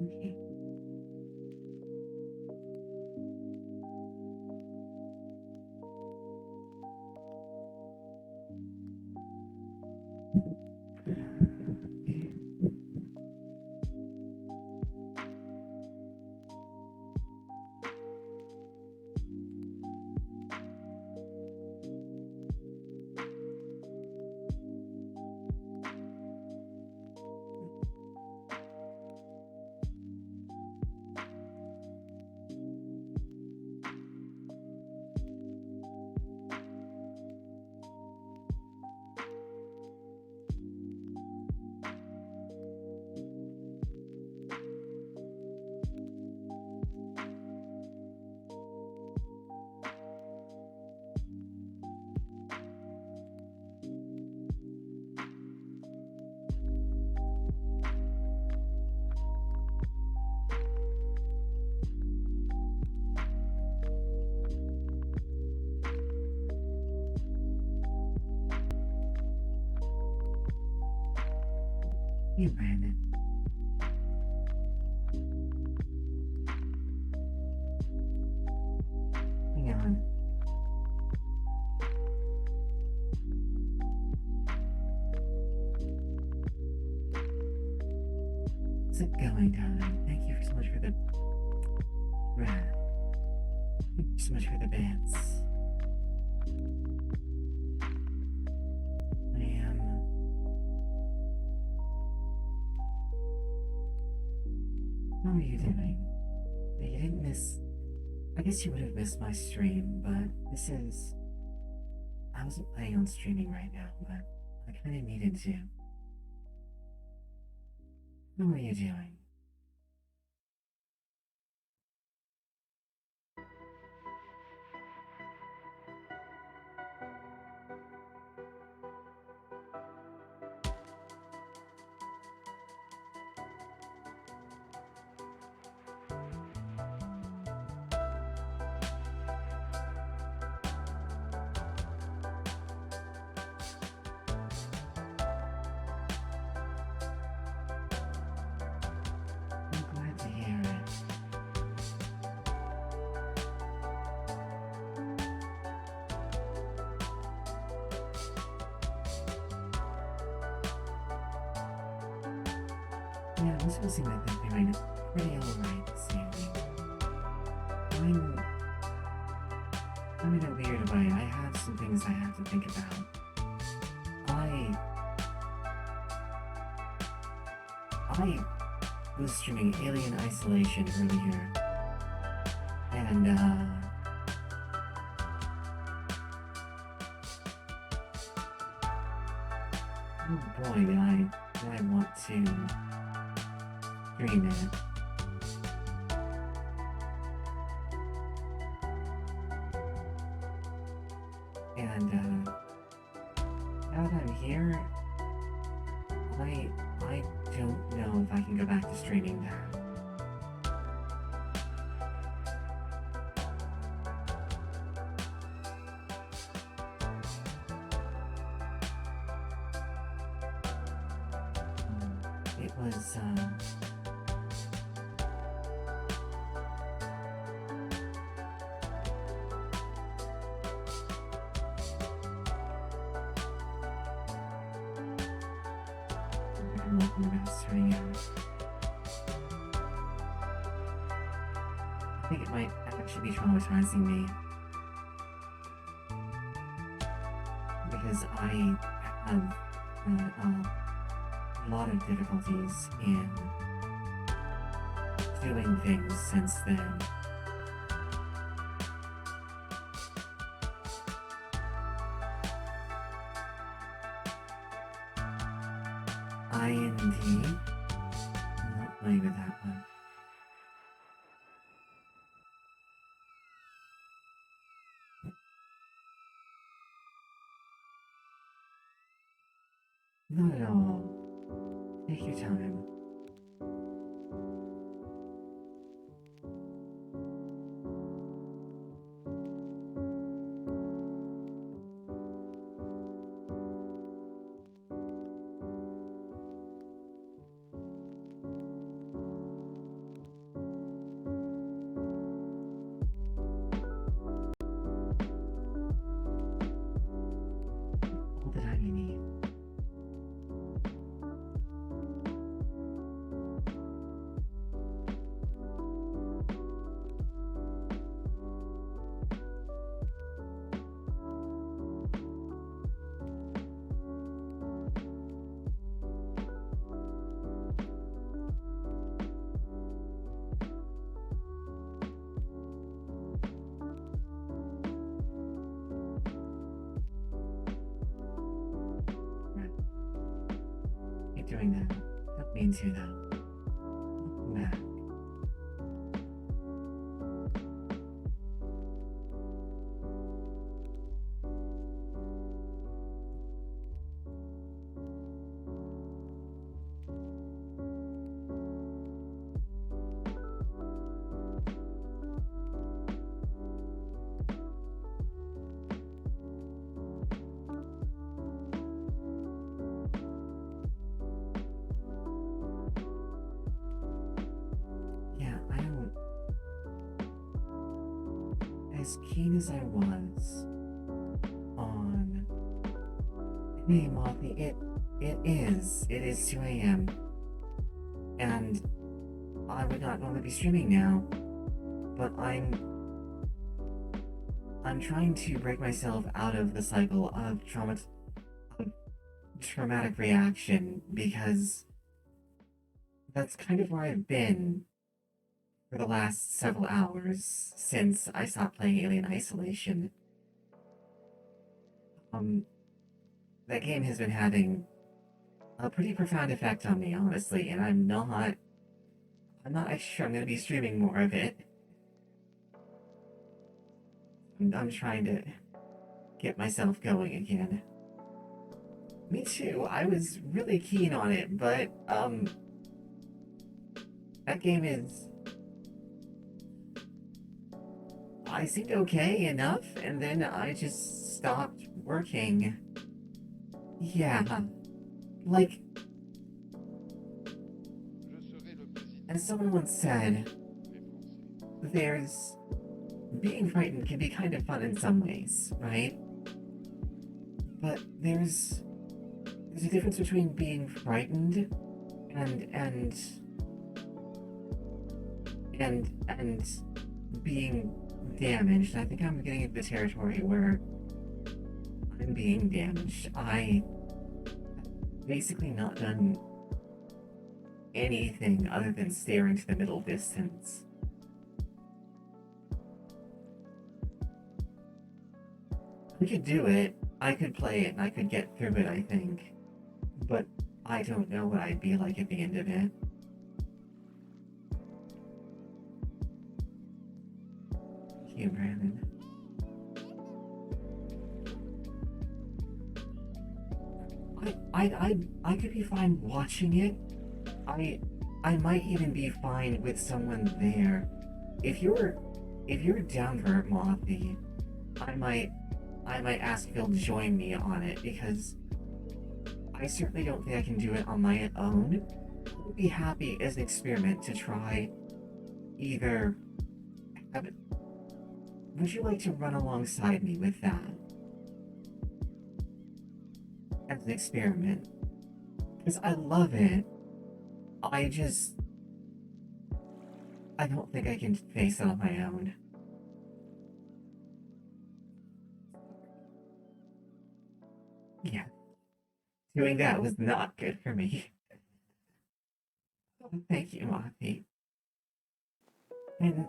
Okay. Hey, Brandon. Hang on. How's it going, darling? Thank you so much for the rat. Thank you so much for the bits. I am. How are you doing? You didn't miss. I guess you would have missed my stream, but this is. I wasn't planning on streaming right now, but I kind of needed to. How are you doing? I'm glad to hear it. Yeah, I was supposing that they're doing pretty alright this evening. I'm in a weird way. I have some things I have to think about. I was streaming Alien Isolation earlier, and oh boy, did I want to stream it. And now that I'm here, I don't know if I can go back to streaming that. It was welcome about starting out. I think it might actually be traumatizing me because I have a lot of difficulties in doing things since then. IND? I'm not playing with that one. Not at all. Take your time. doing that. Don't mean to, though. Welcome back. Yeah, I don't. As keen as I was on. Hey, Mothi, it is 2 a.m. And I would not normally be streaming now, but I'm trying to break myself out of the cycle of traumatic reaction because that's kind of where I've been for the last several hours since I stopped playing Alien Isolation. Um, that game has been having a pretty profound effect on me, honestly, and I'm not sure I'm gonna be streaming more of it. I'm trying to get myself going again. Me too, I was really keen on it, but, that game is... I seemed okay enough, and then I just stopped working. Yeah, like... As someone once said, there's... Being frightened can be kind of fun in some ways, right? But there's a difference between being frightened and being damaged. I think I'm getting into the territory where I'm being damaged. I basically not done anything other than stare into the middle distance. I could do it, I could play it, and I could get through it, I think. But I don't know what I'd be like at the end of it. Thank you, Brandon. I could be fine watching it. I might even be fine with someone there. If you're down for it, Mothy, I might ask if he'll join me on it, because I certainly don't think I can do it on my own. I would be happy as an experiment to try either have it. Would you like to run alongside me with that? As an experiment. Because I love it. I don't think I can face it on my own. Yeah. Doing that was not good for me. Thank you, Mothi. And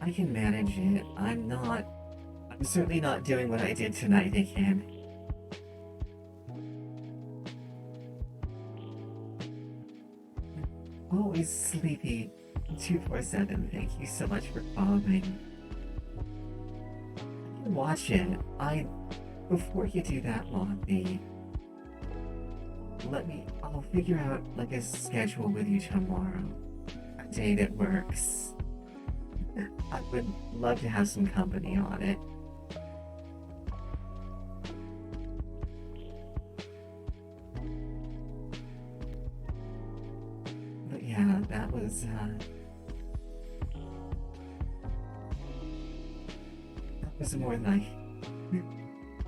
I can manage it. I'm certainly not doing what I did tonight again. Always sleepy. 247, thank you so much for following. Watch it. Before you do that, Mothi, I'll figure out like a schedule with you tomorrow. A day that works. I would love to have some company on it. But yeah, that was more than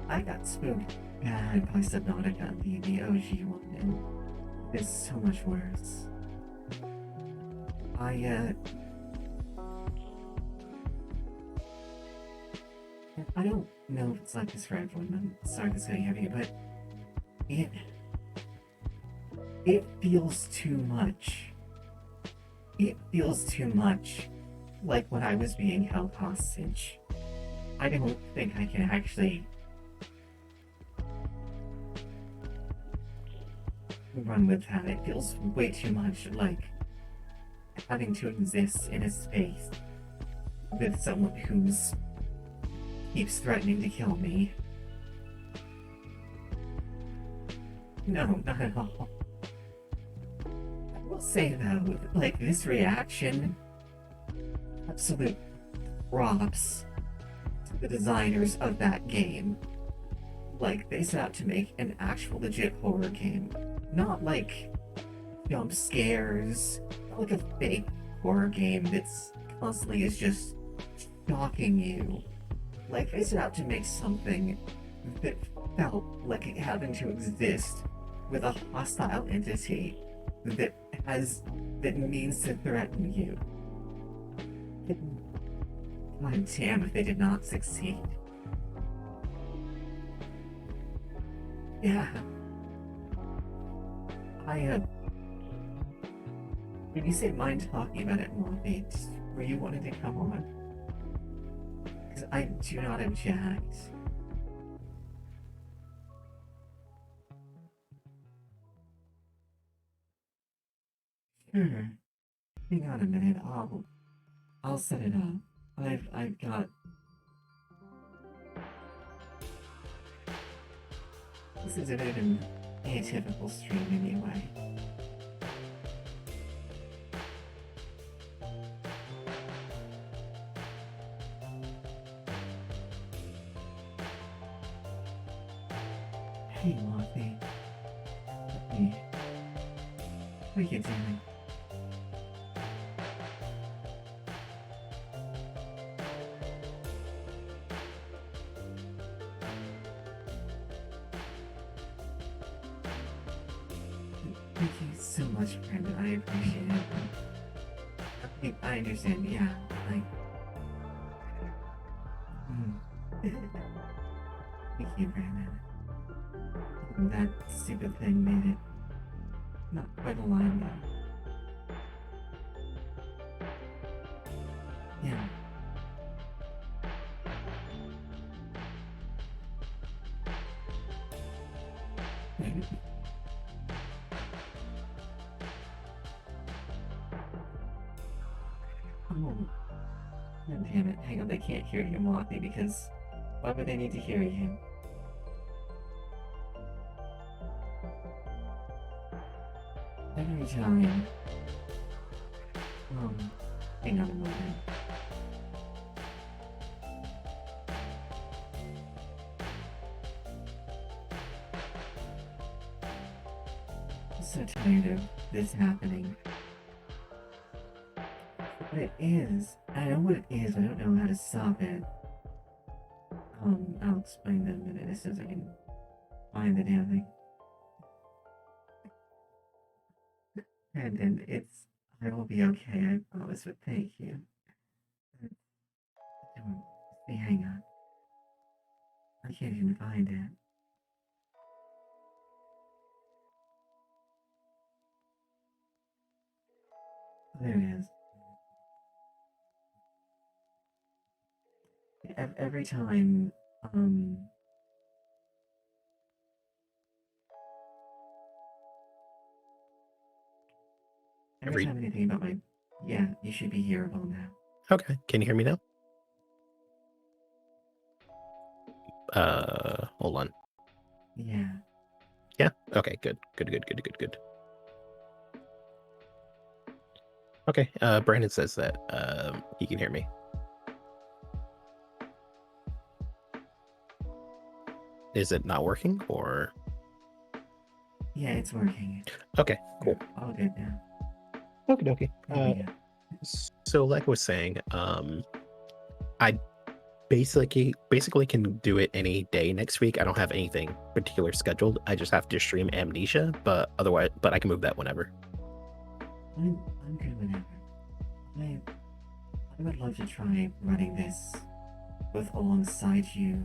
I got spooked bad by Subnautica, the OG one, and it's so much worse. I don't know if it's like this for everyone. I'm sorry this is getting heavy, but it feels too much. It feels too much like when I was being held hostage. I don't think I can actually run with that. It feels way too much like having to exist in a space with someone who's keeps threatening to kill me. No, not at all. I will say though, like this reaction, absolute props to the designers of that game. Like they set out to make an actual legit horror game, not like jump scares, not like a fake horror game that's constantly is just shocking you. Like they set out to make something that felt like it having to exist with a hostile entity that means to threaten you. God damn if they did not succeed. Yeah. When you say mind talking about it more, it's where you wanted to come on. Because I do not object. Sure. Hang on a minute, I'll set it up. I've got this is a bit of an atypical stream anyway. Hey, Morphe. Hey. What are you doing? Thank you so much, Brandon. I appreciate it. I understand, yeah. Like, thank you, Brandon. That stupid thing made it not quite aligned though. Yeah. Oh. God damn it. Hang on, they can't hear you, Morphe, because why would they need to hear you? Every time. Hang on a moment. I'm so tired of this happening. What it is, I know what it is, I don't know how to stop it. I'll explain that in a minute as soon as I can find the damn thing. And I will be okay, I promise, but thank you. See, hang on. I can't even find it. There it is. Every time, every time anything about my... Yeah, you should be hearable now. Okay, can you hear me now? Hold on. Yeah. Yeah? Okay, good. Okay, Brandon says that he can hear me. Is it not working, or? Yeah, it's working. Okay, cool. We're all good now. Okay. So like I was saying, I basically can do it any day next week. I don't have anything particular scheduled. I just have to stream Amnesia, but I can move that whenever. I'm good whenever. I would love to try running this both alongside you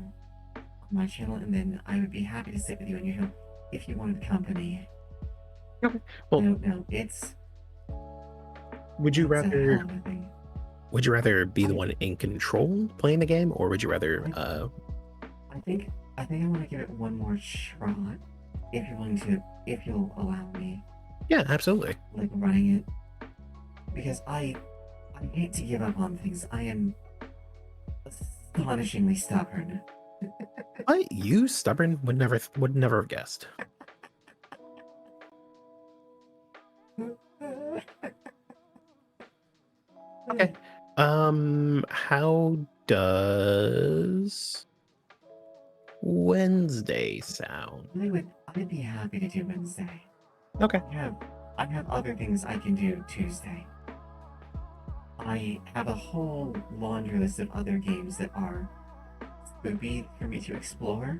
on my channel, and then I would be happy to sit with you on your channel if you wanted company. Okay. Well, I don't know. Would you rather be the I- one in control playing the game, or would you rather? I think I want to give it one more shot. if you're willing to, if you'll allow me, Yeah, absolutely. like running it, because I hate to give up on things. I am astonishingly stubborn. What? You stubborn? Would never have guessed. Okay. How does Wednesday sound? I'd be happy to do Wednesday. Okay. I have other things I can do Tuesday. I have a whole laundry list of other games that are spooky for me to explore.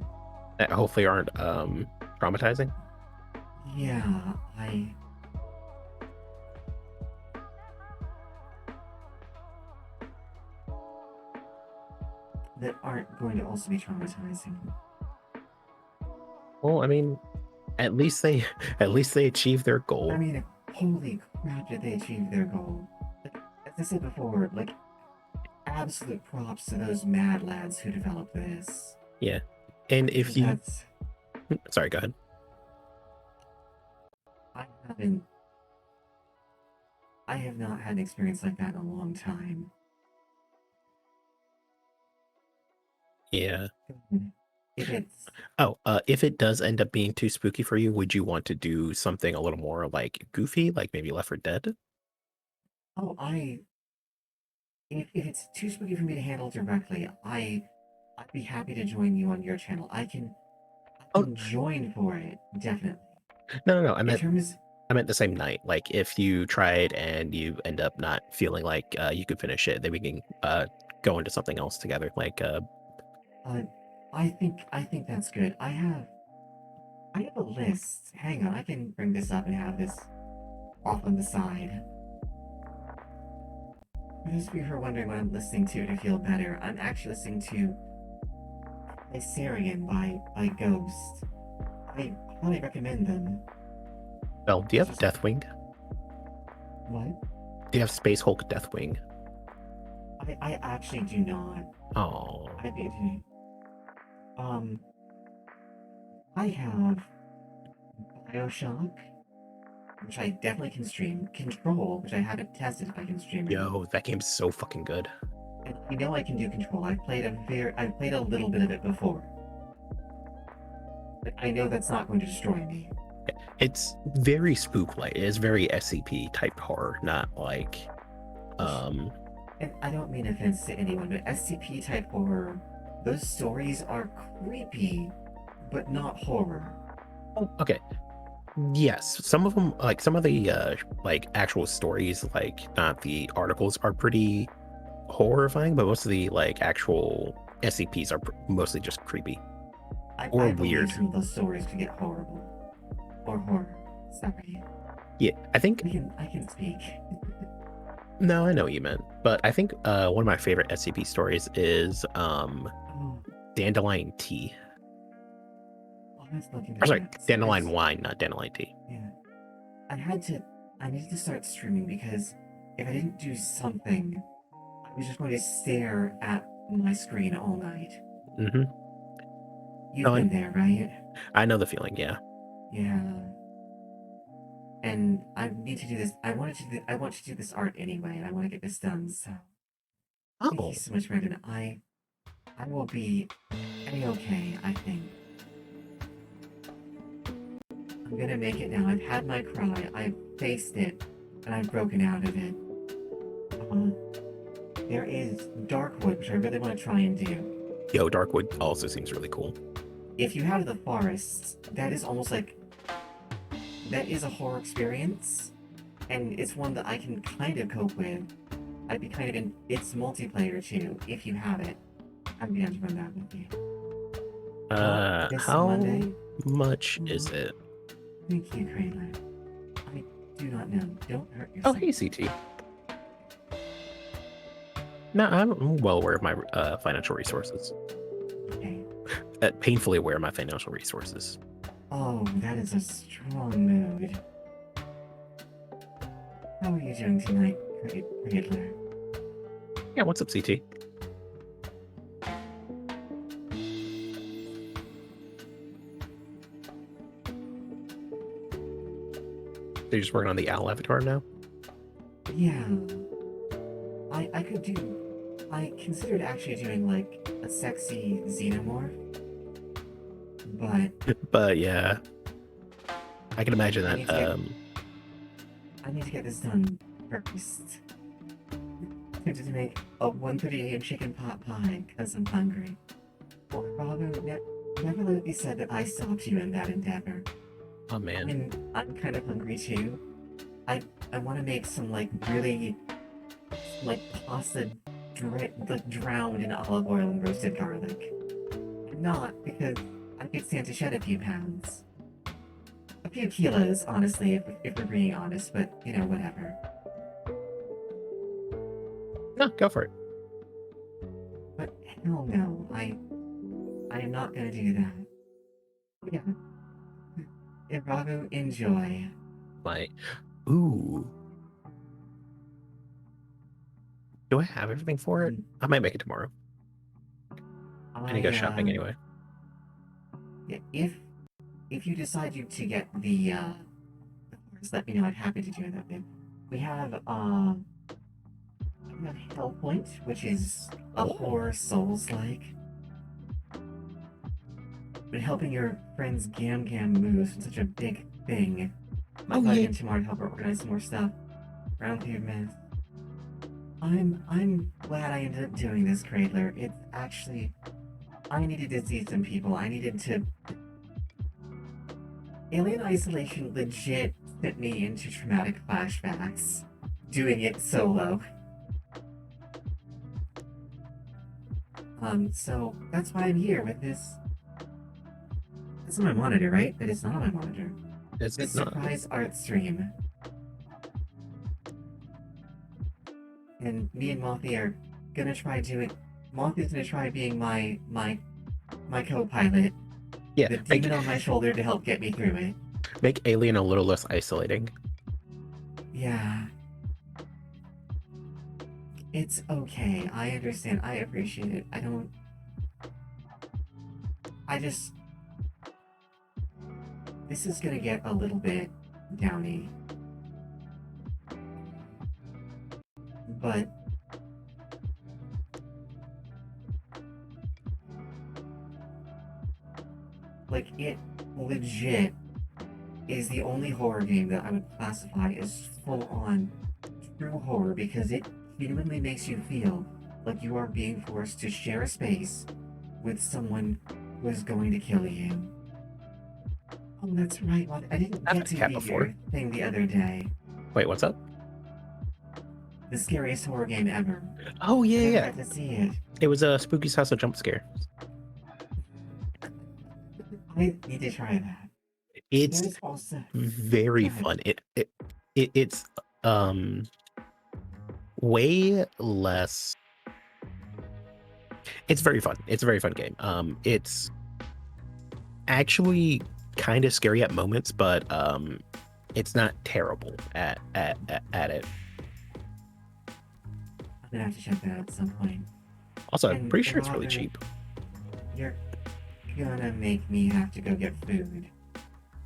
That hopefully aren't traumatizing. Yeah, that aren't going to also be traumatizing. Well, I mean, at least they at least they achieved their goal. I mean, holy crap, did they achieve their goal? Like, as I said before, like, absolute props to those mad lads who developed this. Yeah. And if you That's, sorry, go ahead. I haven't, I have not had an experience like that in a long time. Yeah. If it's, Oh, if it does end up being too spooky for you, would you want to do something a little more like goofy, like maybe Left 4 Dead? oh, if it's too spooky for me to handle directly, I'd be happy to join you on your channel. I Oh, can join for it, definitely. no. I In meant terms, I meant the same night. Like if you try it and you end up not feeling like you could finish it, then we can go into something else together. Like uh, I think that's good. I have a list. Hang on, I can bring this up and have this off on the side. For those of you who are wondering what I'm listening to feel better, I'm actually listening to Assyrian by Ghost. I highly recommend them. well, do you have Deathwing? What? Do you have Space Hulk Deathwing? I actually do not. Oh, I do. I have Bioshock, which I definitely can stream. Control, which I haven't tested if I can stream it. yo, that game's so fucking good. And I know I can do Control. I've played a little bit of it before. But I know that's not going to destroy me. It's very spook-like. It is very SCP type horror, not like And I don't mean offense to anyone, but SCP type horror, those stories are creepy, but not horror. oh, okay. Yes, some of them, like some of the like actual stories, like not the articles, are pretty horrifying, but most of the like actual SCPs are mostly just creepy or I weird. believe some of those stories could get horrible. Or horror. Sorry. Yeah, I think I can speak. no, I know what you meant, but I think one of my favorite SCP stories is Oh, Dandelion Tea. let's look into Or sorry, that. Dandelion Wine, not Dandelion Tea. Yeah. I had to I needed to start streaming because if I didn't do something, I was just going to stare at my screen all night. Mm-hmm. You've been there, right? I know the feeling. Yeah. Yeah. And I need to do this. I want to do this art anyway, and I want to get this done. So thank Oh, you so much, Brandon. I will be a-okay, I think. I'm gonna make it now. I've had my cry. I've faced it, and I've broken out of it. There is Darkwood, which I really want to try and do. yo, Darkwood also seems really cool. If you have the forest, that is almost like that is a horror experience, and it's one that I can kind of cope with. I'd be kind of in it's multiplayer too, if you have it. I'd be down to run that with you. This How Monday? much is it? Thank you, Kraler. I do not know. Don't hurt Oh, yourself. hey, CT. No, I'm well aware of my financial resources. Okay. Painfully aware of my financial resources. Oh, that is a strong mood. How are you doing tonight, Kraler? Yeah, what's up, CT? They're just working on the owl avatar now. Yeah. I could do. I considered actually doing like a sexy xenomorph, but But yeah, I can imagine I that. need to get I need to get this done first. Tempted to make a 1:30 a.m. chicken pot pie because I'm hungry. Well, Bravo, never let it be said that I stopped you in that endeavor. Oh man. I'm kind of hungry too. I want to make some like really like pasta like drowned in olive oil and roasted garlic. Not because I could stand to shed a few pounds. A few kilos, honestly, if we're being honest, but you know, whatever. No, go for it. But hell no, I am not gonna do that. Yeah. Irago, enjoy. Like, ooh, do I have everything for it? I might make it tomorrow. I need to go shopping anyway. If you decide to get the horse, let me know. I'd happy to do that. We have Hell Point, which is a horror Souls like. But helping your friend's Gam Gam moves is such a big thing. Might log in tomorrow to help her organize some more stuff. Round through myth. I'm glad I ended up doing this, Cradler. It's actually I needed to see some people. I needed to Alien Isolation legit sent me into traumatic flashbacks. Doing it solo. So that's why I'm here with this. That's on my monitor, right? That is not on my monitor. It's This not. surprise art stream. And me and Mothy are gonna try doing. Mothy's gonna try being my co-pilot. Yeah, The demon on my shoulder to help get me through it. make Alien a little less isolating. Yeah. It's okay. I understand. I appreciate it. I just. This is gonna get a little bit downy. But. Like, it legit is the only horror game that I would classify as full on true horror because it genuinely makes you feel like you are being forced to share a space with someone who is going to kill you. Oh, that's right. Well, I didn't I've get to had be before. your thing the other day. Wait, what's up? The scariest horror game ever. Oh yeah, I never yeah. got to see it. It was a Spooky's House of Jump Scare. I need to try that. It's There's also very fun. It's way less. It's very fun. It's a very fun game. It's actually kind of scary at moments, but it's not terrible at it. I'm gonna have to check that out at some point. Also, I'm And pretty sure it's really Robin, cheap. You're gonna make me have to go get food.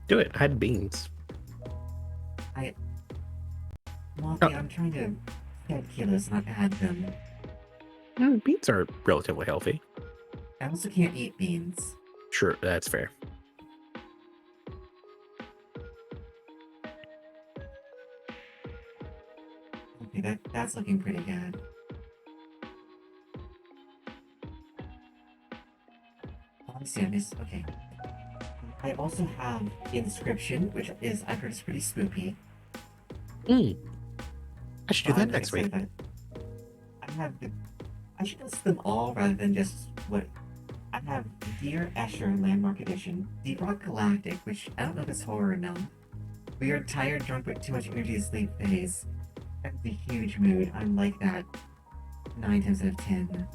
Do it. I had beans. Monty, I'm trying to shed kilos, not add them. Beans are relatively healthy. I also can't eat beans. Sure, that's fair. Okay, that's looking pretty good. Obviously, I missed. Okay. I also have Inscription, which is I've heard is pretty spooky. I should do that next week. I should list them all rather than just what. I have Dear Escher Landmark Edition, Deep Rock Galactic, which I don't know if it's horror or not. Weird, tired, drunk with too much energy to sleep phase. That's a huge mood. I'm like that 9 times out of 10.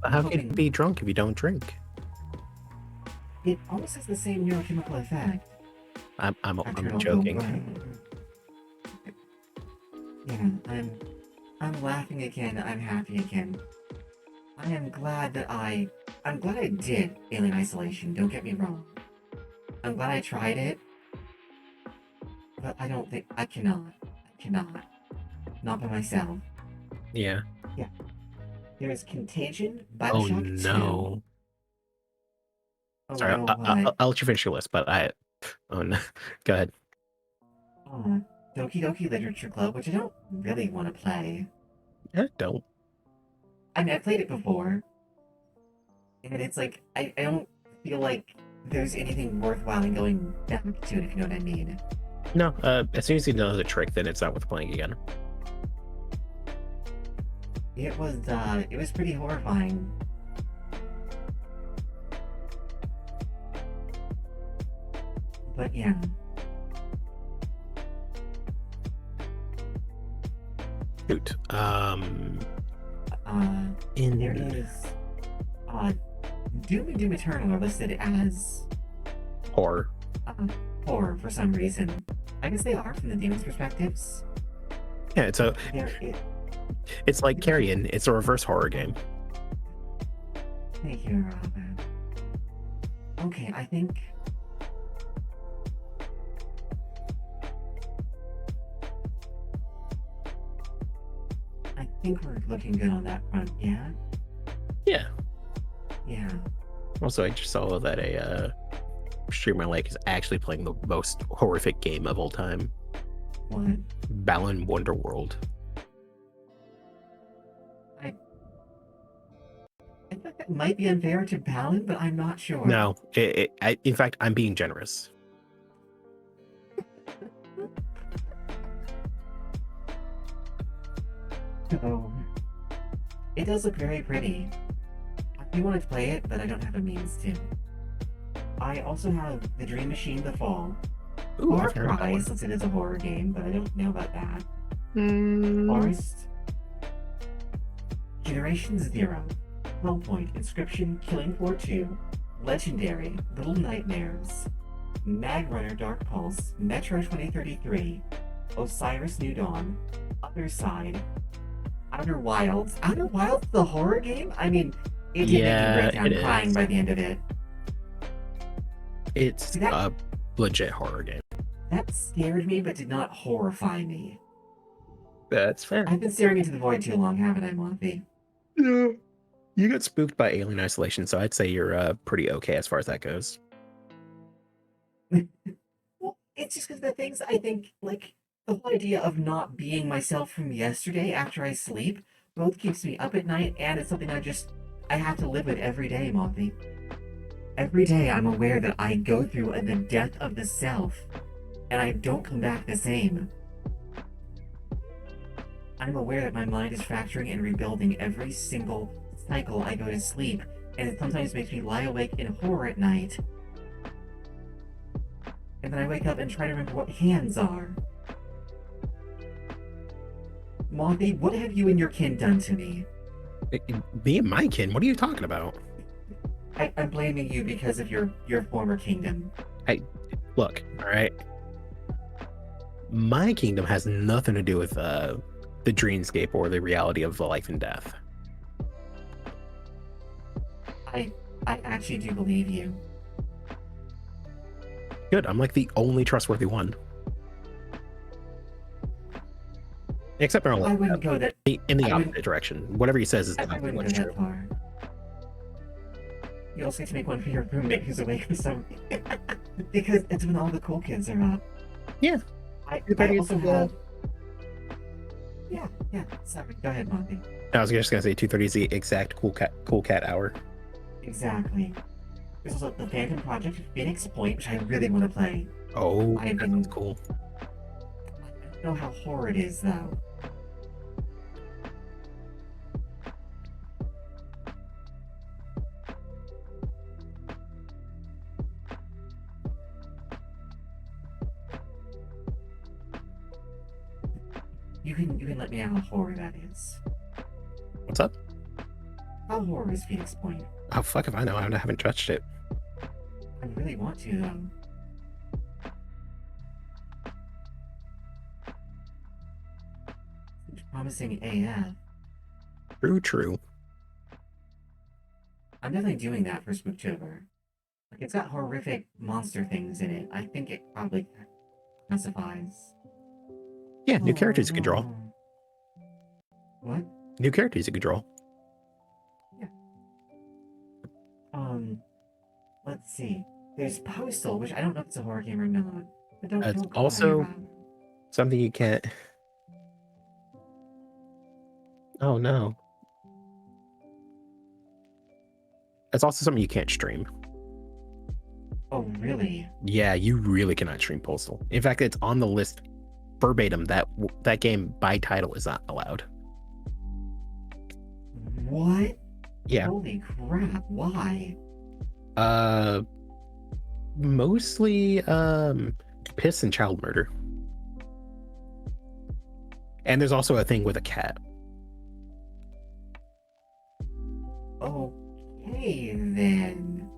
How can you be drunk if you don't drink? It almost has the same neurochemical effect. I'm joking. Yeah, I'm laughing again. I'm happy again. I'm glad I did Alien Isolation. Don't get me wrong. I'm glad I tried it. but I don't think I cannot. I cannot. Not by myself. Yeah. Yeah. There's Contagion, Oh Bioshock 2. no. Oh Sorry, no, what? I'll let you finish your list, but I. Oh no. Go ahead. Doki Doki Literature Club, which I don't really want to play. Don't. I mean, I played it before, and it's like, I don't feel like there's anything worthwhile in going back to it, if you know what I mean. No. As soon as you know the trick, then it's not worth playing again. It was pretty horrifying. But yeah. Shoot. There is, uh, Doom and Doom Eternal are listed as, Horror. uh, horror for some reason. I guess they are from the demon's perspectives. Yeah, it's like Carrion. It's a reverse horror game. Thank you, Robin. Okay, I think we're looking good on that front, yeah? Yeah. Yeah. Also, I just saw that a streamer I like is actually playing the most horrific game of all time. What? Balan Wonderworld. I think that might be unfair to Balin, but I'm not sure. No, in fact, I'm being generous. So, it does look very pretty. I do want to play it, but I don't have the means to. I also have The Dream Machine The Fall. Ooh, Far I've heard of that Cry, one. since it is a horror game, but I don't know about that. Mm, Forest. Generation Zero. Hellpoint, Inscription, Killing Floor 2, Legendary, Little Nightmares, Mag Runner Dark Pulse, Metro 2033, Osiris New Dawn, Other Side, Outer Wilds. Outer Wilds, the horror game? I mean, it did Yeah, make me break down it crying is. by the end of it. It's See, that, a legit horror game. that scared me, but did not horrify me. That's fair. I've been staring into the void too long, haven't I, Monty? Yeah. You got spooked by Alien Isolation, so I'd say you're pretty okay as far as that goes. Well, it's just because the things I think, like, the whole idea of not being myself from yesterday after I sleep, both keeps me up at night, and it's something I have to live with every day, Monty. Every day I'm aware that I go through the death of the self, and I don't come back the same. I'm aware that my mind is fracturing and rebuilding every single cycle I go to sleep, and it sometimes makes me lie awake in horror at night. And then I wake up and try to remember what hands are. Mothy, what have you and your kin done to me? Me and my kin? What are you talking about? I'm blaming you because of your former kingdom. Look, all right. My kingdom has nothing to do with the dreamscape or the reality of life and death. I actually do believe you. Good. I'm like the only trustworthy one. Except for I wouldn't go that. in the opposite direction. Whatever he says is I not wouldn't what's go true. that far. You also get to make one for your roommate who's awake for some because it's when all the cool kids are up. Yeah. I also have. Yeah. Sorry. Go ahead, Monty. I was just gonna say 2:30 is the exact cool cat hour. Exactly. There's also the Phantom Project Phoenix Point, which I really want to play. Oh, I've that's been- cool. I don't know how horror it is though. You can let me know how horror that is. What's up? How horror is Phoenix Point? Oh, fuck if I know. I haven't touched it. I really want to though. It's promising AF. True. I'm definitely doing that for Spooktober. Like it's got horrific monster things in it. I think it probably specifies. Yeah, new Oh characters you could draw. no. What? New characters you could draw. Yeah. Let's see. There's Postal, which I don't know if it's a horror game or not. But It's don't cry also about it. something you can't. Oh no. It's also something you can't stream. Oh really? Yeah, you really cannot stream Postal. In fact, it's on the list verbatim that that game by title is not allowed. What? Yeah. Holy crap, why? Mostly piss and child murder. And there's also a thing with a cat. Okay then.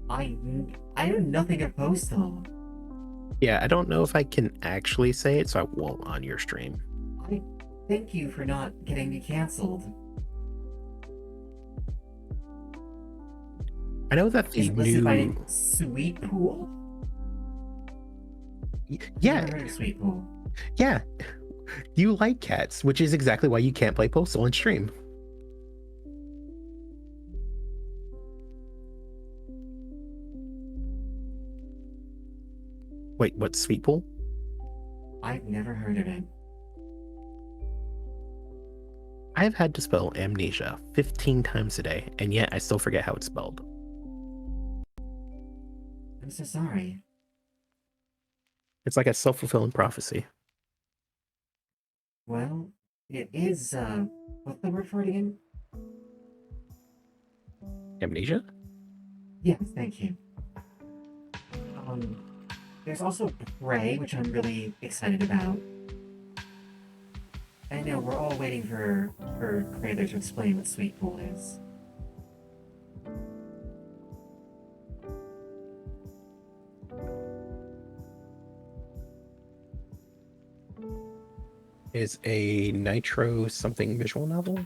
I know nothing of Postal. Yeah, I don't know if I can actually say it, so I won't on your stream. I thank you for not getting me canceled. I know that the Is listed by new Sweet Pool? yeah, Never heard of Sweet Pool. yeah. You like cats, which is exactly why you can't play Postal on stream. Wait, what's Sweet Pool? I've never heard of it. I've had to spell amnesia 15 times a day, and yet I still forget how it's spelled. I'm so sorry. It's like a self-fulfilling prophecy. Well, it is, what's the word for it again? Amnesia? Yes, thank you. There's also Prey, which I'm really excited about. I know we're all waiting for Crather to explain what Sweet Pool is. Is a Nitro something visual novel?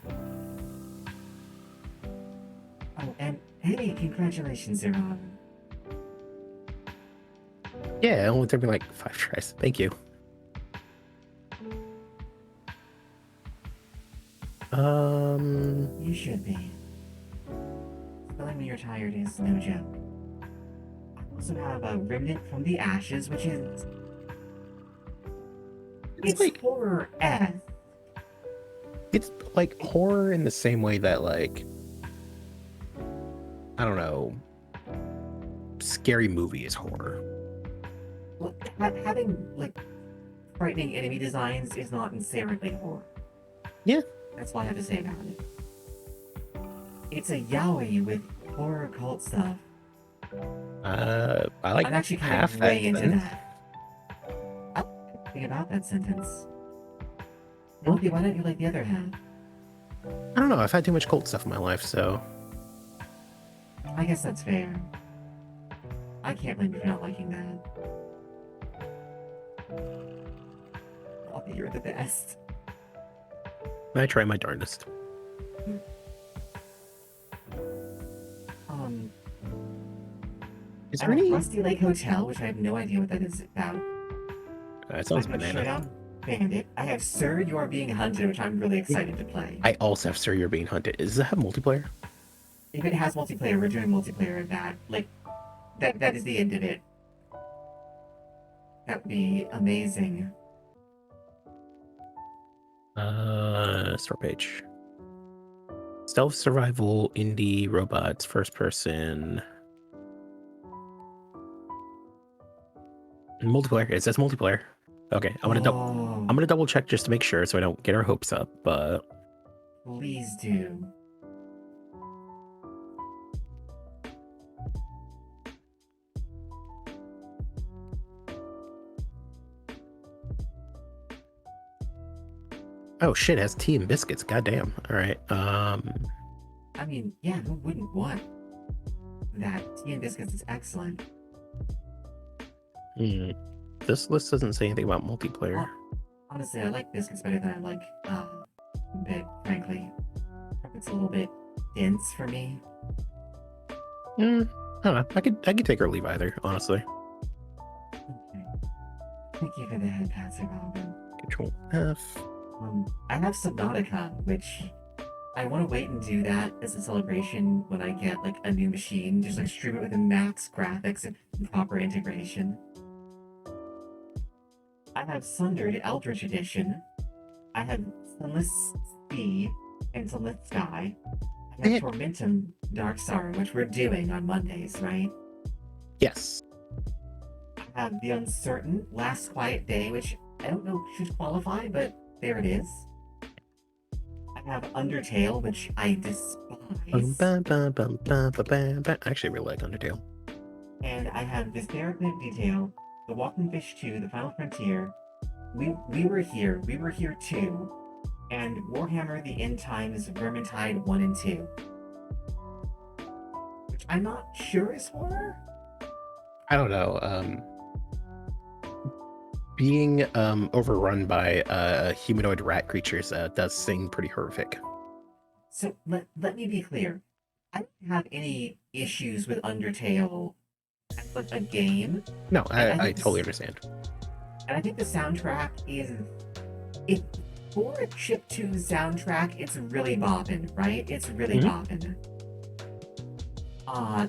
Oh, and hey, congratulations, Zeron. Yeah, it only took me like 5 tries. Thank you. You should be. Spelling when you're tired is no joke. I also have a Remnant from the Ashes, which is... It's like horror-esque. it's like horror in the same way that, like, I don't know, Scary Movie is horror. Well, having, like, frightening enemy designs is not inherently horror. Yeah. That's all I have to say about it. It's a yaoi with horror cult stuff. I like I'm actually kind half of that way into sentence. that. I don't know anything about that sentence. Penelope, why don't you like the other half? I don't know. I've had too much cult stuff in my life, so I guess that's fair. I can't blame you for not liking that. Penelope, you're the best. I try my darndest. Is there any? Rusty Lake Hotel, which I have no idea what that is about. It sounds I have banana. Showdown Bandit. I have Sir, You Are Being Hunted, which I'm really excited to play. I also have Sir, You're Being Hunted. Does it have multiplayer? If it has multiplayer, we're doing multiplayer of that. Like, that is the end of it. That would be amazing. Store page. Stealth survival, indie, robots, first person. Multiplayer. It says multiplayer. Okay, I'm gonna double check just to make sure so I don't get our hopes up, but Please do. oh shit, it has tea and biscuits. Goddamn. Alright. I mean, yeah, who wouldn't want that? Tea and biscuits is excellent. This list doesn't say anything about multiplayer. Honestly, I like biscuits better than I like bit, frankly. It's a little bit dense for me. I don't know. I could take or leave either, honestly. Okay. Thank you for the head passing, Robin. Control F. I have Subnautica, which I want to wait and do that as a celebration when I get like a new machine, just like stream it with a max graphics and proper integration. I have Sundered Eldritch Edition. I have Sunless Sea and Sunless Sky. I have Eh, Tormentum Dark Sorrow, which we're doing on Mondays, right? yes. I have The Uncertain Last Quiet Day, which I don't know should qualify, but there it is. I have Undertale, which I despise. I actually really like Undertale. And I have The Therapeutic Detail, The Walking Fish 2, The Final Frontier. We were here. We were here too. And Warhammer The End Times Vermintide 1 and 2. Which I'm not sure is horror. I don't know. Being overrun by humanoid rat creatures does seem pretty horrific. So let me be clear. I don't have any issues with Undertale as like a game. No, And I totally understand. I think the soundtrack is it for a chiptune soundtrack, it's really bopping, right? It's really bopping. I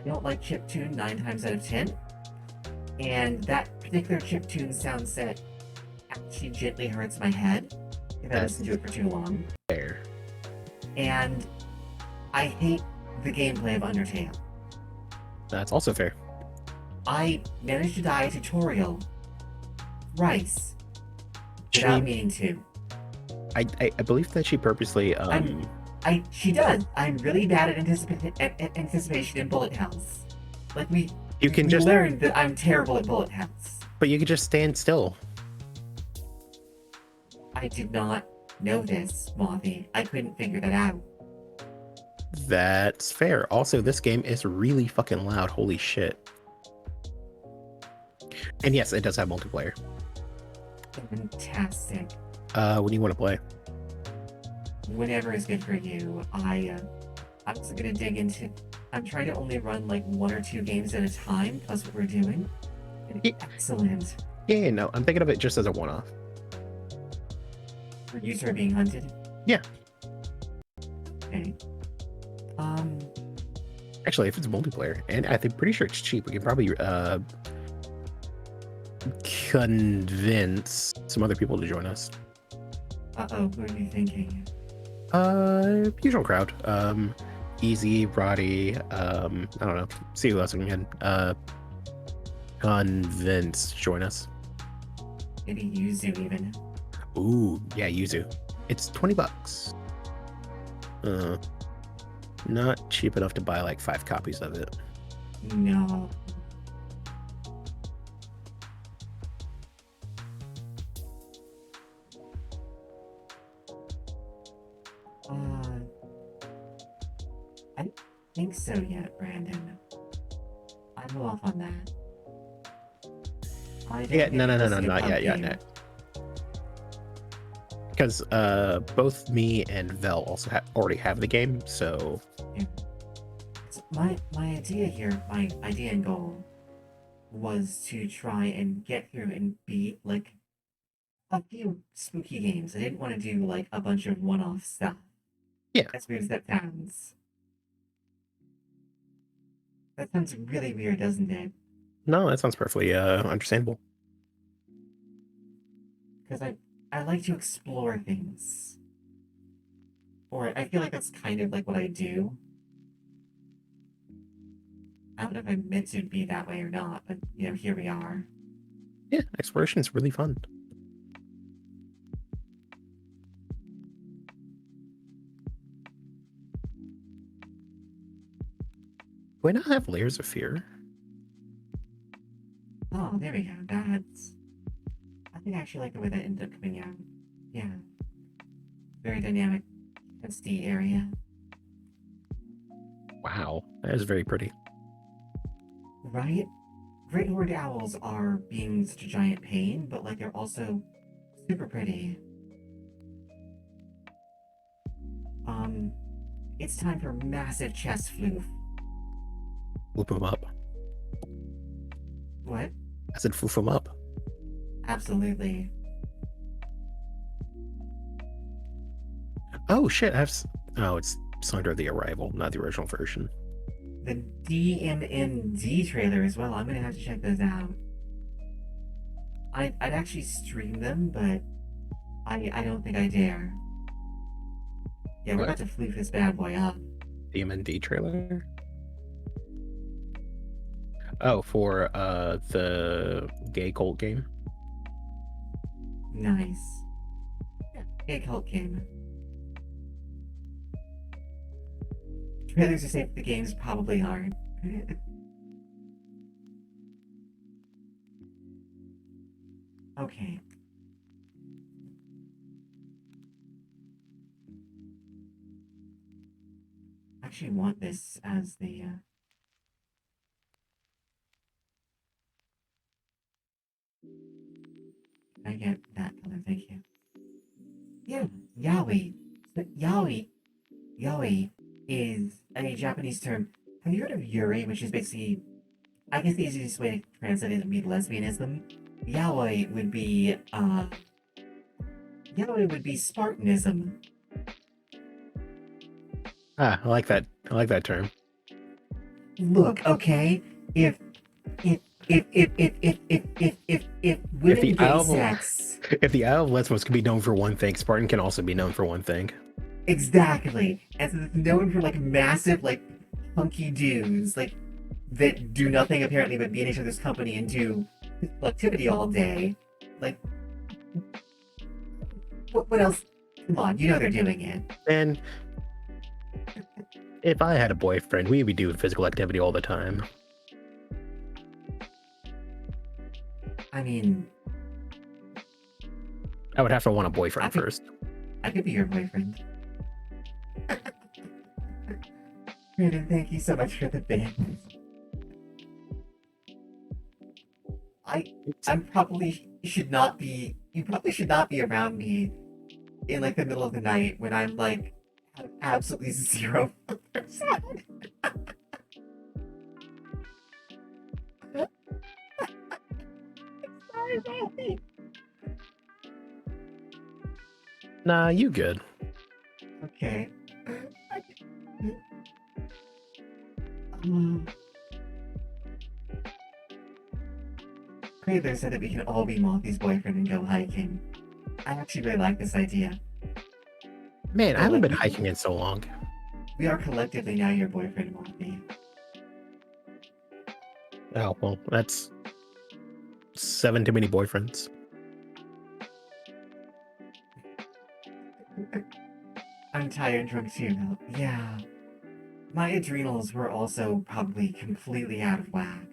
don't like chiptune 9 times out of 10. And that particular chiptune sound set actually gently hurts my head if I listen to it for too long. Fair. And I hate the gameplay of Undertale. That's also fair. I managed to die a tutorial thrice without meaning to. I believe that she purposely She does. I'm really bad at anticipation in bullet hells. Like we learned that I'm terrible at bullet hells. But you could just stand still. I did not know this, Mothy. I couldn't figure that out. That's fair. Also, this game is really fucking loud. Holy shit. And yes, it does have multiplayer. Fantastic. When do you want to play? Whenever is good for you. I'm also gonna dig into. I'm trying to only run like 1 or 2 games at a time. That's what we're doing. Excellent. Yeah, no, I'm thinking of it just as a one-off. For you, sir, being hunted. Yeah. Okay. Actually, if it's multiplayer, and I'm pretty sure it's cheap, we can probably convince some other people to join us. Uh-oh, what are you thinking? Usual crowd. Easy, Roddy, I don't know. See who else we can convince join us. Maybe Yuzu even. Ooh, yeah, Yuzu. It's $20. Not cheap enough to buy like 5 copies of it. No. I don't think so yet, Brandon. I'm off on that. Yeah, no, not yet. Because both me and Vel also already have the game, so yeah. So my idea here, my idea and goal was to try and get through and beat like a few spooky games. I didn't want to do like a bunch of one-off stuff. Yeah. As weird as that sounds. That sounds really weird, doesn't it? No, that sounds perfectly understandable. Because I like to explore things. Or I feel like that's kind of like what I do. I don't know if I meant to be that way or not, but you know, here we are. Yeah, exploration is really fun. Do I not have Layers of Fear? Oh, there we go. I think I actually like the way that ended up coming out. Yeah. Very dynamic SD area. Wow, that is very pretty. Right? Great horned owls are being such a giant pain, but like they're also super pretty. It's time for massive chest floof. Whoop 'em up. What? I said foof 'em up. Absolutely. Oh shit! Oh, it's Slender the Arrival, not the original version. The DMMD trailer as well. I'm gonna have to check those out. I'd actually stream them, but I don't think I dare. Yeah, we're about to floof this bad boy up. DMND trailer. Oh, for the gay cult game. Nice. Yeah, gay cult game. Trailers are safe, the games probably aren't. Okay. I actually want this as the Can I get that color? Thank you. Yeah, yaoi. So yaoi is a Japanese term. Have you heard of yuri, which is basically, I guess the easiest way to translate it would be lesbianism. Yaoi would be Spartanism. Ah, I like that. I like that term. Look, okay, if if women the gay album- sex, If the Isle of Lesbos can be known for one thing, Spartan can also be known for one thing. exactly, and so it's known for like massive like hunky dudes like that do nothing apparently but be in each other's company and do physical activity all day. Like, what else? Come on, you know they're doing it. And if I had a boyfriend, we would do physical activity all the time. I mean, I would have to want a boyfriend first. I could be your boyfriend. Brandon, thank you so much for the bit. I probably should not be. You probably should not be around me in like the middle of the night when I'm like have absolutely 0 sound. Sorry, baby. Nah, you good. Okay. Crater said that we can all be Malthy's boyfriend and go hiking. I actually really like this idea. Man, I haven't been hiking in so long. We are collectively now your boyfriend, Malthy. Oh, well, that's 7 too many boyfriends. I'm tired and drunk too, though. Yeah. My adrenals were also probably completely out of whack.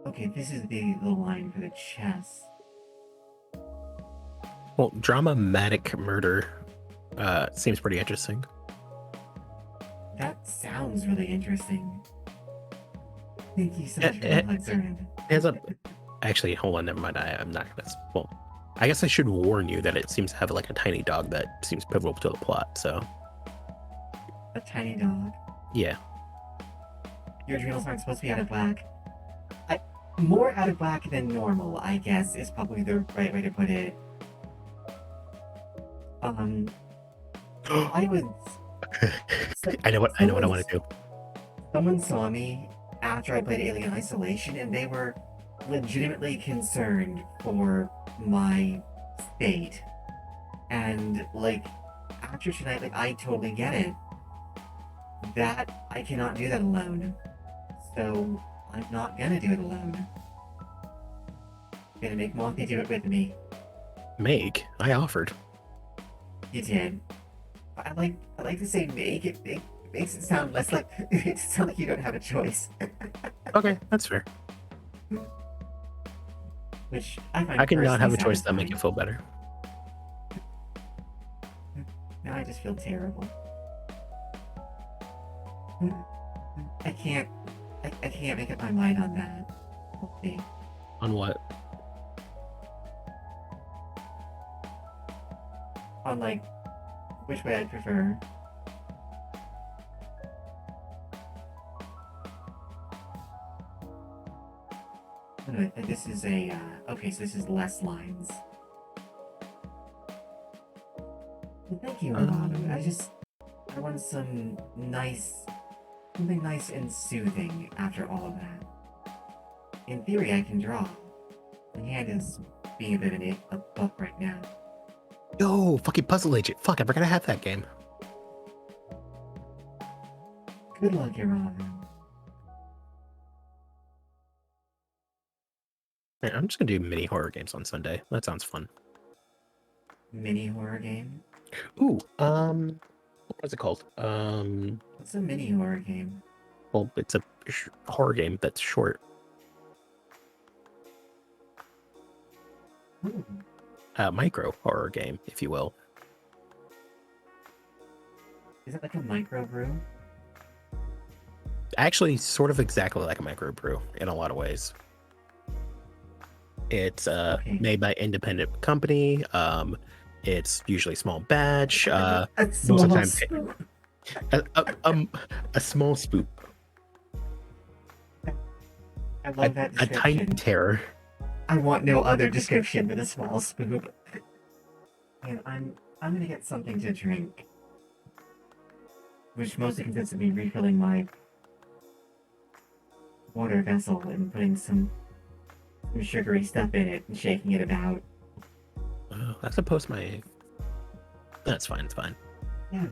Okay, this is the line for the chess. Well, dramatic murder seems pretty interesting. That sounds really interesting. Thank you so much for the hugs, Zoran. Actually, hold on, never mind. I'm not gonna. Well, I guess I should warn you that it seems to have like a tiny dog that seems pivotal to the plot. So. A tiny dog. Yeah. Your adrenals aren't supposed to be out of whack. More out of whack than normal, I guess, is probably the right way to put it. I was. I know what I want to do. Someone saw me after I played Alien Isolation, and they were legitimately concerned for my state. And like, after tonight, like, I totally get it. That I cannot do that alone. So I'm not gonna do it alone. I'm gonna make Monthy do it with me. Make? I offered. You did. But I like to say make. It makes it sound less like it makes it sound like you don't have a choice. Okay, that's fair. Which I find I can not have a personally choice that make you feel better. Now I just feel terrible. I can't make up my mind on that. We'll see. On what? on like which way I'd prefer. This is a okay. So this is less lines. Well, thank you, Romano. I want something nice and soothing after all of that. In theory, I can draw. My hand is being a bit of a buck right now. Yo, fucking Puzzle Agent. Fuck, I forgot I had that game. Good luck, Romano. Man, I'm just gonna do mini horror games on Sunday. That sounds fun. Mini horror game? Ooh, what's it called? What's a mini horror game? Well, it's a horror game that's short. Ooh. Micro horror game, if you will. Is it like a microbrew? Actually, sort of exactly like a microbrew in a lot of ways. It's Okay. made by independent company. It's usually small batch. A Most small of the time, spoon. a small spoop. I love that A tiny description. terror. I want no other description than a small spoon. And I'm gonna get something to drink, which mostly consists of me refilling my water vessel and putting some sugary stuff in it and shaking it about. Oh, that's opposed to my. That's fine. It's fine. Yeah.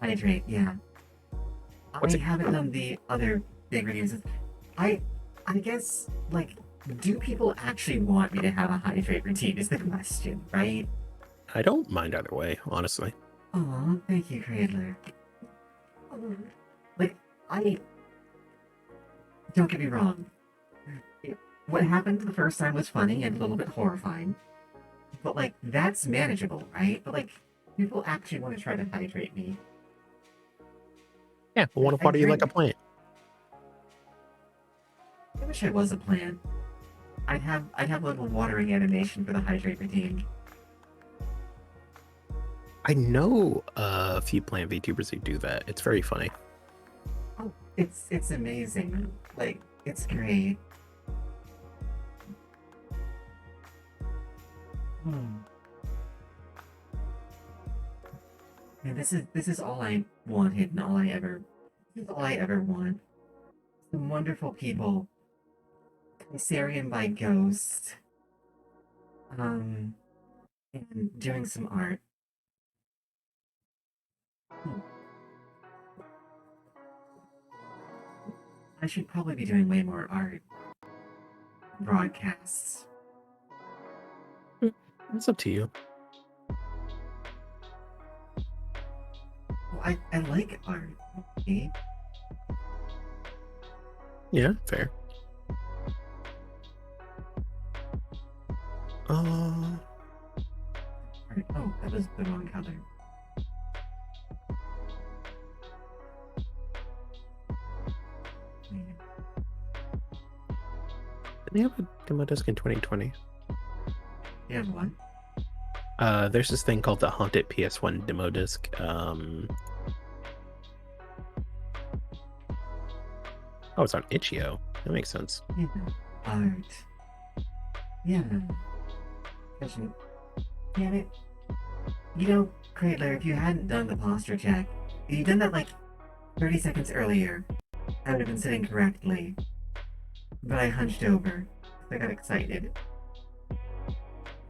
Hydrate, yeah. What's I it- haven't done the other big reviews. I guess, like, do people actually want me to have a hydrate routine is the question, right? I don't mind either way, honestly. Aw, thank you, Cradler. Like, don't get me wrong. What happened the first time was funny and a little bit horrifying. But, like, that's manageable, right? But, like, people actually want to try to hydrate me. Yeah, well, what I water you like a drink. plant? I wish I was a plant. I'd have a little watering animation for the hydrate routine. I know a few plant VTubers who do that. It's very funny. Oh, it's amazing. Like, it's great. Hmm. And this is all I wanted and this is all I ever want. Some wonderful people. Kaisarian by Ghost. And doing some art. Hmm. I should probably be doing way more art broadcasts. It's up to you. Well, I like art. Okay? Yeah, fair. Art. Oh, that was the wrong color. Man. Did they have a demo disc in 2020? Yeah, what? There's this thing called the Haunted PS1 demo disc. Oh, it's on Itch.io. That makes sense. Yeah. Art. Yeah. Question. Damn it. You know, Cradler, if you hadn't done the posture check, if you'd done that like 30 seconds earlier, I would have been sitting correctly. But I hunched over. I got excited.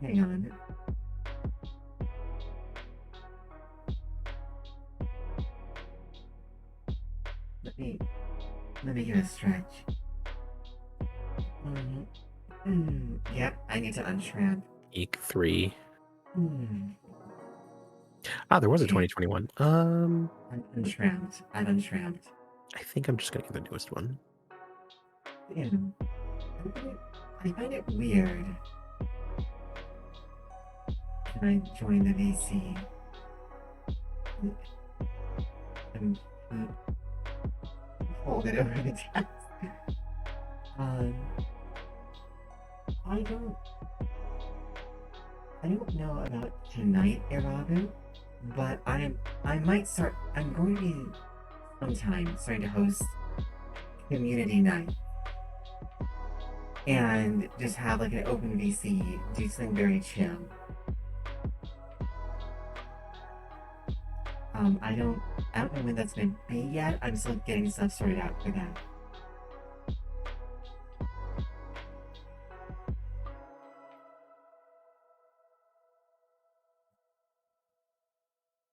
Hang on. Let me get a stretch. Yep, I need to unshramp. Eek 3. Mm. Ah, there was a Okay. 2021. I'm unshramped. I've unshramped. I think I'm just gonna get the newest one. Yeah. I find it weird. Can I join the VC? And hold it over the desk. I don't. I don't know about tonight, Irabu, but I might start. I'm going to be sometime starting to host community night and just have like an open VC, do something very chill. I don't know when that's gonna be yet. I'm still getting stuff sorted out for that.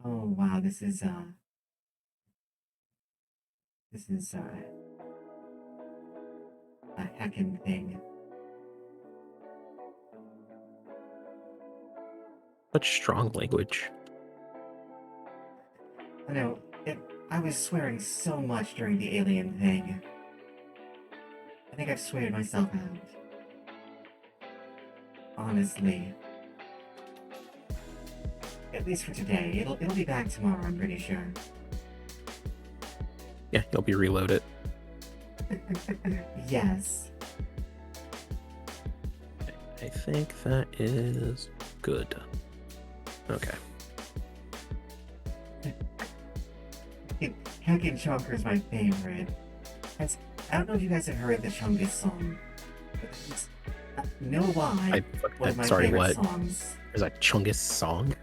Oh wow, this is a heckin' thing. Such strong language. I know, I was swearing so much during the alien thing. I think I've sweared myself out. Honestly. At least for today. It'll be back tomorrow, I'm pretty sure. Yeah, you'll be reloaded. Yes. I think that is good. Okay. Heckin' Chunker's my favorite. I don't know if you guys have heard the Chungus song. No Lie. One of my sorry, favorite what? songs. There's a Chungus song?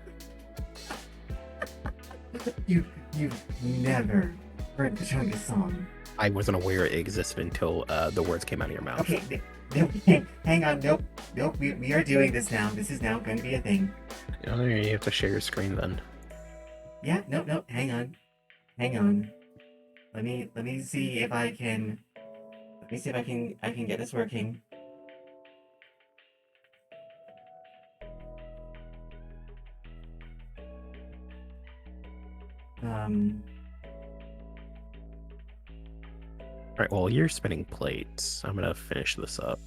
You've never heard the Chungus song. I wasn't aware it existed until the words came out of your mouth. Okay, hang on. Nope. We are doing this now. This is now going to be a thing. Oh, you have to share your screen then. Yeah. Nope. Hang on. Let me see if I can. Let me see if I can get this working. All right, well, you're spinning plates. I'm gonna finish this up.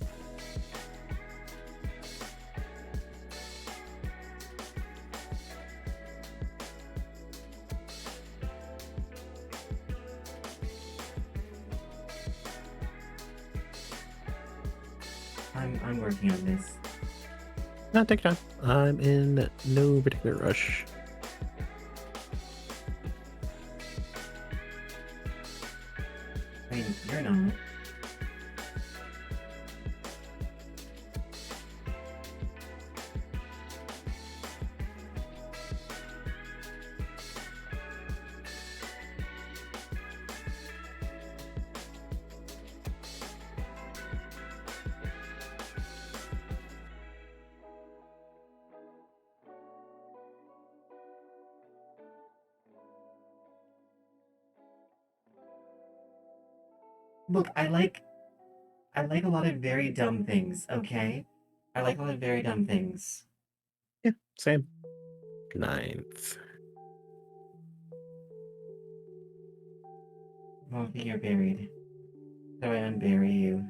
I'm working on this. No, take your time. I'm in no particular rush. I mean, you're not. Look, I like a lot of very dumb things, okay? I like a lot of very dumb things. Yeah, same. 9th. Well, I think you're buried. So I unbury you.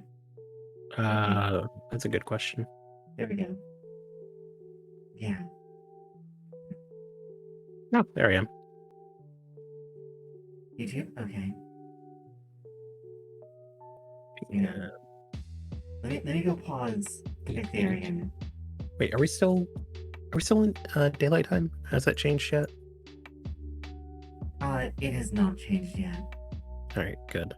That's a good question. There we go. Yeah. No, there I am. YouTube? Okay. Yeah. Let me go pause Vtuber. Wait, are we still in daylight time? Has that changed yet? It has not changed yet. All right, good.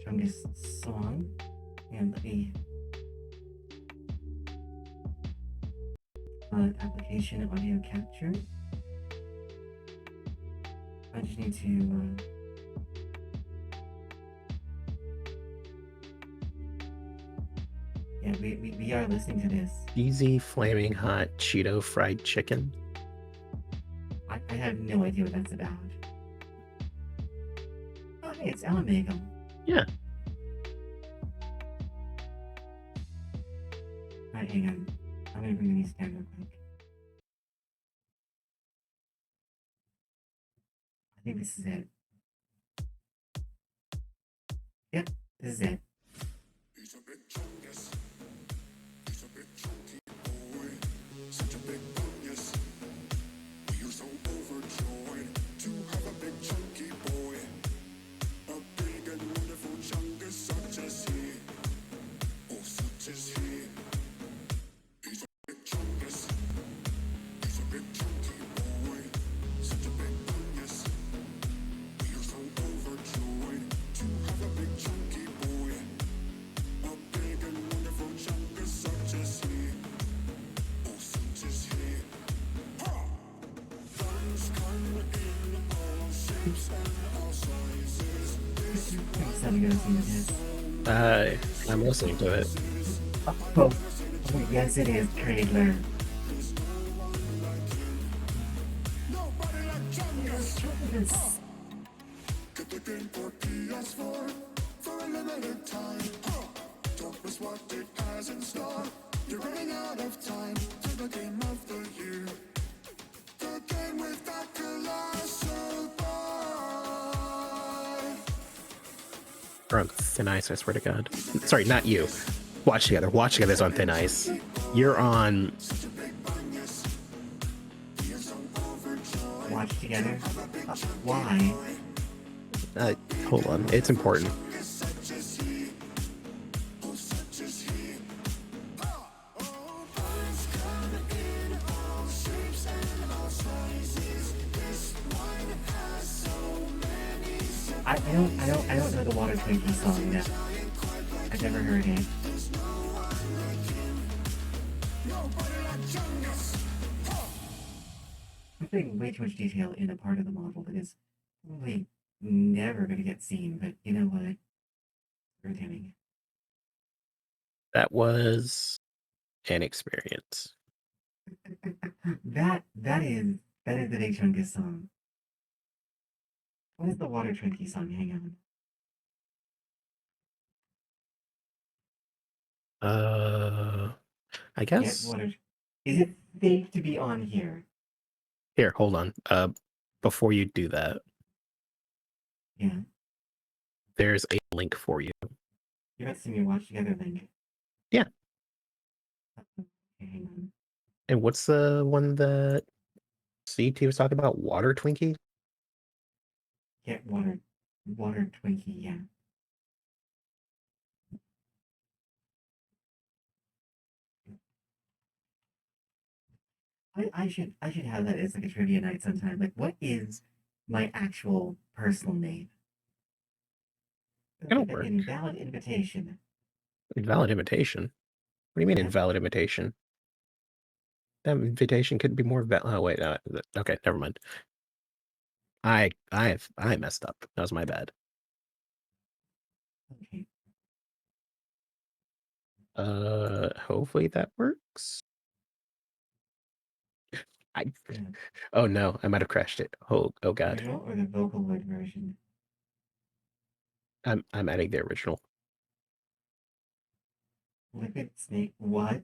Strongest song. And let me application audio capture. I just need to yeah, we are listening to this. Easy flaming hot Cheeto fried chicken. I have no idea what that's about. Oh hey, it's Alan Bagel. Yeah. Alright, hang on. I'm gonna bring these down real quick. I think this is it. Yep, this is it. He's a big chungus. He's a big chunky boy. Such a big chungus. We are so overjoyed to have a big chunky boy. A big and wonderful chungus such as he. Oh, such as he. you never seen this? I'm listening to it. Oh, yes, it is trailer. Yes. Get the game for PS4 for a limited time. Don't miss what it has in store. You're running out of time for the game of the year. The game with that colossal buy. We're on thin ice, I swear to God. Sorry, not you. Watch Together. Watch Together's on thin ice. You're on... Watch Together? Why? Hold on. It's important. I don't know the Water Twinkie song now. I've never heard it. I'm putting way too much detail in a part of the model that is probably never going to get seen, but you know what? Irritating. That was an experience. That is the Big Chungus song. What is the Water Twinkie song? Hang on. I guess. Water. Is it safe to be on here? Here, hold on. Before you do that, Yeah. there's a link for you. You're about to see me watch together link. Yeah. Okay, hang on. And what's the one that CT was talking about? Water Twinkie? Yeah, Water Twinkie, yeah. I should have that as like a trivia night sometime. Like, what is my actual personal name? That'll work. Invalid invitation. Invalid invitation? What do you mean Yeah. invalid invitation? That invitation could be more oh wait, okay, never mind. I messed up. That was my bad. Okay. Hopefully that works. Yeah. Oh no, I might have crashed it. Oh God. Original or the Vocaloid version? I'm adding the original. Liquid Snake. What?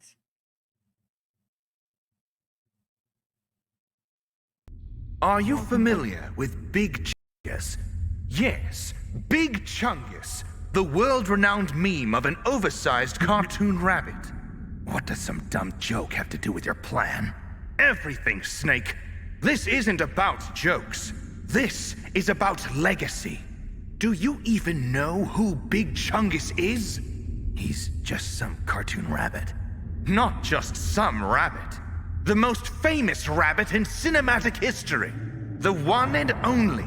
Are you familiar with Big Chungus? Yes, Big Chungus, the world-renowned meme of an oversized cartoon rabbit. What does some dumb joke have to do with your plan? Everything, Snake. This isn't about jokes. This is about legacy. Do you even know who Big Chungus is? He's just some cartoon rabbit. Not just some rabbit. The most famous rabbit in cinematic history. The one and only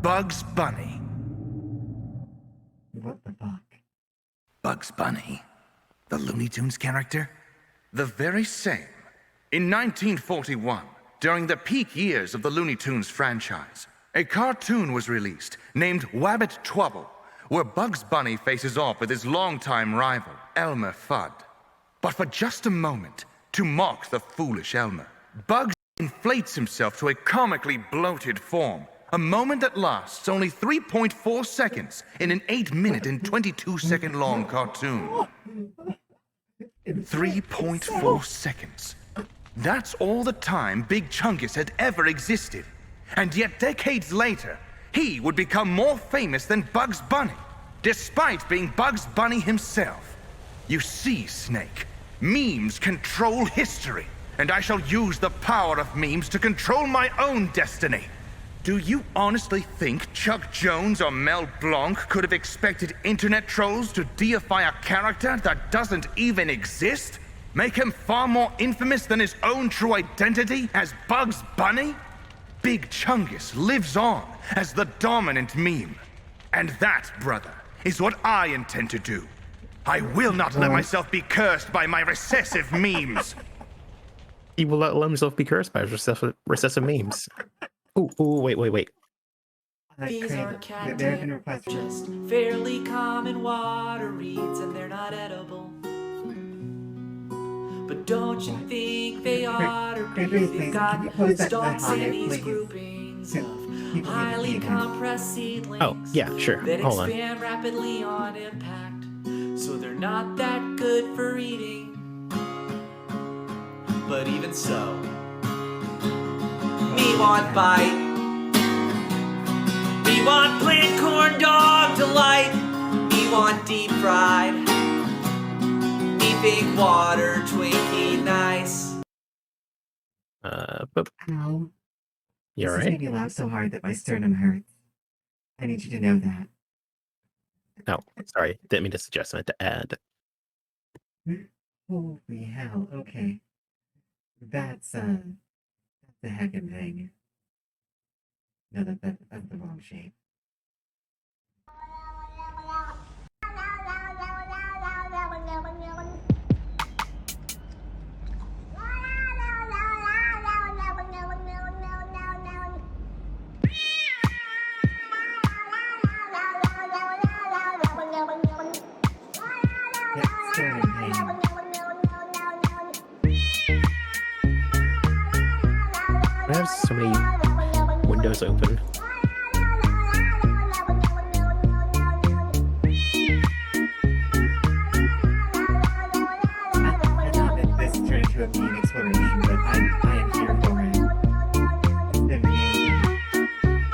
Bugs Bunny. What the fuck? Bugs Bunny? The Looney Tunes character? The very same. In 1941, during the peak years of the Looney Tunes franchise, a cartoon was released named Wabbit Twubble, where Bugs Bunny faces off with his longtime rival, Elmer Fudd. But for just a moment, to mock the foolish Elmer, Bugs inflates himself to a comically bloated form, a moment that lasts only 3.4 seconds in an 8-minute and 22-second long cartoon. 3.4 seconds. That's all the time Big Chungus had ever existed. And yet decades later, he would become more famous than Bugs Bunny, despite being Bugs Bunny himself. You see, Snake, memes control history, and I shall use the power of memes to control my own destiny. Do you honestly think Chuck Jones or Mel Blanc could have expected internet trolls to deify a character that doesn't even exist? Make him far more infamous than his own true identity as Bugs Bunny? Big Chungus lives on as the dominant meme. And that, brother, is what I intend to do. I will not let myself be cursed by my recessive memes. He will let himself be cursed by recessive memes. Ooh, wait. These Craig, aren't there have been cattails, requests from just fairly common water reeds, and they're not edible. But don't you What? think they ought to Craig, be? please, They've can got you post that stalks hi, in these please? groupings of People need to highly see that. compressed seedlings Oh, yeah, sure. that Hold on. expand rapidly on impact, so they're not that good for eating. But even so, me want bite. Me want plant corn dog delight. Me want deep fried. Me think water Twinkie nice. But Ow. you This has alright? made me laugh so hard that my sternum hurts. I need you to know that. Oh, sorry. Didn't mean to suggest. I meant to add. Holy hell, okay. That's a heckin' thing. No, that's the wrong shape. Yep, sternum pain. I have so many windows open. I thought that this turned into a beam exploration, but I am here for it. It's been amazing.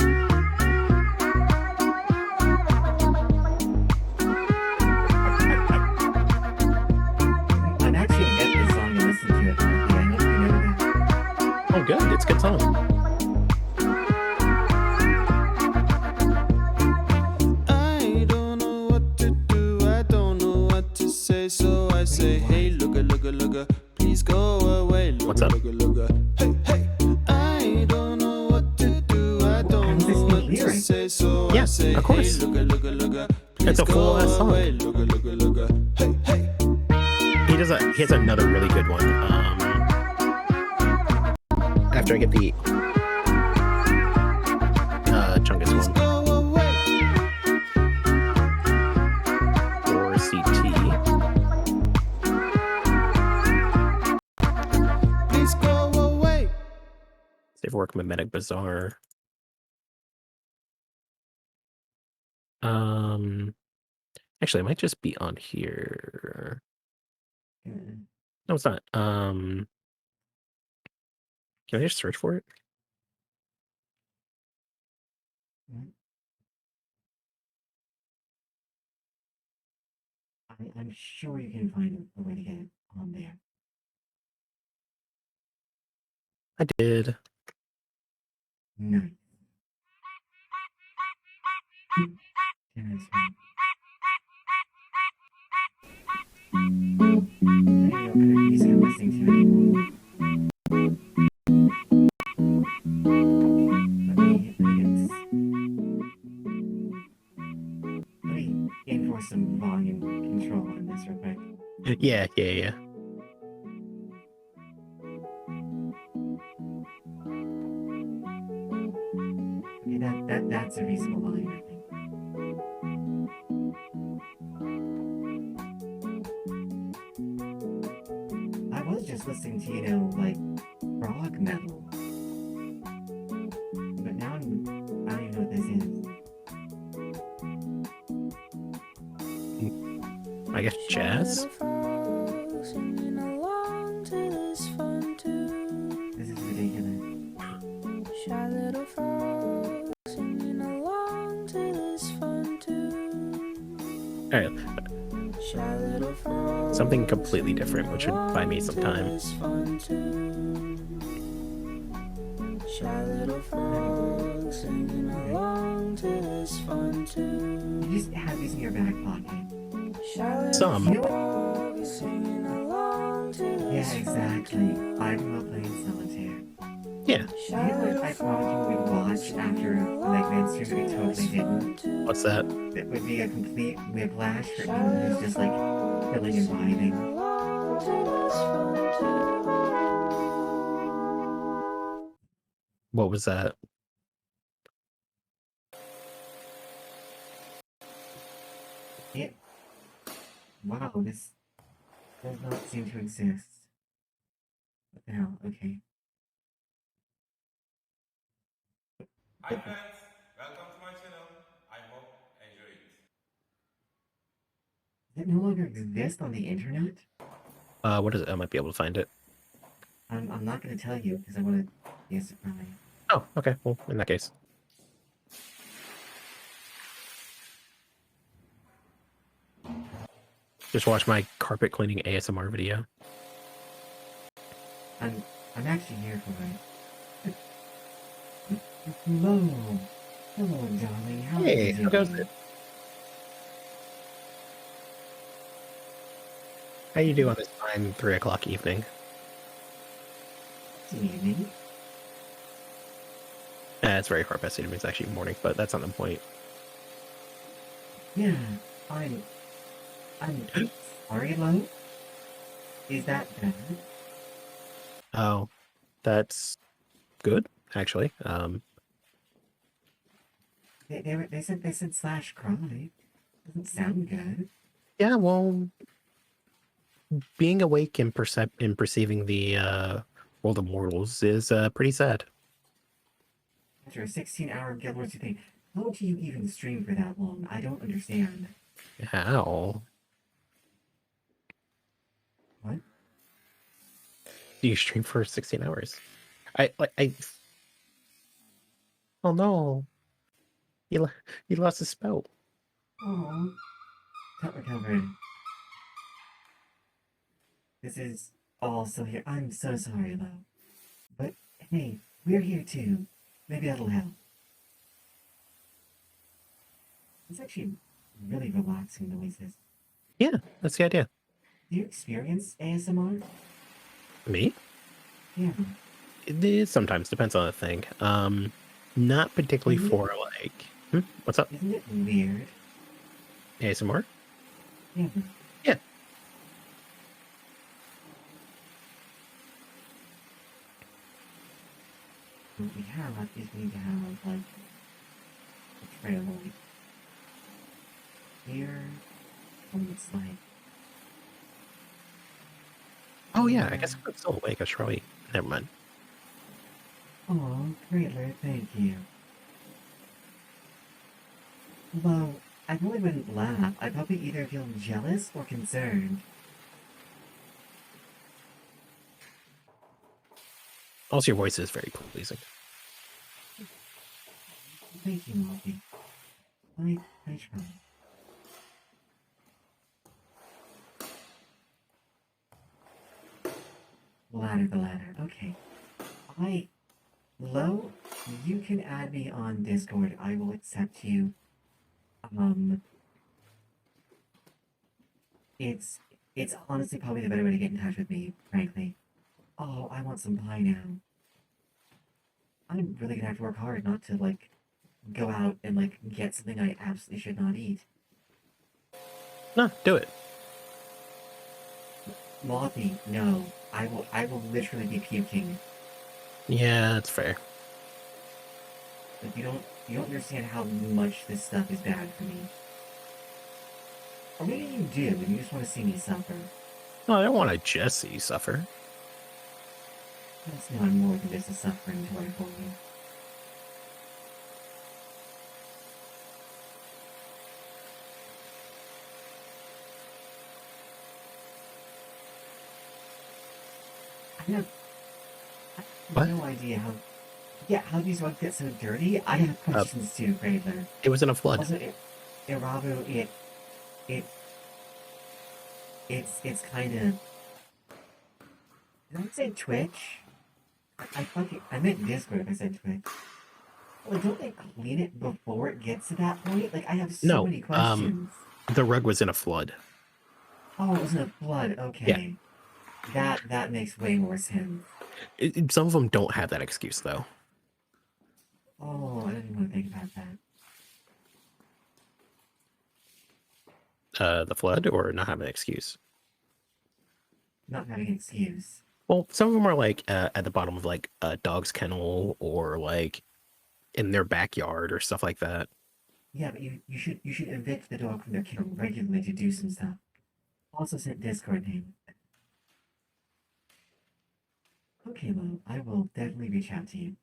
I'm actually gonna get this song and listen to it. Yeah, I hope you know that. Oh, good. It's a good song. I don't know what to do, I don't know what to say, so I say, hey, looka, please go away. What's up? Looka, hey, hey. I don't know what to do, I don't know what to say, so Yeah, I say, of course. hey, looka, please It's a full go ass song. away. Looka, hey, hey. He has another really good one. After I get the Chungus Please one go away. or CT. Please go away. Save work Mimetic Bazaar. Actually, it might just be on here. No, it's not. Can I just search for it? I'm sure you can find a way to get it on there. I did. Nice. Yeah, that's right. I don't know what kind of music I'm listening to anymore. Let me enforce some volume control on this real quick. Yeah. Okay, that's a reasonable volume, I think. I was just listening to, like, prog metal. But now I don't even know what this is. I guess jazz. This is ridiculous. Shy little frog singing along to this fun tune. All right, Shy little frog something completely different, which would buy me some time. this fun tune. Shy little frog singing along to this fun tune. You just have these in your back pocket. Shy little Some. You know what? frog is singing along to this Yeah, exactly. I'm not playing solitaire. Yeah. You know what I probably would watch after Legman's stream that we totally didn't? What's that? It would be a complete whiplash for anyone who's just like chilling and vibing. along to this fun tune. What was that? Wow, this does not seem to exist. What the hell? Okay. Hi friends, welcome to my channel. I hope enjoy it. Does it no longer exist on the internet? What is it? I might be able to find it. I'm not gonna tell you because I want to be a surprise. Oh, okay. Well, in that case. Just watch my carpet cleaning ASMR video. I'm actually here for it. Hello. Hello, darling. How are Hey, you how goes doing? it? How you doing this fine 3 o'clock evening? Good evening. It's very far past 8. It's actually morning, but that's not the point. Yeah, I'm sorry, Lo. Is that bad? Oh, that's good, actually. They said slash cry. Doesn't sound good. Yeah, well, being awake and perceiving the world of mortals is pretty sad. After a 16-hour Guild Wars 2 thing, how do you even stream for that long? I don't understand. How? What? Do you stream for 16 hours? I oh no, he lost his spout. Oh, cut recovered. This is all still here. I'm so sorry, Lo. But hey, we're here too. Maybe that'll help. It's actually really relaxing noises. Yeah, that's the idea. Do you experience ASMR? Me? Yeah. It sometimes depends on the thing. Not particularly Isn't it- for like. What's up? Isn't it weird? ASMR? Yeah. Yeah. What we have is we need to have like a trailer here, and it's like Oh yeah, I guess I'm still awake. I should probably. Never mind. oh, trailer, thank you. Although I probably wouldn't laugh. I'd probably either feel jealous or concerned. Also, your voice is very pleasing. Thank you, Molly. I try. The ladder. Okay. Lo, you can add me on Discord. I will accept you. It's it's honestly probably the better way to get in touch with me, frankly. Oh, I want some pie now. I'm really gonna have to work hard not to like go out and like get something I absolutely should not eat. No, do it. Mothy, no. I will literally be puking. Yeah, that's fair. Like you don't understand how much this stuff is bad for me. Or maybe you do, and you just want to see me suffer. No, I don't want to just see you suffer. That's not more than just a suffering toy for me. I have What? no idea how these rugs get so dirty. I have questions too, Cradler. It was in a flood. Also, Irabu, it's kind of. Did I say Twitch? I meant Discord if I said Twitch. Well, don't they clean it before it gets to that point? Like, I have so No, many questions. The rug was in a flood. Oh, it was in a flood. Okay. That makes way more sense. Some of them don't have that excuse though. Oh, I didn't want to think about that. The flood or not having an excuse. Not having an excuse. Well, some of them are like at the bottom of like a dog's kennel or like in their backyard or stuff like that. Yeah, but you should evict the dog from their kennel regularly to do some stuff. Also sent Discord name. Okay, well, I will definitely reach out to you.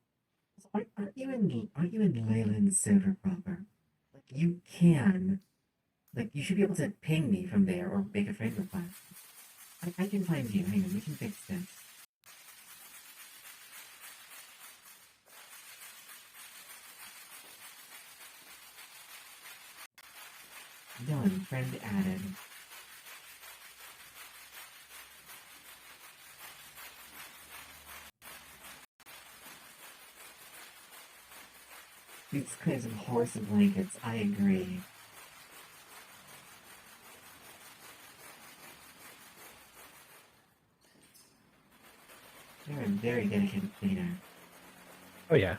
So aren't you in Leyland's server proper? Like you can, like you should be able to ping me from there or make a friend request. I can find you. Hang on, we can fix this. Done. Friend added. These kinds of horse blankets, I agree. You're a very dedicated cleaner. Oh yeah.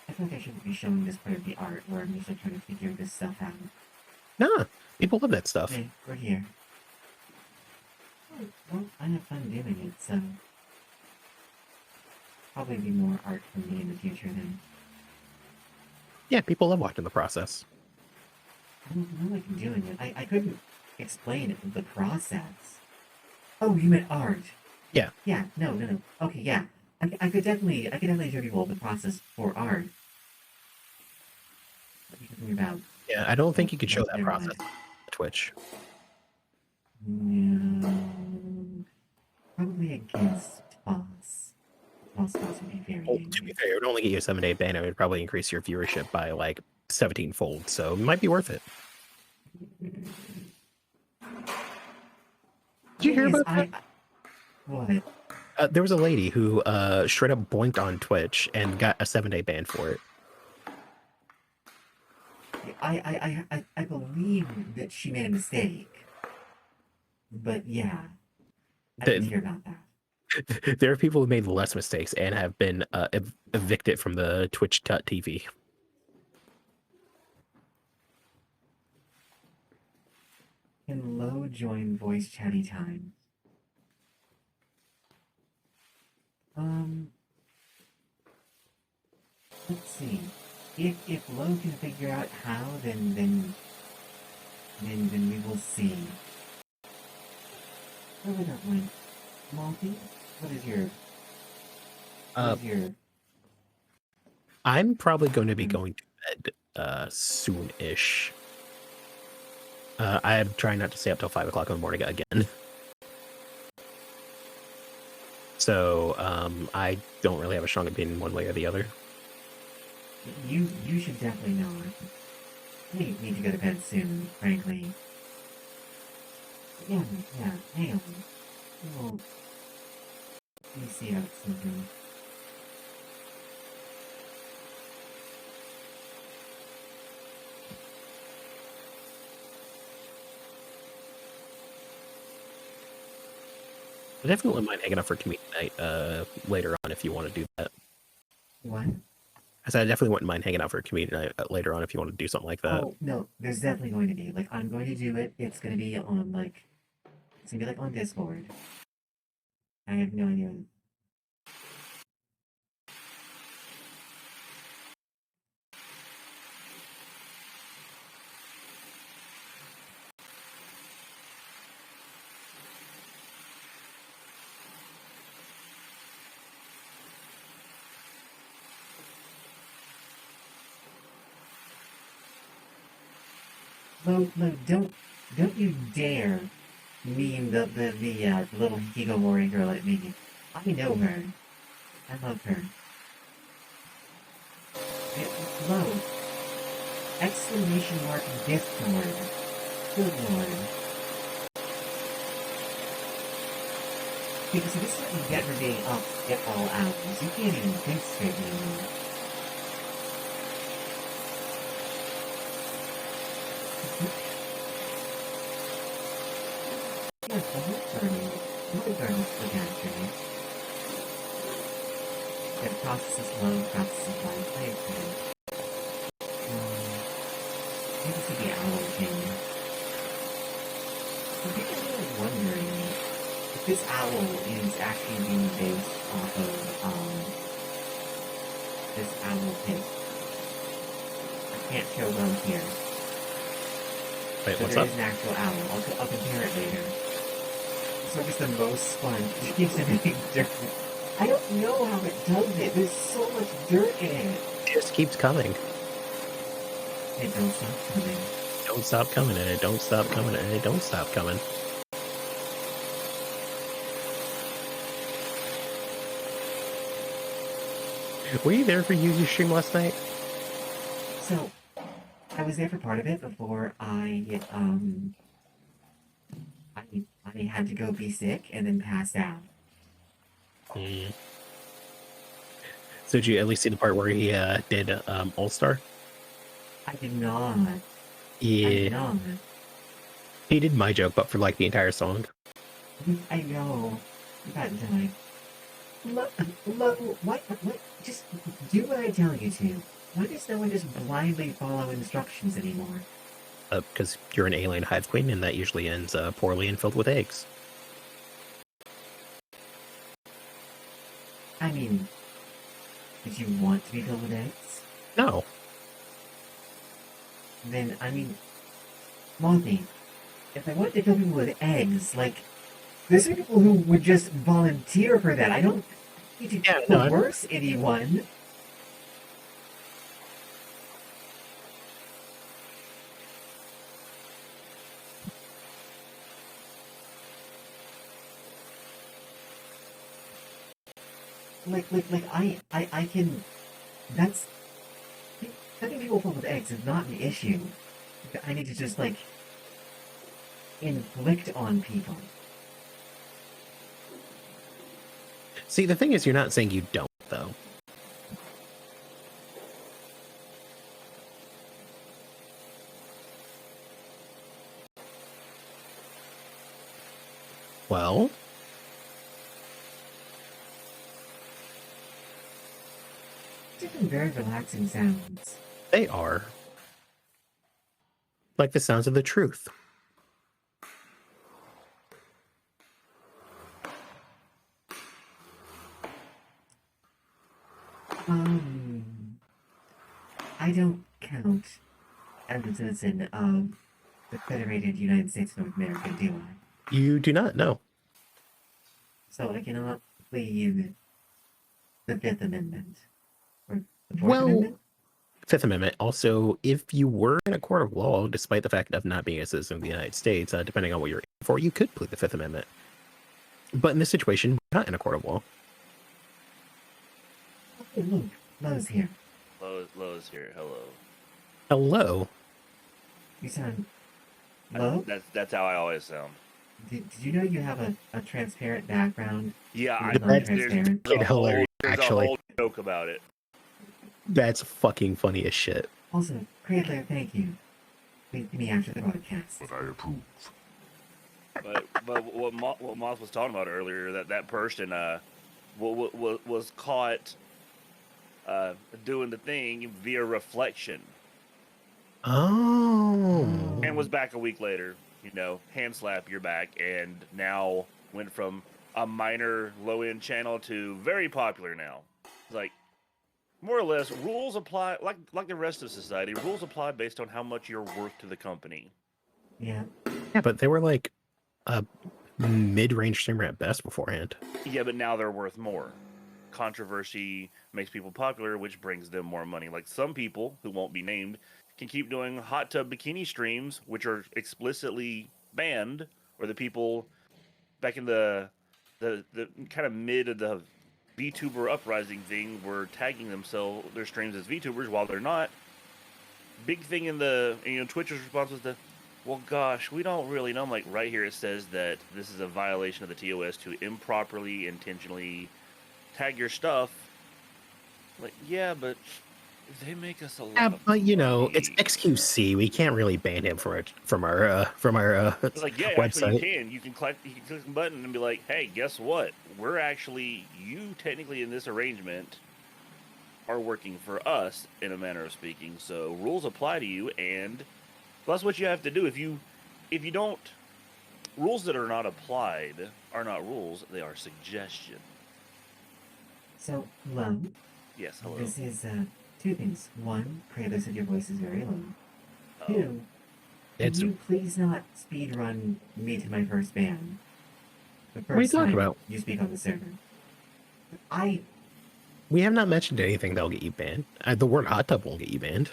I feel like I shouldn't be showing this part of the art where I'm just like trying to figure this stuff out. Nah, people love that stuff. Hey, we're here. Oh, well, I have fun doing it, so probably be more art from me in the future then. Yeah, people love watching the process. I don't know like doing it. I couldn't explain it, the process. Oh, you meant art. Yeah. Yeah, no. Okay, yeah. I could definitely show people the process for art. What are you talking about? Yeah, I don't think you could show that Never process mind. on Twitch. No. Probably against boss. Boss would be very Well, angry. to be fair, it would only get you a 7-day ban. It would probably increase your viewership by like 17-fold, so it might be worth it. Did you hear about that? What? There was a lady who straight up boinked on Twitch and got a 7-day ban for it. I believe that she made a mistake. But yeah. I didn't hear about that. There are people who made less mistakes and have been evicted from the Twitch.tv. Can low join voice chatty time? Let's see. If Lo can figure out how, then we will see. Where would that went? Malty? What is your I'm probably going to be going to bed soon-ish. I'm trying not to stay up till 5 o'clock in the morning again. So I don't really have a strong opinion one way or the other. You should definitely know it. I need to go to bed soon, frankly. Yeah, hang on. Well, let me see out something. I definitely wouldn't mind hanging out for community night later on if you want to do that. What? I said I definitely wouldn't mind hanging out for community night later on if you want to do something like that. Oh, no, there's definitely going to be. Like, I'm going to do it. It's going to be on, like, it's going to be, like, on Discord. I have no idea. No, don't you dare mean the little Hikikomori girl at me. I know her. I love her. Low. Exclamation mark Discord. Good lord. Because this is what you get for being up at all hours. You can't even think straight anymore. Yes, the whole journey. Another journey for that journey. It processes low, processes light, I agree. Maybe it's the owl thing. I'm really wondering if this owl is actually being based off of, this owl pit. can't show well here. Wait, But what's there up? is an actual owl. I'll compare it later. This one is the most fun. It keeps everything dirt. I don't know how it does it. There's so much dirt in it. It just keeps coming. It don't stop coming. Don't stop coming, and it don't stop coming, and it don't stop coming. Were you there for user stream last night? So, I was there for part of it before I had to go be sick and then passed out. Mm. So did you at least see the part where he did All Star? I did not. I Yeah, did not. he did my joke, but for like the entire song. I know. That time. Look, what? Just do what I tell you to. Why does no one just blindly follow instructions anymore? Because you're an alien hive queen, and that usually ends poorly and filled with eggs. I mean, did you want to be filled with eggs? No. Then, I mean, Monty, if I wanted to fill people with eggs, like, there's some people who would just volunteer for that. I don't need to Yeah, no, coerce anyone. I can, that's, having people full of eggs is not an issue. I need to just, like, inflict on people. See, the thing is, you're not saying you don't, though. Well, Different very relaxing sounds. they are. Like the sounds of the truth. I don't count as a citizen of the Federated United States of North America, do I? You do not know. So I cannot plead the Fifth Amendment. Or the Fourth Well, Amendment? Fifth Amendment. Also, if you were in a court of law, despite the fact of not being a citizen of the United States, depending on what you're in for, you could plead the Fifth Amendment. But in this situation, we're not in a court of law. Hey, look, Lowe's here. Lowe's here. Hello. Hello. You sound low? That's how I always sound. Did you know you have a transparent background? Yeah, You're I not there's, transparent? there's, a whole, Hilarious, there's a actually. whole joke about it. That's fucking funny as shit. Also, Cradler, thank you. Please me after the broadcast. But I approve. But what Moth was talking about earlier, that person was caught doing the thing via reflection Oh. and was back a week later. You know, hand slap, you're back, and now went from a minor low end channel to very popular now. Like, more or less, rules apply like the rest of society. Rules apply based on how much you're worth to the company. Yeah. Yeah, but they were like a mid-range streamer at best beforehand. Yeah, but now they're worth more. Controversy makes people popular, which brings them more money. Like some people who won't be named can keep doing hot tub bikini streams, which are explicitly banned, or the people back in the kind of mid of the Vtuber uprising thing were tagging their streams as Vtubers while they're not. Big thing in the Twitch's response was well, gosh, we don't really know. I'm like, right here it says that this is a violation of the TOS to improperly, intentionally tag your stuff. Like, yeah, but they make us a lot. Yeah, of but it's money. XQC. We can't really ban him from our It's like, yeah, website. actually you can click the button and be like, hey, guess what? We're actually, you technically in this arrangement are working for us in a manner of speaking. So rules apply to you, and that's what you have to do. If you don't, rules that are not applied are not rules; they are suggestion. So, Lum, Yes, hello. this is two things. One, Kratos said your voice is very low. Oh. Two, can It's you please not speedrun me to my first ban? The first What are you talking time about? you speak on the server. We have not mentioned anything that'll get you banned. The word hot tub won't get you banned.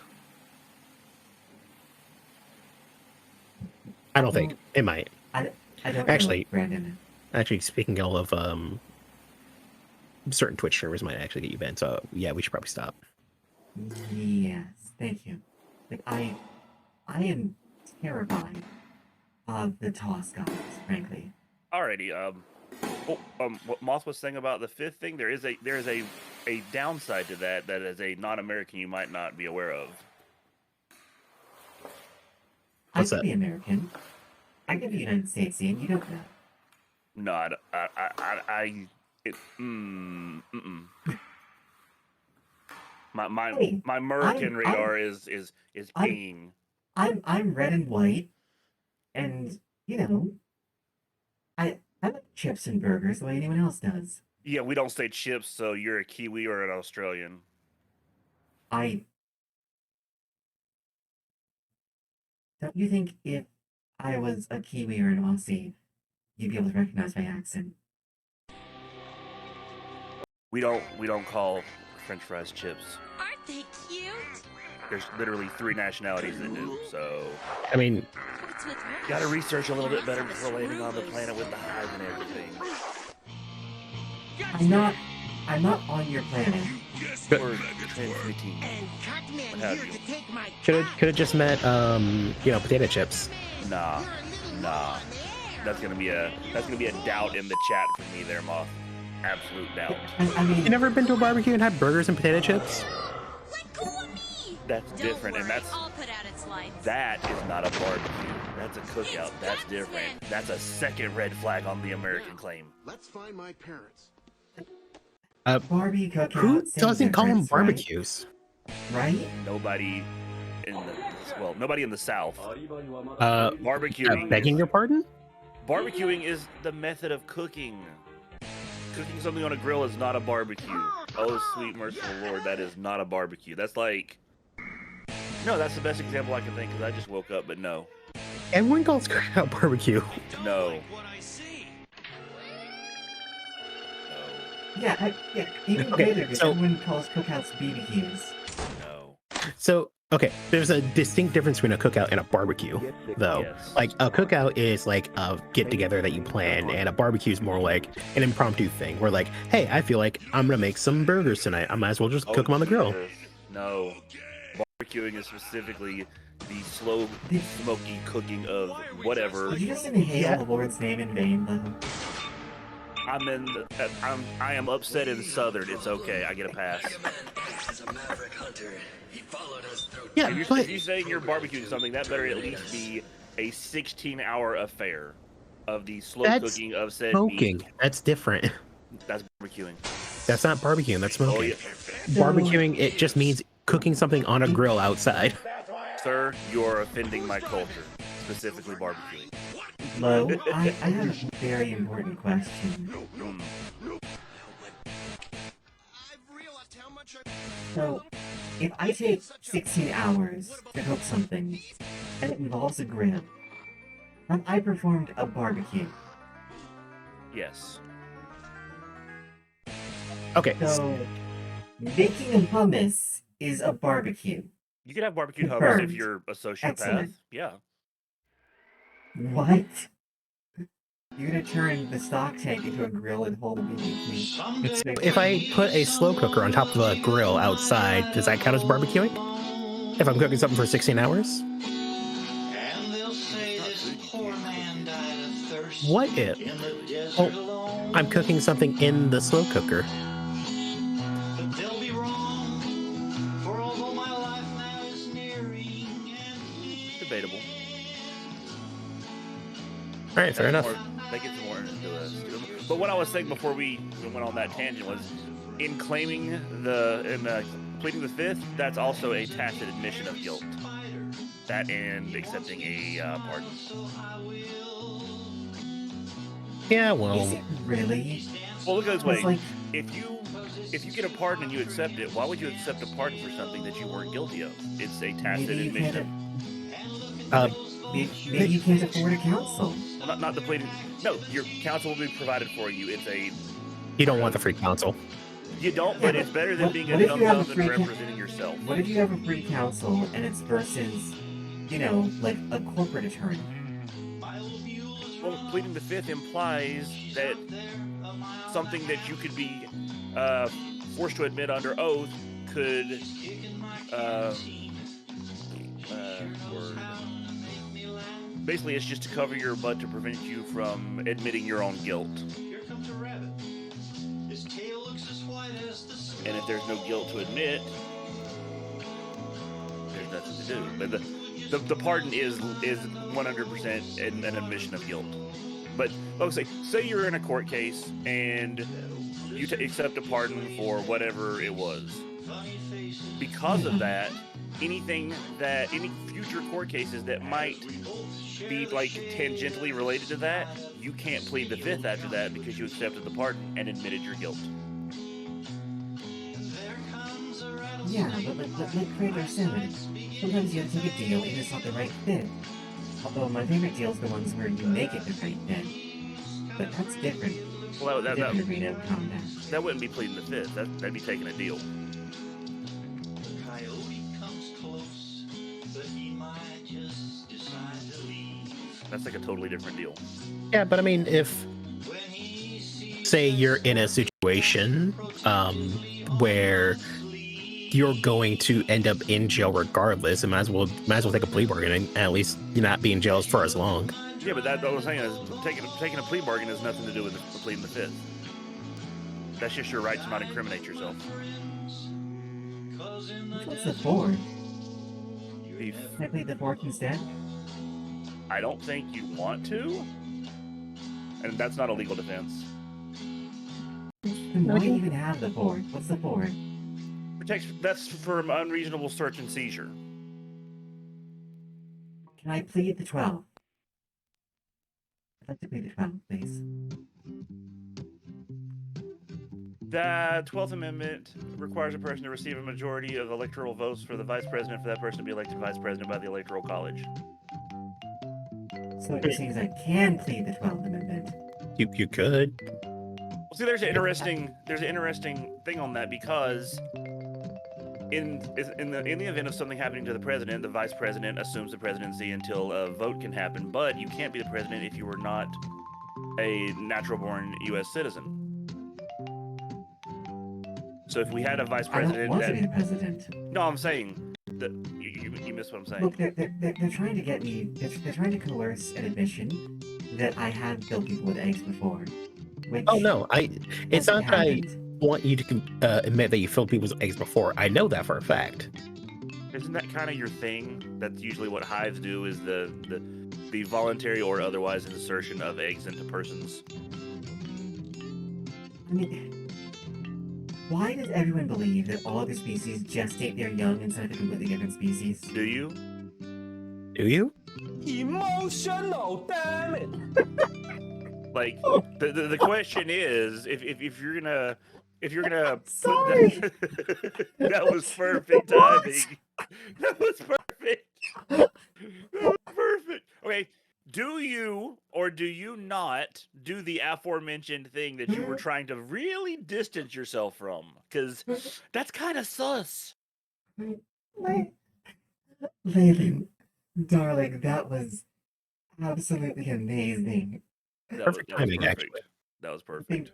I don't think it might. I don't Actually- know, Brandon. Actually, speaking of certain Twitch streamers might actually get you banned. So yeah, we should probably stop. Yes, thank you. Like I am terrified of the toss gods, frankly. Alrighty. What Moth was saying about the fifth thing, there is a downside to that as a non-American you might not be aware of. What's I could that? be American. I could be United States, and you don't know. No, Hey, my American I'm- radar is I'm- pinging. I'm red and white, and you know, I like chips and burgers the way anyone else does. Yeah, we don't say chips, so you're a Kiwi or an Australian. Don't you think if I was a Kiwi or an Aussie, you'd be able to recognize my accent? We don't call French fries chips. Aren't they cute? There's literally 3 nationalities that do. So I mean, What's with Rush? gotta research a little bit better before landing on the planet with the hive and everything. I'm not on your planet. Or transmitting. What have you. could have just meant potato chips. Nah. That's gonna be a doubt in the chat for me there, Moth. Absolute doubt. I mean, You never been to a barbecue and had burgers and potato chips? Let go of me! That's Don't different, worry, and that's I'll put out its lights. that is not a barbecue. That's a cookout. That's different. That's a second red flag on the American claim. Let's find my parents. Barbie cookout. Who same doesn't call them difference, right? barbecues? Right? Nobody in the South. Barbecuing. Begging your pardon? Barbecuing is the method of cooking. Cooking something on a grill is not a barbecue. Oh, sweet merciful Lord, that is not a barbecue. That's like... No, that's the best example I can think, because I just woke up, but no. Everyone calls cookout barbecue. No. Yeah, even Okay, greater, because so- everyone calls cookouts BBQs. No. So, okay, there's a distinct difference between a cookout and a barbecue, though. Yes. Like, a cookout is like a get-together that you plan, and a barbecue is more like an impromptu thing, where like, hey, I feel like I'm gonna make some burgers tonight. I might as well just cook them on the grill. Jesus. No. Barbecuing is specifically the slow, smoky cooking of whatever. Did you just inhale the Lord's name in vain, though? I am upset in Southern. It's okay. I get a pass. Yeah, If but you're saying you're barbecuing something, that better at least be a 16-hour affair of the slow That's cooking of said smoking. meat. That's different. That's barbecuing. That's not barbecuing, that's Oh, smoking. yeah. Barbecuing, it just means cooking something on a grill outside. Sir, you're offending my culture, specifically barbecuing. Lo, I have a very important question. Mm. So, if I take 16 hours to cook something, and it involves a grill, have I performed a barbecue? Yes. Okay, So, making a hummus is a barbecue. You could have barbecued hummus Confirmed. if you're a sociopath. Excellent. Yeah. What? You're gonna turn the stock tank into a grill and hold a BBQ? if I put a slow cooker on top of a grill outside, does that count as barbecuing? If I'm cooking something for 16 hours? What if? Oh, I'm cooking something in the slow cooker. Debatable. All right, fair enough. They get some more into this. But what I was saying before we went on that tangent was, in claiming pleading the fifth, that's also a tacit admission of guilt. That and accepting a pardon. Yeah, Is well, it really? Well, look at it this way. It's like, If you if you get a pardon and you accept it, why would you accept a pardon for something that you weren't guilty of? It's a tacit Maybe you admission. Maybe you can't afford a counsel. Well, not the pleading. No, your counsel will be provided for you. It's a. You don't want the free counsel. You don't, but it's better than being a What if you have a dum-dum free and representing yourself. What if you have a free counsel and it's versus, you know, like a corporate attorney? Well, pleading the fifth implies that something that you could be forced to admit under oath could basically it's just to cover your butt to prevent you from admitting your own guilt. And if there's no guilt to admit, there's nothing to do. But the pardon is 100% an admission of guilt. But say you're in a court case and you accept a pardon for whatever it was. Because of that, any future court cases that might be like tangentially related to that, you can't plead the fifth after that because you accepted the pardon and admitted your guilt. Yeah, but like Kramer said, sometimes you have to take a deal and it's not the right fit. Although my favorite deals are the ones where you make it the right fit. But that's different. Well, Different arena of combat. that wouldn't be pleading the fifth. That'd be taking a deal. That's like a totally different deal. Yeah, but I mean, if say you're in a situation where you're going to end up in jail regardless, and might as well take a plea bargain and at least you're not be in jail for as long. Yeah, but what I'm saying is taking a plea bargain has nothing to do with pleading the fifth. That's just your right to not incriminate yourself. What's the fourth? If Can I plead the fourth instead? I don't think you want to, and that's not a legal defense. Then why even have the fourth? What's the fourth? That's for unreasonable search and seizure. Can I plead the 12? I'd like to plead the 12, please. The 12th Amendment requires a person to receive a majority of electoral votes for the vice president for that person to be elected vice president by the Electoral College. So it seems I can plead the 12th Amendment. You could. Well, see, there's an interesting thing on that because in the event of something happening to the president, the vice president assumes the presidency until a vote can happen. But you can't be the president if you were not a natural-born U.S. citizen. So if we had a vice president, I don't want to be the president. No, I'm saying that you missed what I'm saying. Look, they're trying to get me. They're trying to coerce an admission that I have killed people with eggs before. Which Oh no, it's not that I happened. want you to admit that you filled people's eggs before. I know that for a fact. Isn't that kind of your thing? That's usually what hives do, is the voluntary or otherwise insertion of eggs into persons. I mean, why does everyone believe that all other species gestate their young inside of a completely different species? Do you? Do you? Emotional, damn it! Like the question is, if you're gonna Sorry. that was perfect timing. That was perfect. That was perfect. Okay. Do you or do you not do the aforementioned thing that you were trying to really distance yourself from? Because that's kind of sus. Layden, darling, that was absolutely amazing. Perfect timing, actually. That was perfect.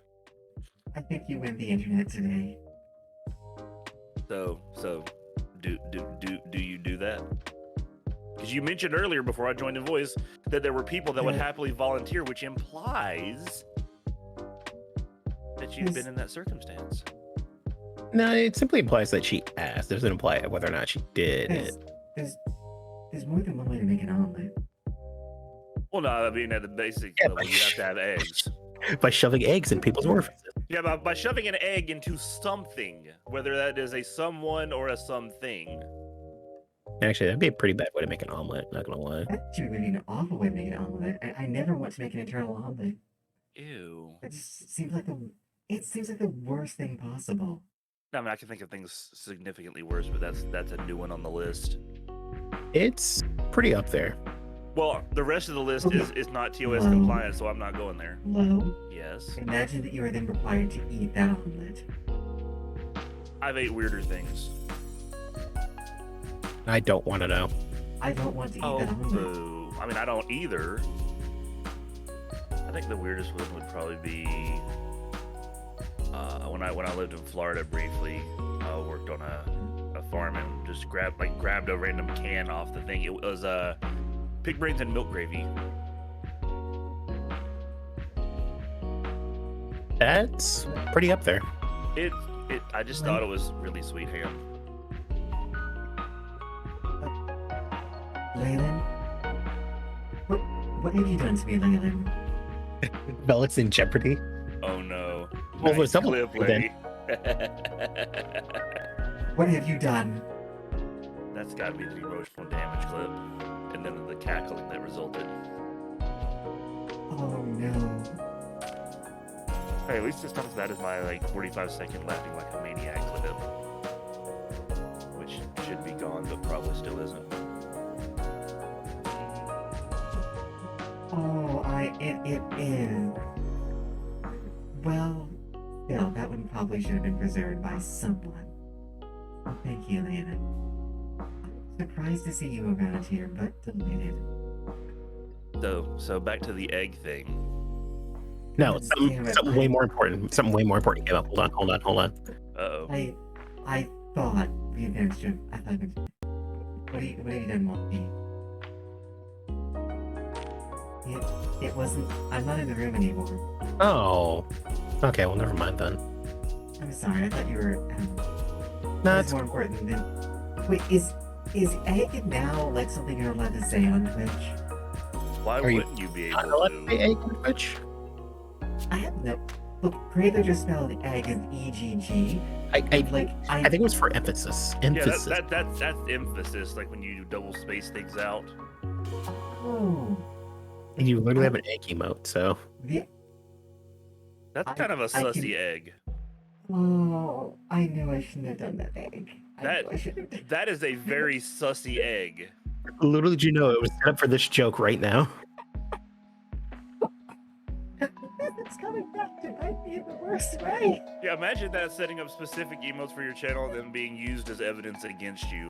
I think you win the internet today. So do you do that? Because you mentioned earlier before I joined in voice that there were people that would happily volunteer, which implies that you've been in that circumstance. No, it simply implies that she asked. It doesn't imply whether or not she did it. There's more than one way to make an omelet. Well, no, I mean at the basic level, you have to have eggs. By shoving eggs in people's orifices. Yeah, by shoving an egg into something, whether that is a someone or a something. Actually, that'd be a pretty bad way to make an omelet, not gonna lie. That actually would be an awful way to make an omelet. I never want to make an internal omelet. Ew. It just seems like the It seems like the worst thing possible. I mean, I can think of things significantly worse, but that's a new one on the list. It's pretty up there. Well, the rest of the list is not TOS Hello? compliant, so I'm not going there. Hello? Yes. Imagine that you are then required to eat that omelet. I've ate weirder things. I don't want to know. I don't want to eat Oh, that omelet. boo. I mean, I don't either. I think the weirdest one would probably be when I lived in Florida briefly. I worked on a farm and just grabbed a random can off the thing. It was pig brains and milk gravy. That's pretty up there. I just thought it was really sweet ham. Leyland? What have you done to me, Leyland? Velix in jeopardy. Oh no. Well, Nice double clip, then. lady. What have you done? That's got to be the emotional damage clip, and then the cackling that resulted. Oh no. Hey, at least it's not as bad as my 45-second laughing like a maniac clip, which should be gone, but probably still isn't. Oh, it is. Well, still, that one probably should have been preserved by someone. Oh, thank you, Leyland. I'm surprised to see you around here, but delighted. So back to the egg thing. No, God something, damn it, something way more important. Something way more important came up. Hold on. Uh-oh. I thought the adventure. I thought what have you done, Monty? It wasn't. I'm not in the room anymore. Oh. Okay, well, never mind then. I'm sorry. I thought you were. No, It's it's more important than. Wait, is egg now like something you're allowed to say on Twitch? Why Are you wouldn't you be not able allowed to say to? egg on Twitch? I have no. Look, Prather just spelled egg as EGG. I I think it was for emphasis. Yeah, Emphasis. that's emphasis, like when you double space things out. Oh. You literally have an egg emote, so. That's I- kind of a I can- sussy egg. Oh, I knew I shouldn't have done that egg. That- I should have done. That is a very sussy egg. Little did you know it was set up for this joke right now. It's coming back to bite me in the worst way. Yeah, imagine that setting up specific emotes for your channel and then being used as evidence against you.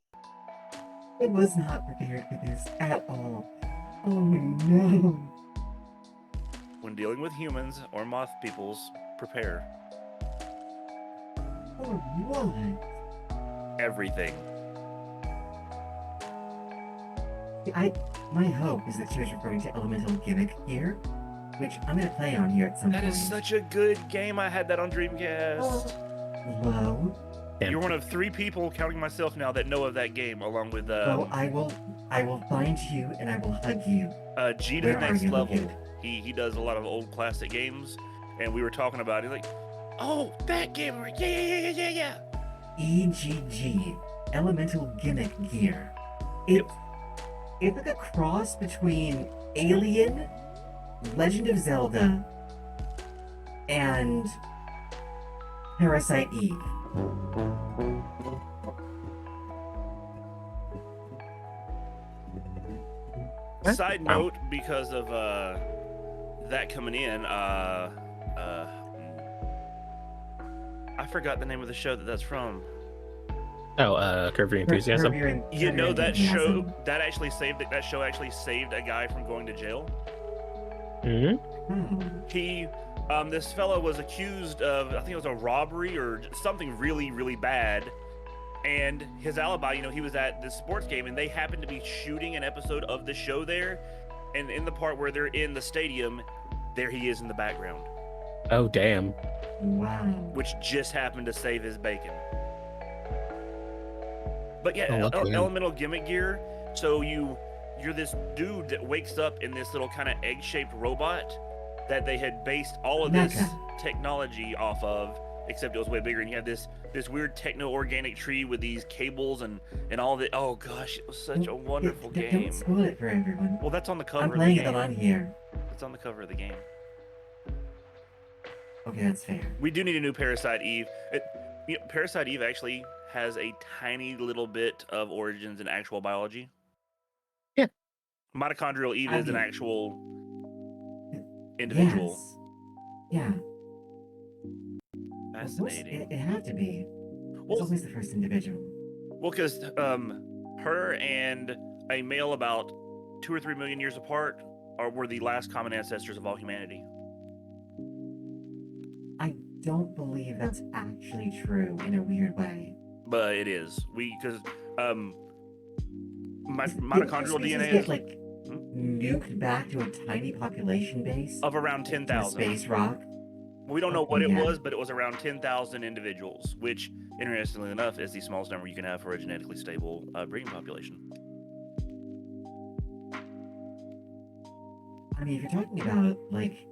I was not prepared for this at all. Oh no. When dealing with humans or moth peoples, prepare For what? everything. My hope is that she was referring to Elemental Gimmick here, which I'm gonna play on here at some That point. is such a good game. I had that on Dreamcast. Hello? Damn. You're one of 3 people, counting myself now, that know of that game, along with Oh, I will find you and I will hug you. G to Where the are next you, level. Luke? He does a lot of old classic games, and we were talking about it. Like, oh, that game, yeah. EGG, Elemental Gimmick Gear. It's like a cross between Alien, Legend of Zelda, and Parasite Eve. Side note, because of that coming in, I forgot the name of the show that's from. Oh, Curb Your Enthusiasm. You know that show that show actually saved a guy from going to jail. Mm-hmm. He, this fellow was accused of, I think it was a robbery or something really, really bad. And his alibi, he was at this sports game and they happened to be shooting an episode of the show there. And in the part where they're in the stadium, there he is in the background. Oh, damn. Wow. Which just happened to save his bacon. But yeah, Oh, lucky him. Elemental Gimmick Gear. So you're this dude that wakes up in this little kind of egg-shaped robot that they had based all of this technology off of, except it was way bigger. And you had this weird techno-organic tree with these cables and all that. Oh gosh, it was such a wonderful game. Don't spoil it for everyone. Well, that's on the cover I'm of the playing game. it on here. It's on the cover of the game. Okay, that's fair. We do need a new Parasite Eve. Parasite Eve actually has a tiny little bit of origins in actual biology. Yeah. Mitochondrial Eve is an mean, actual individual. Yes. Yeah. Fascinating. It had to be. It's always the first individual. Well, because her and a male about 2 or 3 million years apart were the last common ancestors of all humanity. I don't believe that's actually true in a weird way. But it is. Because mitochondrial Did DNA get, is like nuked back to a tiny population base of around in a 10,000. space rock. We don't know what it Yeah. was, but it was around 10,000 individuals, which, interestingly enough, is the smallest number you can have for a genetically stable breeding population. I mean, if you're talking about like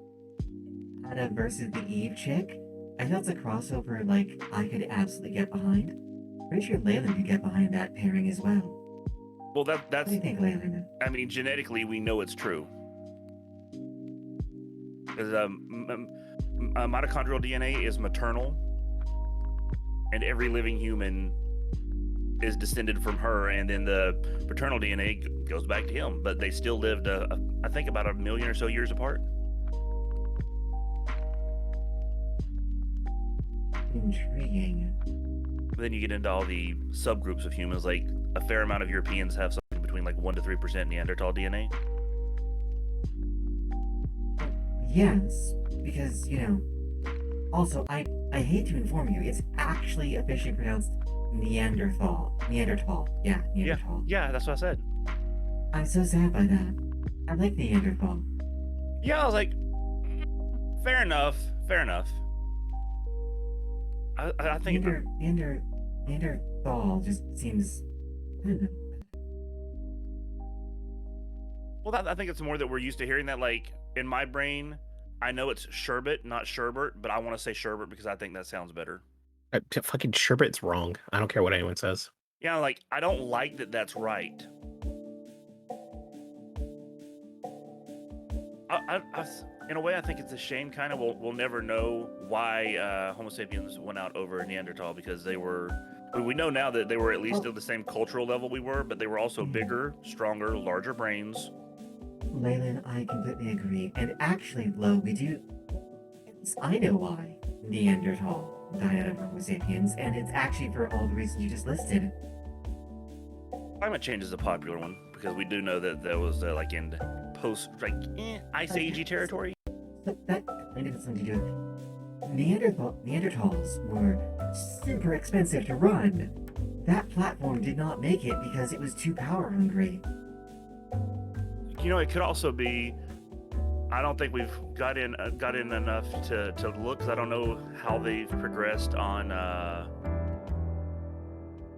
Anna versus the Eve chick, I think that's a crossover like I could absolutely get behind. Pretty sure Leyland could get behind that pairing as well. Well, What that's. do you think, Leyland? I mean, genetically, we know it's true. Because mitochondrial DNA is maternal, and every living human is descended from her, and then the paternal DNA goes back to him. But they still lived, I think, about 1 million or so years apart. Intriguing. But then you get into all the subgroups of humans. Like a fair amount of Europeans have something between like 1 to 3% Neanderthal DNA. Yes, because, you know, also, I hate to inform you, it's actually officially pronounced Neanderthal. Neanderthal. Yeah, Neanderthal. Yeah, that's what I said. I'm so sad by that. I like Neanderthal. Yeah, I was like, fair enough. I think Neanderthal just seems, I don't know. Well, I think it's more that we're used to hearing that. Like in my brain, I know it's sherbet, not sherbert, but I want to say sherbet because I think that sounds better. Fucking sherbet's wrong. I don't care what anyone says. Yeah, like I don't like that. That's right. In a way, I think it's a shame. Kind of, we'll never know why Homo sapiens went out over Neanderthal because they were. We know now that they were at least at the same cultural level we were, but they were also bigger, stronger, larger brains. Leyland, I completely agree. And actually, Lo, we do. I know why Neanderthal died out of Homo sapiens, and it's actually for all the reasons you just listed. Climate change is a popular one because we do know that there was like in post ice agey territory. So that kind of has something to do with Neanderthals were super expensive to run. That platform did not make it because it was too power hungry. You know, it could also be. I don't think we've got in enough to look. 'Cause I don't know how they've progressed on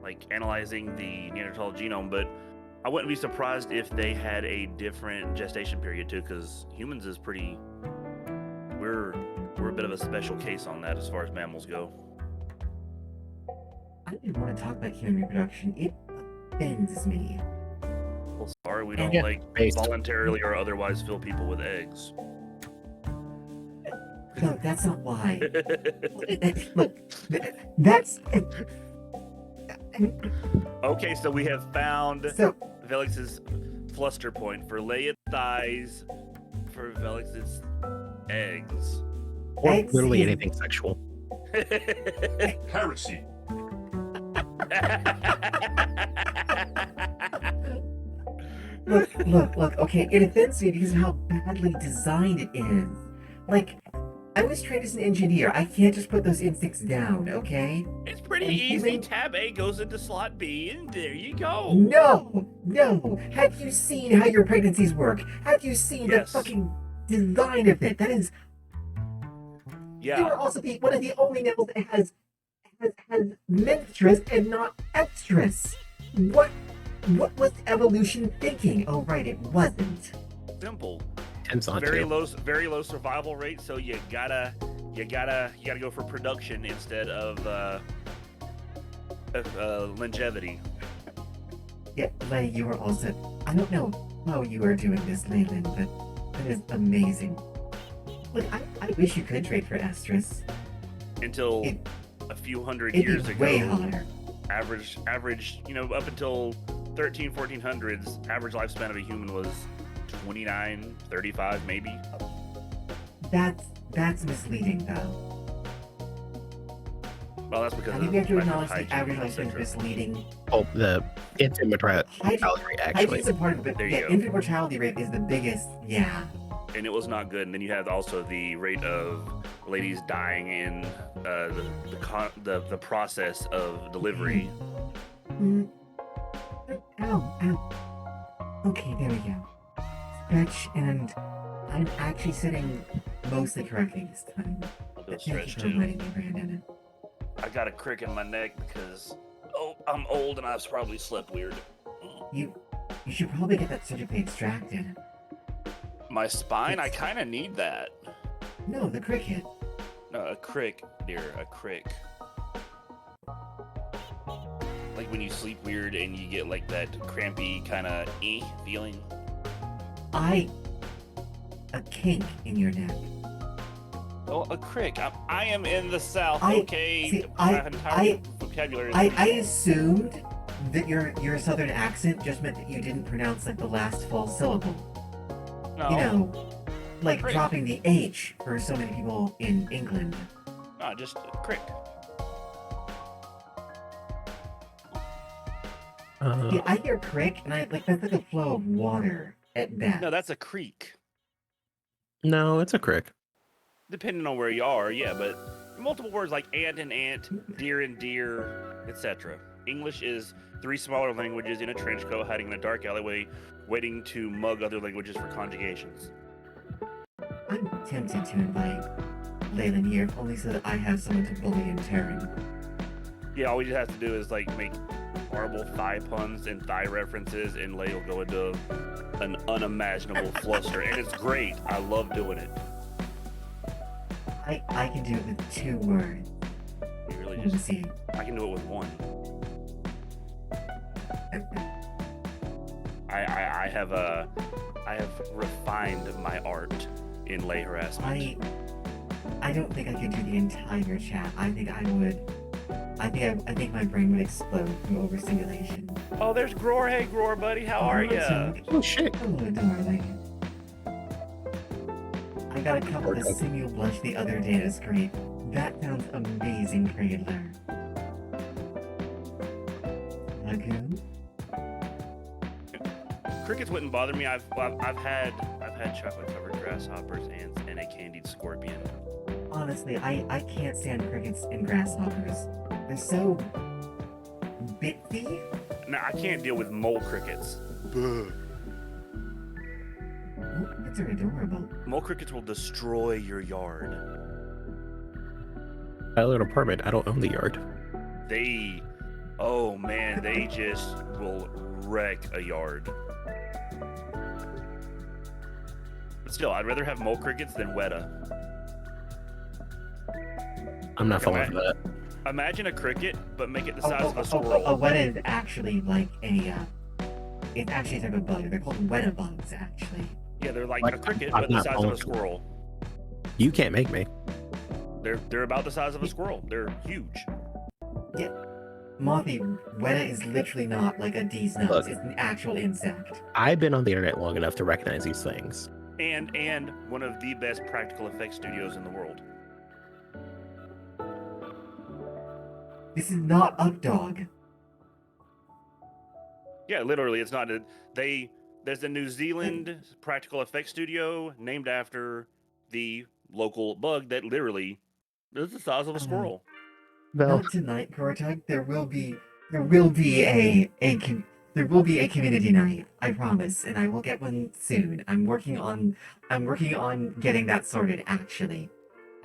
like analyzing the Neanderthal genome, but I wouldn't be surprised if they had a different gestation period too. Because humans is pretty. We're a bit of a special case on that as far as mammals go. I didn't want to talk about human reproduction. It offends me. Well, sorry, we don't voluntarily or otherwise fill people with eggs. No, that's not why. Look, that's. Okay, so we have found Velix's fluster point for Leia's thighs, for Velix's eggs. Or literally anything sexual. Heresy. Look, okay, it offends me because of how badly designed it is. Like, I was trained as an engineer. I can't just put those instincts down, okay? It's pretty easy. Tab A goes into slot B, and there you go. No. Have you seen how your pregnancies work? Have you seen the fucking design of it? That is. Yeah. You are also one of the only mammals that has menstruous and not estrus. What was evolution thinking? Oh, right, it wasn't. Simple. Very low survival rate. So you gotta go for production instead of longevity. Yeah, Lay, you are also. I don't know how you are doing this, Leyland, but that is amazing. Look, I wish you could trade for estrus. Until It- a few hundred It'd years be ago, way hotter. average, up until 1400s, average lifespan of a human was 29, 35 maybe. That's misleading, though. Well, that's because I of think we have to lack of acknowledge the hygiene, average lifespan is etc. misleading. Oh, the infant mortality Hygiene's actually. a part of it, but There you yeah, go. infant mortality rate is the biggest. Yeah. And it was not good. And then you had also the rate of ladies dying in the process of delivery. Mm. Ow. Okay, there we go. Stretch, and I'm actually sitting mostly correctly this time. I'll do a Thank you stretch for too. reminding me, Brandon. I got a crick in my neck because I'm old and I've probably slept weird. You should probably get that surgically extracted. My spine, I kind of need that. No, the cricket. No, a crick, dear, a crick. Like when you sleep weird and you get like that crampy kind of feeling. A kink in your neck. Oh, a crick. I am in the South. I- Okay, see, my entire vocabulary. Is I assumed that your southern accent just meant that you didn't pronounce like the last full syllable. no, You know, like Crick. dropping the H for so many people in England. no, just a crick. Yeah, I hear crick, and I like that's like a flow of water at best. No, that's a creek. No, it's a crick. Depending on where you are, yeah, but multiple words like ant and ant, deer and deer, etc. English is 3 smaller languages in a trench coat hiding in a dark alleyway, waiting to mug other languages for conjugations. I'm tempted to invite Leyland here, only so that I have someone to bully in Terran. Yeah, all we just have to do is like make horrible thigh puns and thigh references, and Lay will go into an unimaginable fluster, and it's great. I love doing it. I can do it with 2 words. You really Let me just, see. I can do it with 1. I have refined my art in lay harassment. I don't think I could do the entire chat. I think I would. I think my brain would explode from overstimulation. Oh, there's Gror. Hey, Gror, buddy, how are ya? Oh shit. Hello, darling. I got a couple of simul blush the other day. That's great. That sounds amazing, Cradler. Lagoon? Crickets wouldn't bother me. I've had chocolate covered grasshoppers, ants, and a candied scorpion. Honestly, I can't stand crickets and grasshoppers. They're so bitsy. Now I can't deal with mole crickets. Crickets are adorable. Mole crickets will destroy your yard. I live in an apartment. I don't own the yard. Oh man, they just will wreck a yard. But still, I'd rather have mole crickets than weta. I'm not falling for that. Imagine a cricket, but make it the size of a squirrel. A weta is actually like it's actually a type of bug. They're called weta bugs, actually. Yeah, they're like Like, a cricket, I'm but the not size of falling a for that. squirrel. You can't make me. They're about the size of a squirrel. They're huge. Yeah. Mothy, weta is literally not like a D's nose. Look. It's an actual insect. I've been on the internet long enough to recognize these things. And one of the best practical effects studios in the world. This is not Updog. Yeah, literally, it's not. There's a New Zealand practical effects studio named after the local bug that literally is the size of a squirrel. Vel, Not tonight, Kortug. There will be a community night. I promise, and I will get one soon. I'm working on getting that sorted. Actually,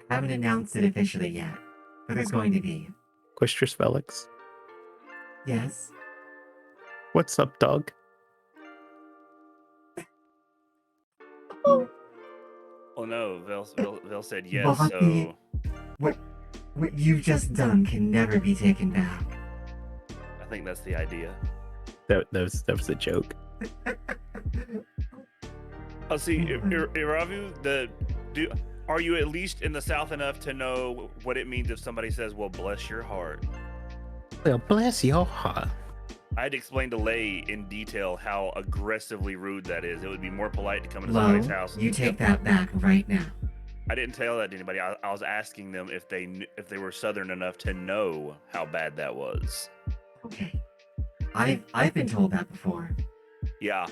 I haven't announced it officially yet, but there's going to be. Quistris Velix. Yes. What's up, dog? Oh, Oh no, Vel said yes, Bobby. so what you've just done can never be taken back. I think that's the idea. That was a joke. Oh, see, Iravu, Are you at least in the South enough to know what it means if somebody says, "Well, bless your heart"? Well, bless your heart. I had to explain to Lay in detail how aggressively rude that is. It would be more polite to come into Lo, somebody's house. you take that back right now. I didn't tell that to anybody. I was asking them if they were Southern enough to know how bad that was. Okay. I've been told that before. Yeah.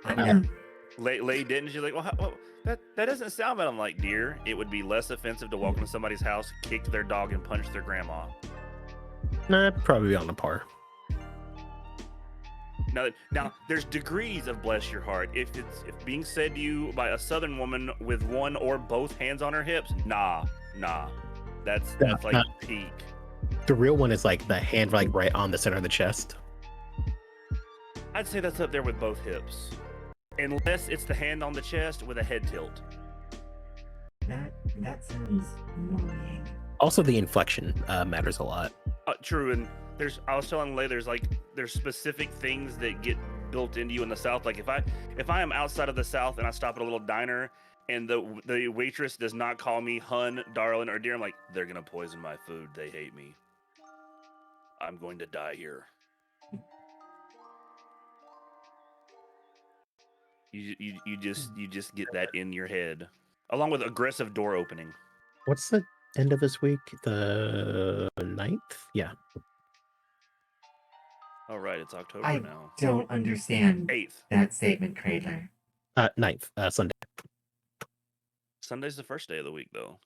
I know. Lay didn't. She's like, well, that doesn't sound bad. I'm like, dear, it would be less offensive to walk into somebody's house, kick their dog, and punch their grandma. Nah, probably on the par. Now, there's degrees of bless your heart. If being said to you by a Southern woman with one or both hands on her hips, nah. That's like peak. The real one is like the hand like right on the center of the chest. I'd say that's up there with both hips. Unless it's the hand on the chest with a head tilt. That sounds worrying. Also, the inflection matters a lot. True, and I was telling Lay there's specific things that get built into you in the South. Like if I am outside of the South and I stop at a little diner and the waitress does not call me hun, darling, or dear, I'm like, they're gonna poison my food. They hate me. I'm going to die here. You just get that in your head, along with aggressive door opening. What's the end of this week? The 9th? Yeah. All right, it's October I now. don't understand 8th. that statement, Cradler. 9th, Sunday. Sunday's the first day of the week, though.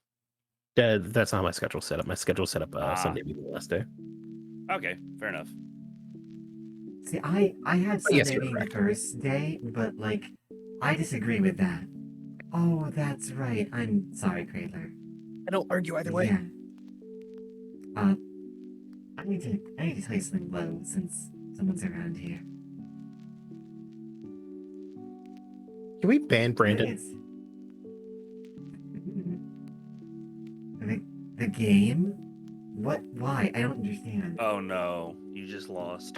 That's not how my schedule's set up. My schedule's set up Sunday being the last day. Okay, fair enough. See, I had Sunday yes, you're being correct. the first day, but like, I disagree with that. Oh, that's right. I'm sorry, Cradler. I don't argue either way. Yeah. I need to tell you something, Lo, since someone's around here. Can we ban Brandon? It's... The game? What? Why? I don't understand. Oh no, you just lost.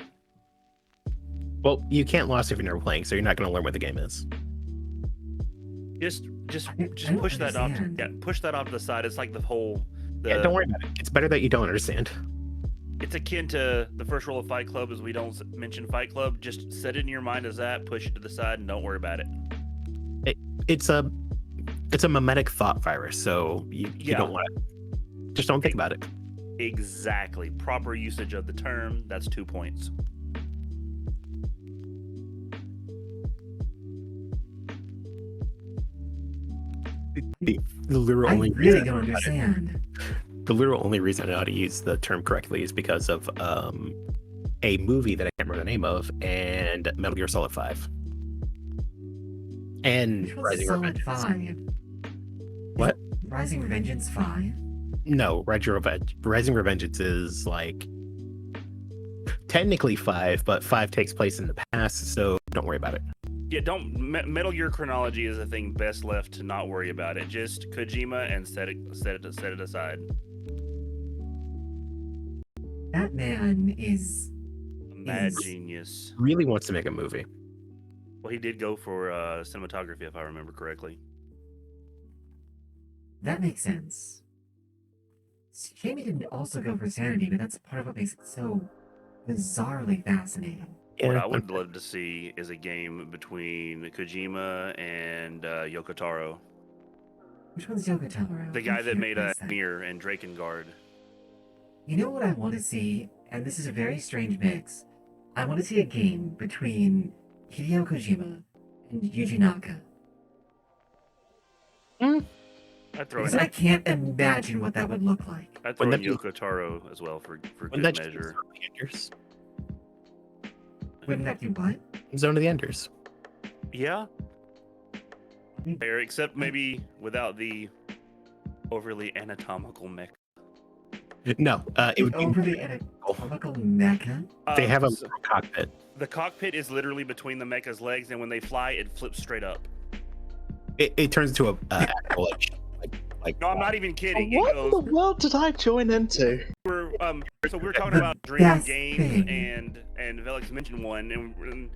Well, you can't lose if you're never playing, so you're not going to learn what the game is. Just I don't push that off. understand. Yeah, push that off to the side. It's like Yeah, don't worry about it. It's better that you don't understand. It's akin to the first rule of Fight Club is we don't mention Fight Club. Just set it in your mind as that, push it to the side, and don't worry about it. It's a mimetic thought virus, so you don't want to. Just don't think about it. Exactly. Proper usage of the term. That's 2 points. The literal I only really reason don't understand. the literal only reason I know how to use the term correctly is because of a movie that I can't remember the name of, and Metal Gear Solid 5. And Which was Rising Solid Revengeance. 5? What? Rising Revengeance 5? No, Rising Revengeance is like technically 5, but 5 takes place in the past, so don't worry about it. Yeah, Metal Gear chronology is a thing best left to not worry about it. Just Kojima and set it aside. That man is... Mad genius. Really wants to make a movie. Well, he did go for cinematography, if I remember correctly. That makes sense. Shame he didn't also go for sanity, but that's part of what makes it so bizarrely fascinating. What Yeah, I would love to see is a game between Kojima and Yoko Taro. Which one's Yoko Taro? The guy I that can't made place that. Mir and Drakengard. You know what I want to see? And this is a very strange mix. I want to see a game between Hideo Kojima and Yuji Naka. I'd throw Because in, I can't imagine what that would look like. I'd throw in Wouldn't that be- Yoko Taro as well for Wouldn't good that just measure. be Zone of the Enders? Wouldn't that do what? Zone of the Enders. Yeah. Fair, except maybe without the overly anatomical mech. No, it would be. Overly anatomical mecha? They have a So cockpit. the cockpit is literally between the mecha's legs, and when they fly, it flips straight up. It turns into a actual like, No, I'm not even kidding. It What in goes. the world did I join into? So we were talking about dream best games, thing. and Velix mentioned one, and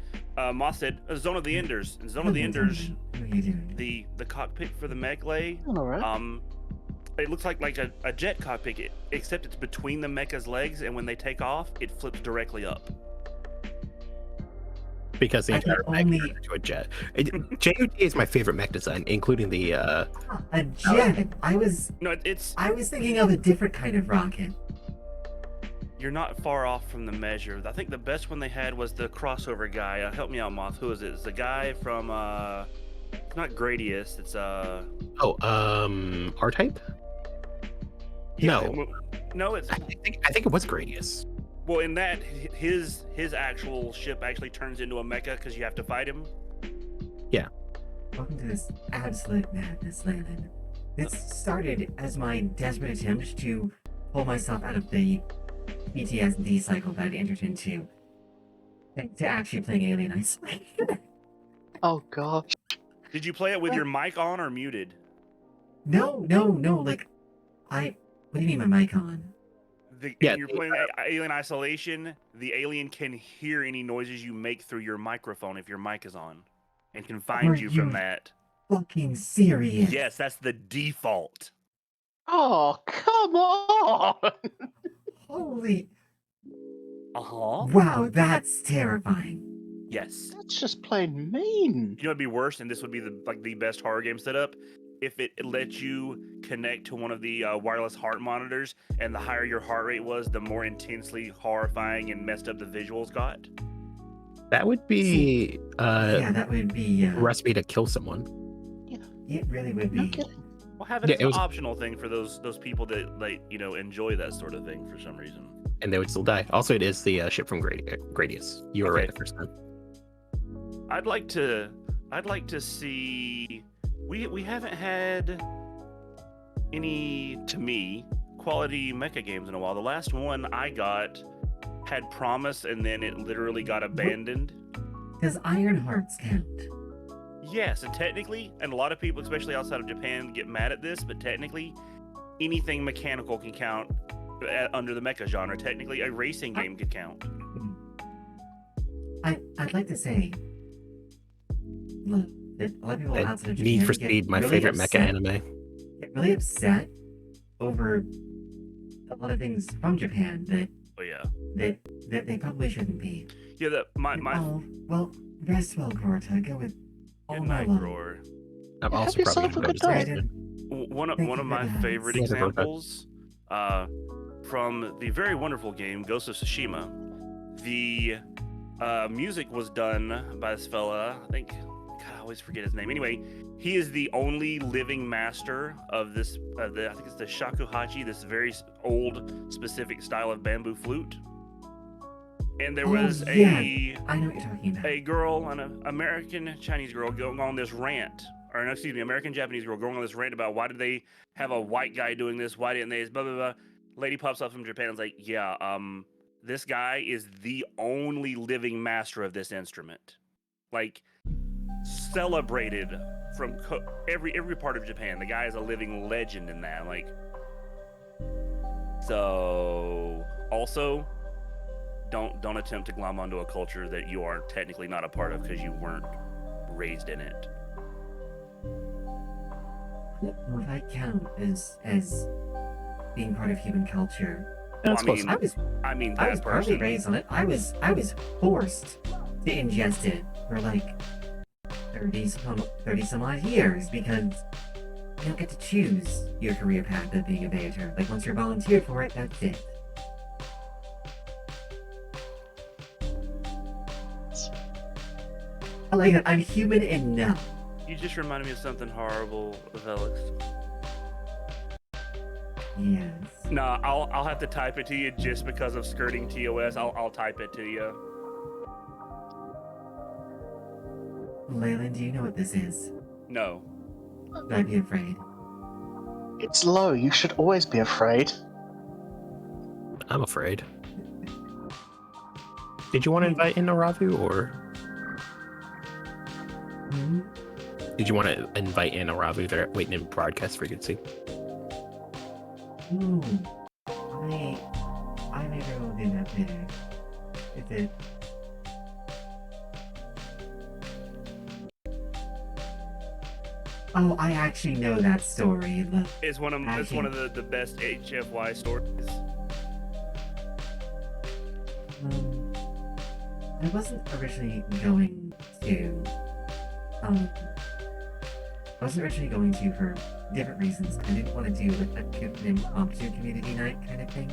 Moss said Zone of the Enders. And Zone of the Enders, What are you doing? the cockpit for the mech lay, All right. it looks like a jet cockpit, except it's between the mecha's legs, and when they take off, it flips directly up. because the I can entire mech only- turns into a jet. JOT is my favorite mech design, including the A jet. No, it's I was thinking of a different kind of rocket. you're not far off from the measure. I think the best one they had was the crossover guy. Help me out, Moth. Who is it? It's the guy from it's not Gradius. It's R-Type. No. No, it's I think it was Gradius. well in that his actual ship actually turns into a mecha because you have to fight him. Welcome to this absolute madness, Landon. This started as my desperate attempt to pull myself out of the PTSD cycle that I'd entered into to actually playing Alien Isolation. Oh gosh. Did you play it with your mic on or muted? No, like, what do you mean my mic on? Yeah, You're playing Alien Isolation. The alien can hear any noises you make through your microphone if your mic is on, and can find Are you from you that. Fucking serious? Yes, that's the default. Oh, come on! Holy, Uh-huh. wow, that's terrifying. Yes. That's just plain mean. You know, it'd be worse, and this would be the best horror game setup if it let you connect to one of the wireless heart monitors, and the higher your heart rate was, the more intensely horrifying and messed up the visuals got. That would be Yeah, that would be, a recipe to kill someone. it really would No be. kidding. Well, have it Yeah, as it an was- optional thing for those people that enjoy that sort of thing for some reason. And they would still die. Also, it is the ship from Gradius. You were Okay. right the first time. I'd like to see. We haven't had any, to me, quality mecha games in a while. The last one I got had promise, and then it literally got abandoned. Does Iron Hearts count? Yes, and technically, and a lot of people, especially outside of Japan, get mad at this, but technically, anything mechanical can count under the mecha genre. Technically, a racing game could count. I'd like to say, look, that a lot of people outside of Japan Need for get Speed, my really favorite mecha upset- anime. Get really upset over a lot of things from Japan Oh yeah, that they probably shouldn't be. yeah. My Oh, well, rest well, Gorta. Go with all good my night, love. Roar. I'm Have also yourself probably a gonna good go to day. sleep. One of Thank one you of for my that. favorite Yeah, Roberta. examples from the very wonderful game Ghost of Tsushima. The music was done by this fella. I think, God, I always forget his name. Anyway, he is the only living master of this. I think it's the shakuhachi, this very old, specific style of bamboo flute. And there Oh, was yeah. I know what you're talking about. a girl, an American Chinese girl, going on this rant, or no, excuse me, American Japanese girl going on this rant about why did they have a white guy doing this? Why didn't they? Blah blah blah. Lady pops up from Japan and is like, yeah, this guy is the only living master of this instrument, like celebrated from every part of Japan. The guy is a living legend in that. Like, so also. Don't attempt to glom onto a culture that you are technically not a part of because you weren't raised in it. Would I count as being part of human culture? Well, That's I close mean, enough. I mean I that was partly person. raised on it. I was forced to ingest it for like 30 some odd years because you don't get to choose your career path of being a Vator. Like once you're volunteered for it, that's it. I like it. I'm human enough. You just reminded me of something horrible, Velix. Yes. Nah, I'll have to type it to you just because of skirting TOS. I'll type it to you. Leyland, do you know what this is? No. Should I be afraid? It's low. You should always be afraid. I'm afraid. Did you want to invite in Aravu, or Hmm? did you want to invite in Aravu? They're waiting in broadcast frequency. Ooh, I maybe will do that later. If it. Oh, I actually know that story. It's one of the best HFY stories. I wasn't originally going to. I wasn't originally going to for different reasons. I didn't want to do an impromptu community night kind of thing,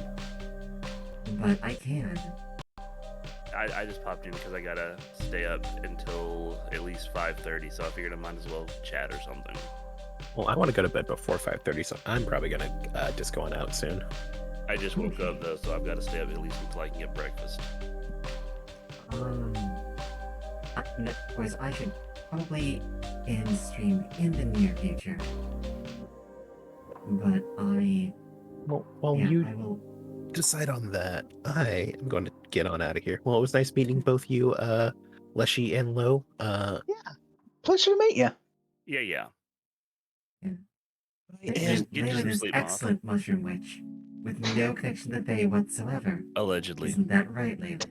but I can. I just popped in because I gotta stay up until at least 5:30, so I figured I might as well chat or something. Well, I want to go to bed before 5:30, so I'm probably gonna just go on out soon. I just woke up though, so I've got to stay up at least until I can get breakfast. Of course, I should probably end stream in the near future, but I will decide on that. I am going to get on out of here. Well, it was nice meeting both you, Leshy and Lo. Yeah, pleasure to meet you. Yeah. Get you this some sleep, excellent mushroom witch with no connection to Fae whatsoever. Allegedly. Isn't that right, Leyland?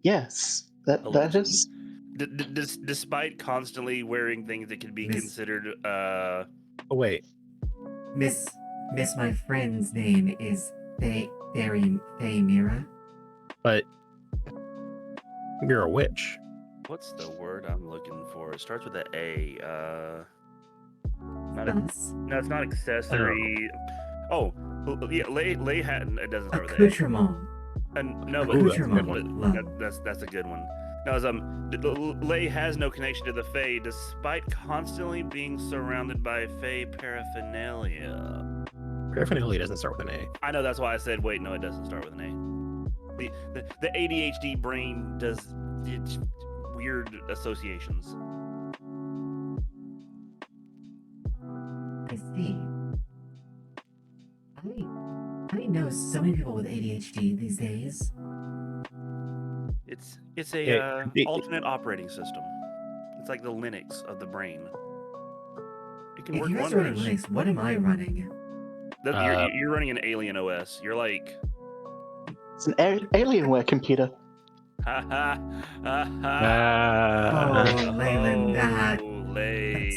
Yes, that is. Despite constantly wearing things that could be considered. Oh wait. Miss, my friend's name is Mira. But you're a witch. What's the word I'm looking for? It starts with an A. No, it's not accessory. Oh, yeah, lay hat. It doesn't start with an A. Accoutrement. No, but Accoutrement. that's a good one. No, Lay has no connection to the Fae, despite constantly being surrounded by Fae paraphernalia. Paraphernalia doesn't start with an A. I know, that's why I said, wait, no, it doesn't start with an A. The ADHD brain does weird associations. I see. I know so many people with ADHD these days. It's a alternate operating system. It's like the Linux of the brain. It can If work you guys are running wonders. Linux, what am I running? You're running an alien OS. You're like. It's an Alienware computer. Ha ha ha ha. Oh, Leyland, that's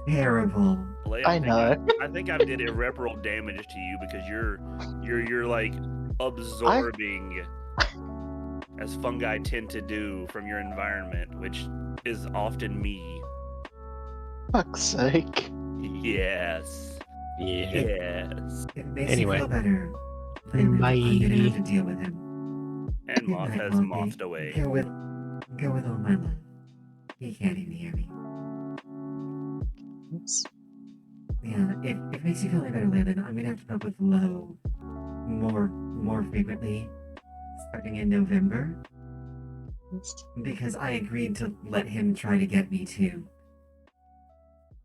terrible. Lay, I know. I think I did irreparable damage to you because you're like absorbing as fungi tend to do from your environment, which is often me. Fuck's sake. Yes. Yes. It makes Anyway. you feel better. Leyland, Bye. I'm gonna have to deal with him. And Moth Good night, has Mothie. mothed away. Go with all my love. He can't even hear me. Oops. Yeah, if it makes you feel any better, Leyland, I'm gonna have to put up with Lo more frequently, starting in November, because I agreed to let him try to get me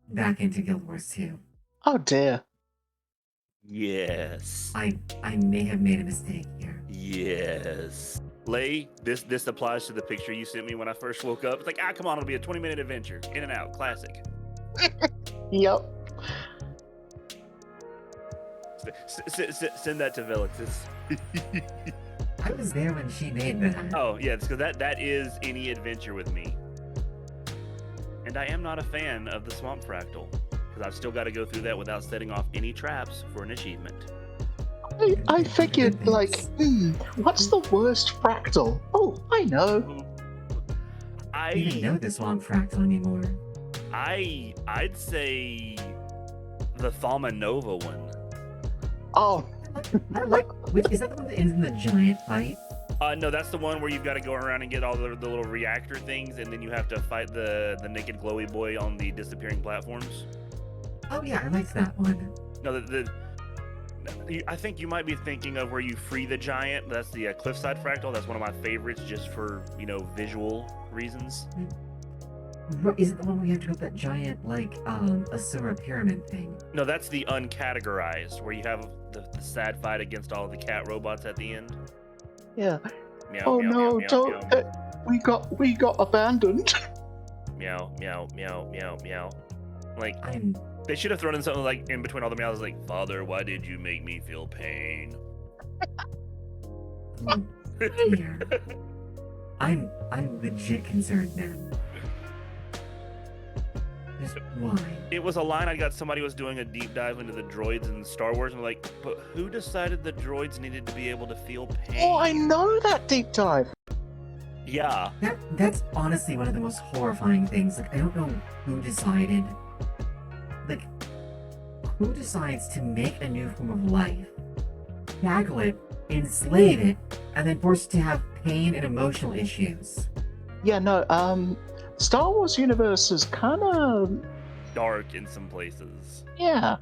back into Guild Wars 2. Oh dear. Yes. I may have made a mistake here. Yes. Lay, this applies to the picture you sent me when I first woke up. It's like, come on, it'll be a 20-minute adventure. In and out, classic. Yep. Send that to Velix. I was there when she made that. Oh, yeah, because that is any adventure with me. And I am not a fan of the Swamp Fractal, because I've still got to go through that without setting off any traps for an achievement. I figured, like, what's the worst fractal? Oh, I know. I didn't know the Swamp Fractal anymore. I'd say the Thama Nova one. Oh. Is that the one that ends in the giant fight? No, that's the one where you've got to go around and get all the little reactor things, and then you have to fight the naked glowy boy on the disappearing platforms. Oh yeah, I liked that one. No, I think you might be thinking of where you free the giant. That's the Cliffside Fractal. That's one of my favorites, just for visual reasons. Is it the one where you have to go up that giant, like, Asura pyramid thing? No, that's the Uncategorized, where you have the sad fight against all the cat robots at the end. Yeah. Meow, Oh meow, no! meow, Don't. meow. We got abandoned. Meow, meow, meow, meow, meow. Like, I'm. they should have thrown in something like in between all the meows, like, "Father, why did you make me feel pain?" Oh, dear. I'm legit concerned now. Just why? It was a line I got. Somebody was doing a deep dive into the droids in Star Wars, and like, but who decided the droids needed to be able to feel pain? Oh, I know that deep dive. Yeah. That's honestly one of the most horrifying things. Like, I don't know who decided. Like, who decides to make a new form of life, tackle it, enslave it, and then force it to have pain and emotional issues? Yeah, no, Star Wars universe is kind of... Dark in some places. Yeah.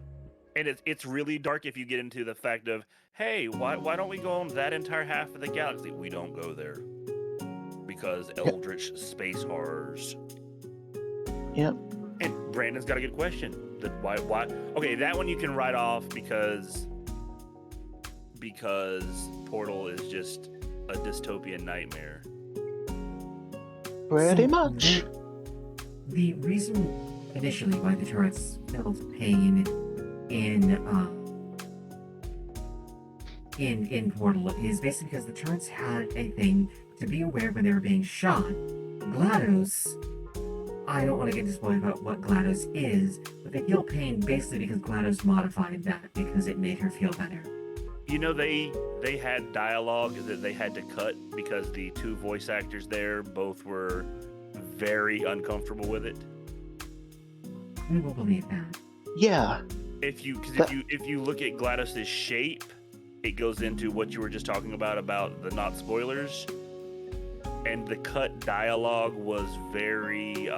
And it's really dark if you get into the fact of, hey, why don't we go on that entire half of the galaxy? We don't go there. Because eldritch space horrors. Yep. And Brandon's got a good question. Why? Okay, that one you can write off because Portal is just a dystopian nightmare. Pretty much. The reason initially why the turrets felt pain in Portal is basically because the turrets had a thing to be aware when they were being shot. GLaDOS, I don't want to get spoiled about what GLaDOS is, but they feel pain basically because GLaDOS modified that because it made her feel better. You know, they had dialogue that they had to cut because the two voice actors there both were very uncomfortable with it. I will believe that. Yeah. If you look at GLaDOS's shape, it goes into what you were just talking about the not spoilers. And the cut dialogue was very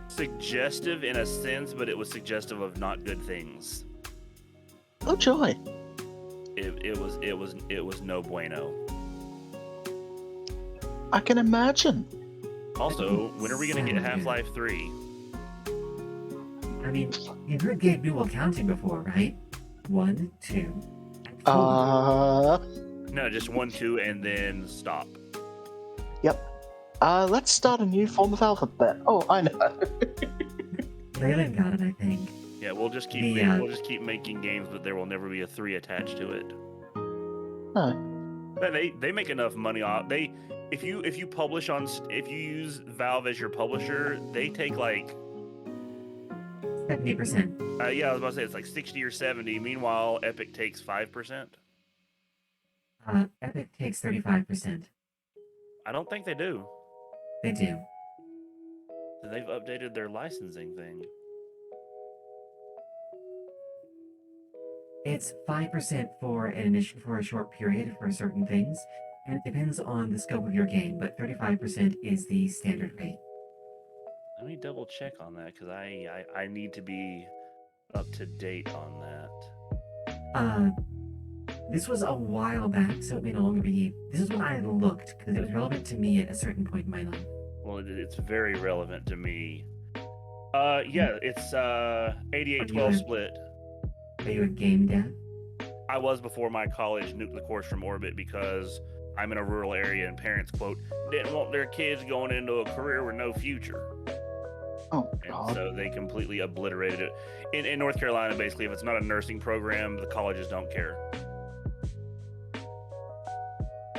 suggestive in a sense, but it was suggestive of not good things. Oh joy. It was no bueno. I can imagine. Also, when are we gonna get Half-Life 3? I mean, you've heard Gabe Newell counting before, right? 1, 2. No, just 1, 2, and then stop. Yep. Let's start a new form of alphabet. Oh, I know. Leyland got it, I think. Yeah, we'll just keep making games, but there will never be a 3 attached to it. No. But they make enough money off. If you use Valve as your publisher, they take like 70%. Yeah, I was about to say it's like 60 or 70. Meanwhile, Epic takes 5%. Epic takes 35%. I don't think they do. They do. They've updated their licensing thing. It's 5% for an initial for a short period for certain things, and it depends on the scope of your game, but 35% is the standard rate. Let me double check on that because I need to be up to date on that. This was a while back, so it may no longer be. This is when I looked because it was relevant to me at a certain point in my life. Well, it's very relevant to me. Yeah, it's 88-12 split. Are you a game dev? I was before my college nuked the course from orbit because I'm in a rural area and parents, quote, didn't want their kids going into a career with no future. Oh, and so they completely obliterated it. In North Carolina, basically, if it's not a nursing program, the colleges don't care.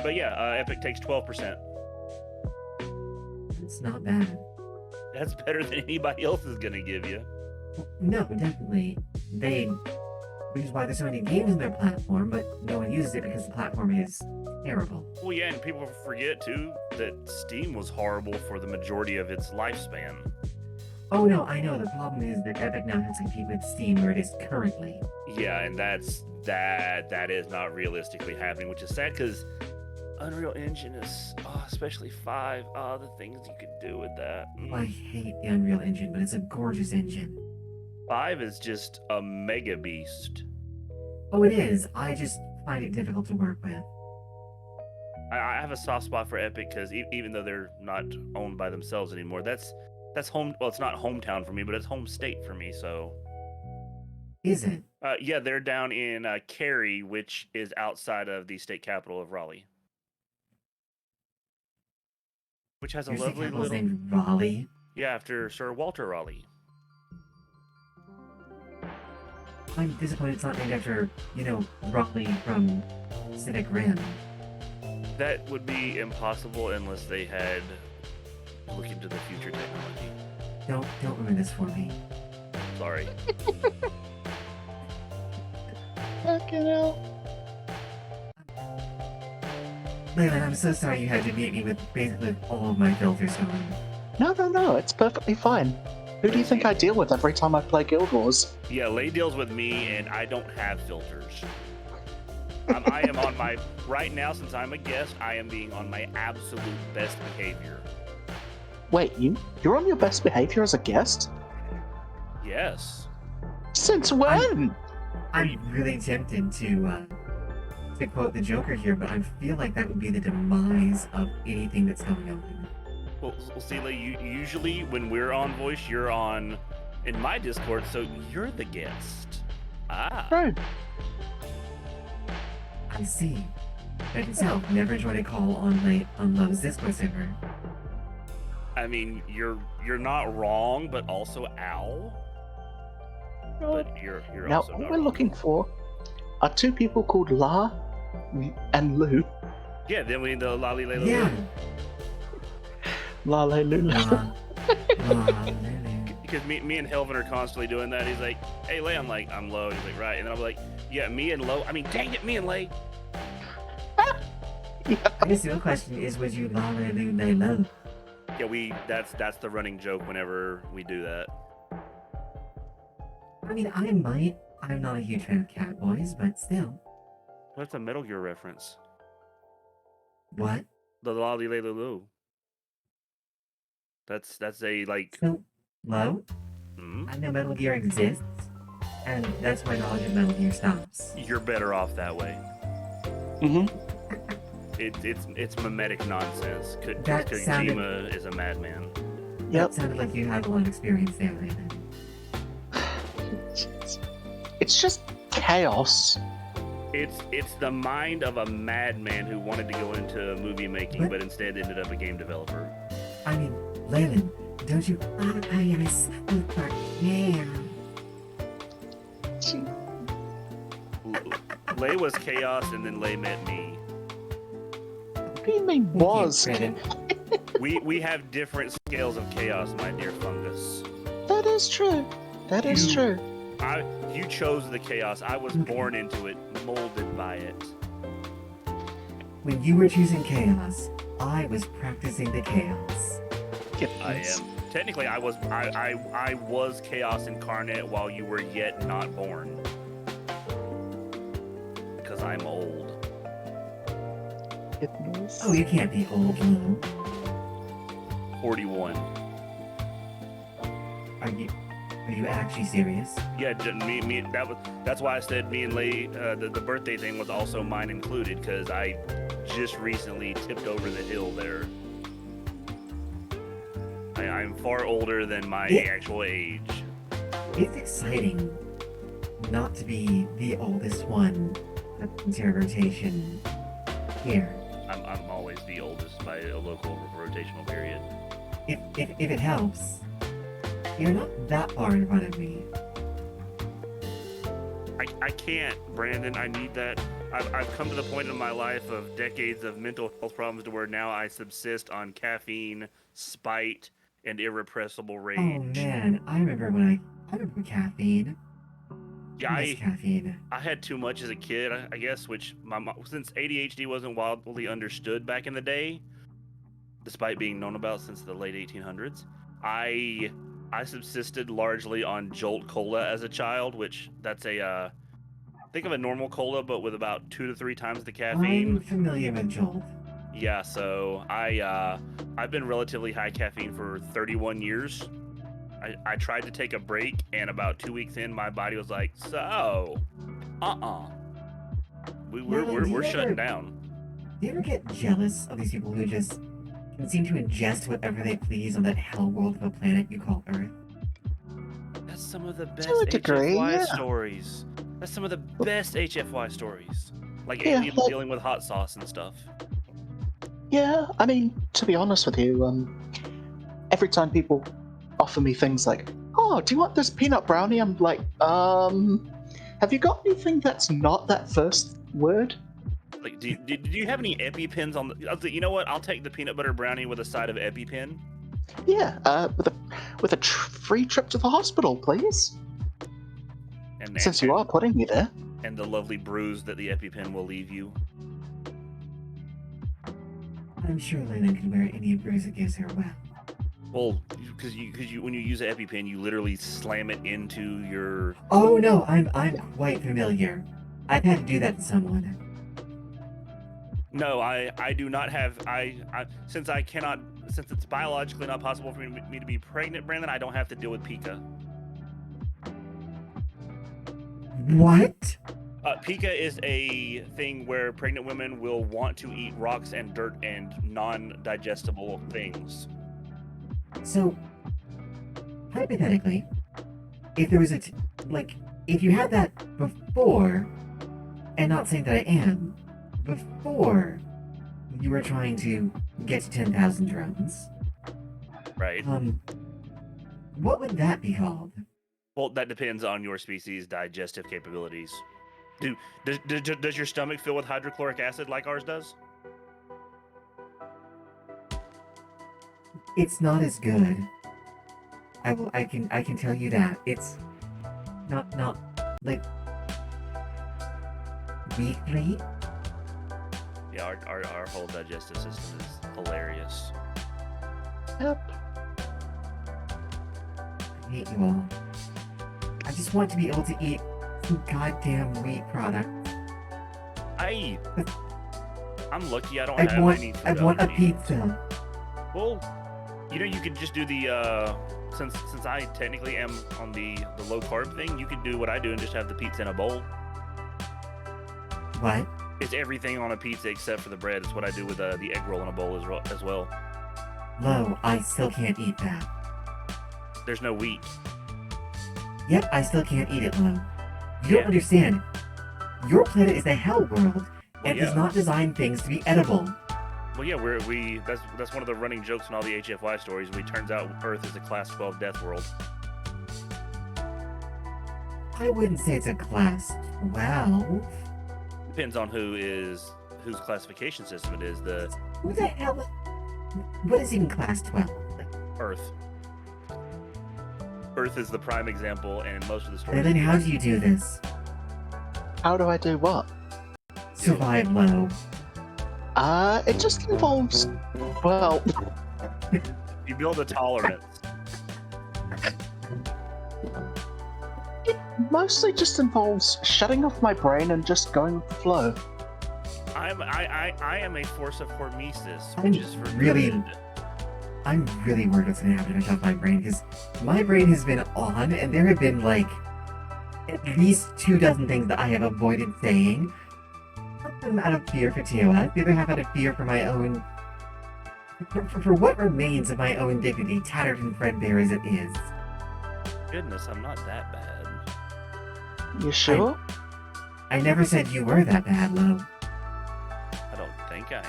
But yeah, Epic takes 12%. It's not bad. That's better than anybody else is going to give you. No, definitely. Which is why there's so many games on their platform, but no one uses it because the platform is terrible. Well, yeah, and people forget, too, that Steam was horrible for the majority of its lifespan. Oh, no, I know. The problem is that Epic now has to compete with Steam where it is currently. Yeah, and that is not realistically happening, which is sad because Unreal Engine is, especially 5, the things you could do with that. Oh, I hate the Unreal Engine, but it's a gorgeous engine. 5 is just a mega beast. Oh, it is. I just find it difficult to work with. I have a soft spot for Epic because even though they're not owned by themselves anymore, that's home. Well, it's not hometown for me, but it's home state for me. So, is it? Yeah, they're down in Cary, which is outside of the state capital of Raleigh. which has a Your lovely capital's little named Raleigh. yeah after Sir Walter Raleigh. I'm disappointed it's not named after, Raleigh from Civic Rim. That would be impossible unless they had looked into the future technology. Don't ruin this for me. Sorry. Fucking hell. Leyland, I'm so sorry you had to meet me with basically all of my filters going. No, it's perfectly fine. Who do you think I deal with every time I play Guild Wars? Yeah, Lay deals with me, and I don't have filters. I am on my right now. Since I'm a guest, I am being on my absolute best behavior. Wait, you're on your best behavior as a guest? Yes. Since when? I'm really tempted to quote the Joker here, but I feel like that would be the demise of anything that's going on. Well, see, Lay, usually when we're on voice, you're on in my Discord, so you're the guest. Ah. Right. I see. But itself, never joined a call on Love's Discord server. I mean, you're not wrong, but also ow. But you're Now, also what not we're wrong. looking for are two people called La and Lu. Yeah, then we need the Lolly Lay Yeah. La Le Lu. Because me and Helvin are constantly doing that. He's like, hey, Lay, I'm like, I'm low. He's like, right. And then I'm like, yeah, me and low. I mean, dang it, me and Lay. I guess the real question is, would you lay low? Yeah, that's the running joke whenever we do that. I mean, I might. I'm not a huge fan of Catboys, but still. That's a Metal Gear reference. What? The Lolly Lay Lulu. That's a like. So, low? I know Metal Gear exists, and that's my knowledge of Metal Gear stops. You're better off that way. Mm-hmm. It's mimetic nonsense. That Kojima is a madman. That sounded like you had a lot of experience there, Raymond. It's just chaos. It's the mind of a madman who wanted to go into movie making, but instead ended up a game developer. I mean, Leyland, don't you? I am super care. Lay was chaos, and then Lay met me. What do you mean was? We have different scales of chaos, my dear fungus. That is true. That is true. You chose the chaos. I was born into it, molded by it. When you were choosing chaos, I was practicing the chaos. I am. Technically, I was chaos incarnate while you were yet not born. Because I'm old. Oh, you can't be old, Lou. 41. Are you actually serious? Yeah, me. That's why I said me and Lay. The birthday thing was also mine included because I just recently tipped over the hill there. I'm far older than my actual age. It's exciting not to be the oldest one into a rotation here. I'm always the oldest by a local rotational period. If it helps, you're not that far in front of me. I can't, Brandon. I need that. I've come to the point in my life of decades of mental health problems to where now I subsist on caffeine, spite, and irrepressible rage. Oh man, I remember caffeine. Yeah, I miss caffeine. I had too much as a kid, I guess, which since ADHD wasn't wildly understood back in the day, despite being known about since the late 1800s, I subsisted largely on Jolt Cola as a child, which that's a think of a normal cola but with about 2 to 3 times the caffeine. I'm familiar with Jolt. Yeah, so I've been relatively high caffeine for 31 years. I tried to take a break, and about 2 weeks in, my body was like, "So, we're shutting down." Do you ever get jealous of these people who just can seem to ingest whatever they please on that hell world of a planet you call Earth? That's some of the best a degree, HFY yeah. stories. That's some of the best HFY stories, like Yeah, aliens like- dealing with hot sauce and stuff. Yeah, I mean, to be honest with you, every time people offer me things like, "Oh, do you want this peanut brownie?" I'm like, have you got anything that's not that first word? Like, do you have any EpiPens on the? I was like, you know what? I'll take the peanut butter brownie with a side of EpiPen. Yeah, with a free trip to the hospital, please. And Since you are putting me there. And the lovely bruise that the EpiPen will leave you. I'm sure Lena can wear any bruise it gives her well. Well, because you when you use an EpiPen, you literally slam it into your. Oh no, I'm quite familiar. I've had to do that to someone. No, I do not have since it's biologically not possible for me to be pregnant, Brandon. I don't have to deal with Pika. What? Pika is a thing where pregnant women will want to eat rocks and dirt and non-digestible things. So, hypothetically, if there was if you had that before, and not saying that I am, before you were trying to get to 10,000 drones, right? What would that be called? Well, that depends on your species' digestive capabilities. Does your stomach fill with hydrochloric acid like ours does? It's not as good. I can tell you that. It's not like weekly. Yeah, our whole digestive system is hilarious. Yep. I hate you all. I just want to be able to eat some goddamn wheat product. I'm lucky I don't have any food I want a allergies. pizza. Well, you could just do the since I technically am on the low carb thing, you could do what I do and just have the pizza in a bowl. What? It's everything on a pizza except for the bread. It's what I do with the egg roll in a bowl as well. Lo, I still can't eat that. There's no wheat. Yep, I still can't eat it, Lo. You don't understand. Your planet is a hell world and does not design things to be edible. Well, yeah, that's one of the running jokes in all the HFY stories. It turns out Earth is a class 12 death world. I wouldn't say it's a class 12. Depends on whose classification system it is. Who the hell? What is even class 12? Earth. Earth is the prime example, and most of the stories. And then how do you do this? How do I do what? Survive, Lo. It just involves, well... You build a tolerance. It mostly just involves shutting off my brain and just going with the flow. I am a force of hormesis, which is for good. I'm really worried what's gonna happen if I shut my brain, because my brain has been on, and there have been, like, at least 24 things that I have avoided saying. Half them out of fear for TOS, the other half out of fear for my own... For what remains of my own dignity, tattered and threadbare as it is. Goodness, I'm not that bad. You sure? I never said you were that bad, Lo. I don't think I am.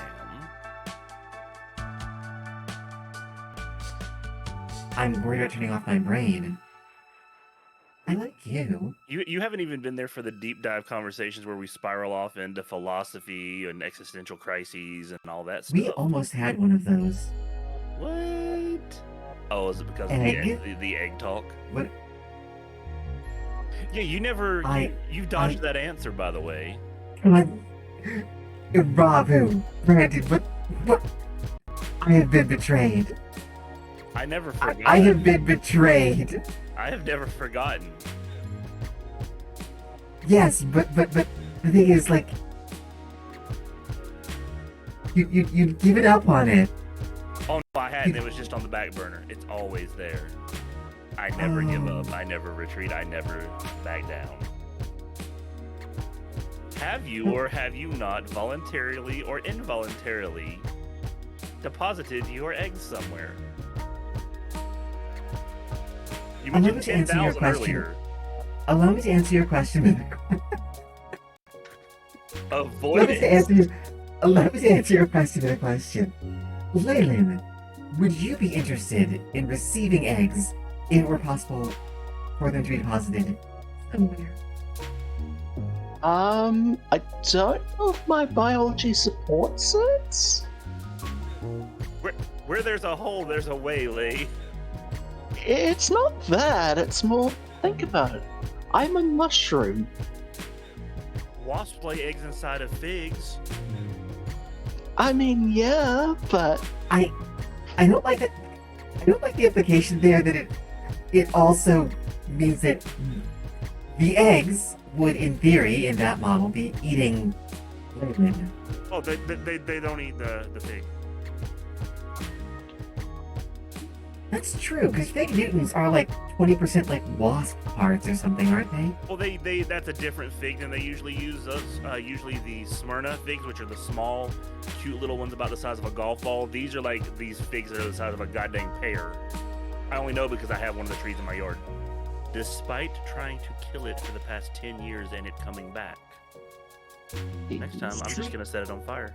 I'm worried about turning off my brain. I like you. You haven't even been there for the deep dive conversations where we spiral off into philosophy and existential crises and all that stuff. We almost had one of those. What? Oh, is it because Egg? of the egg talk? What? Yeah, you dodged that answer, by the way. Ravu, Brandon, what? I have been betrayed. I never forgot. I have been betrayed. I have never forgotten. Yes, but the thing is, like, you given up on it. Oh no, I hadn't. It was just on the back burner. It's always there. I never give up. I never retreat. I never back down. Have you or have you not voluntarily or involuntarily deposited your eggs somewhere? You mentioned 10,000 earlier. Allow me to answer your question. Avoid it. allow me to answer your question with a question. Leyland, would you be interested in receiving eggs if it were possible for them to be deposited somewhere? I don't know if my biology supports it. Where there's a hole, there's a way, Lee. It's not that. It's more. Think about it. I'm a mushroom. Wasps lay eggs inside of figs. I mean, yeah, but I don't like that. I don't like the implication there that it also means that the eggs would, in theory, in that model, be eating Leyland. Oh, they don't eat the fig. That's true, because fig Newtons are like 20% like wasp parts or something, aren't they? Well, that's a different fig than they usually use. Usually the Smyrna figs, which are the small, cute little ones about the size of a golf ball. These are like these figs that are the size of a goddamn pear. I only know because I have one of the trees in my yard. Despite trying to kill it for the past 10 years and it coming back. Next time, I'm just gonna set it on fire.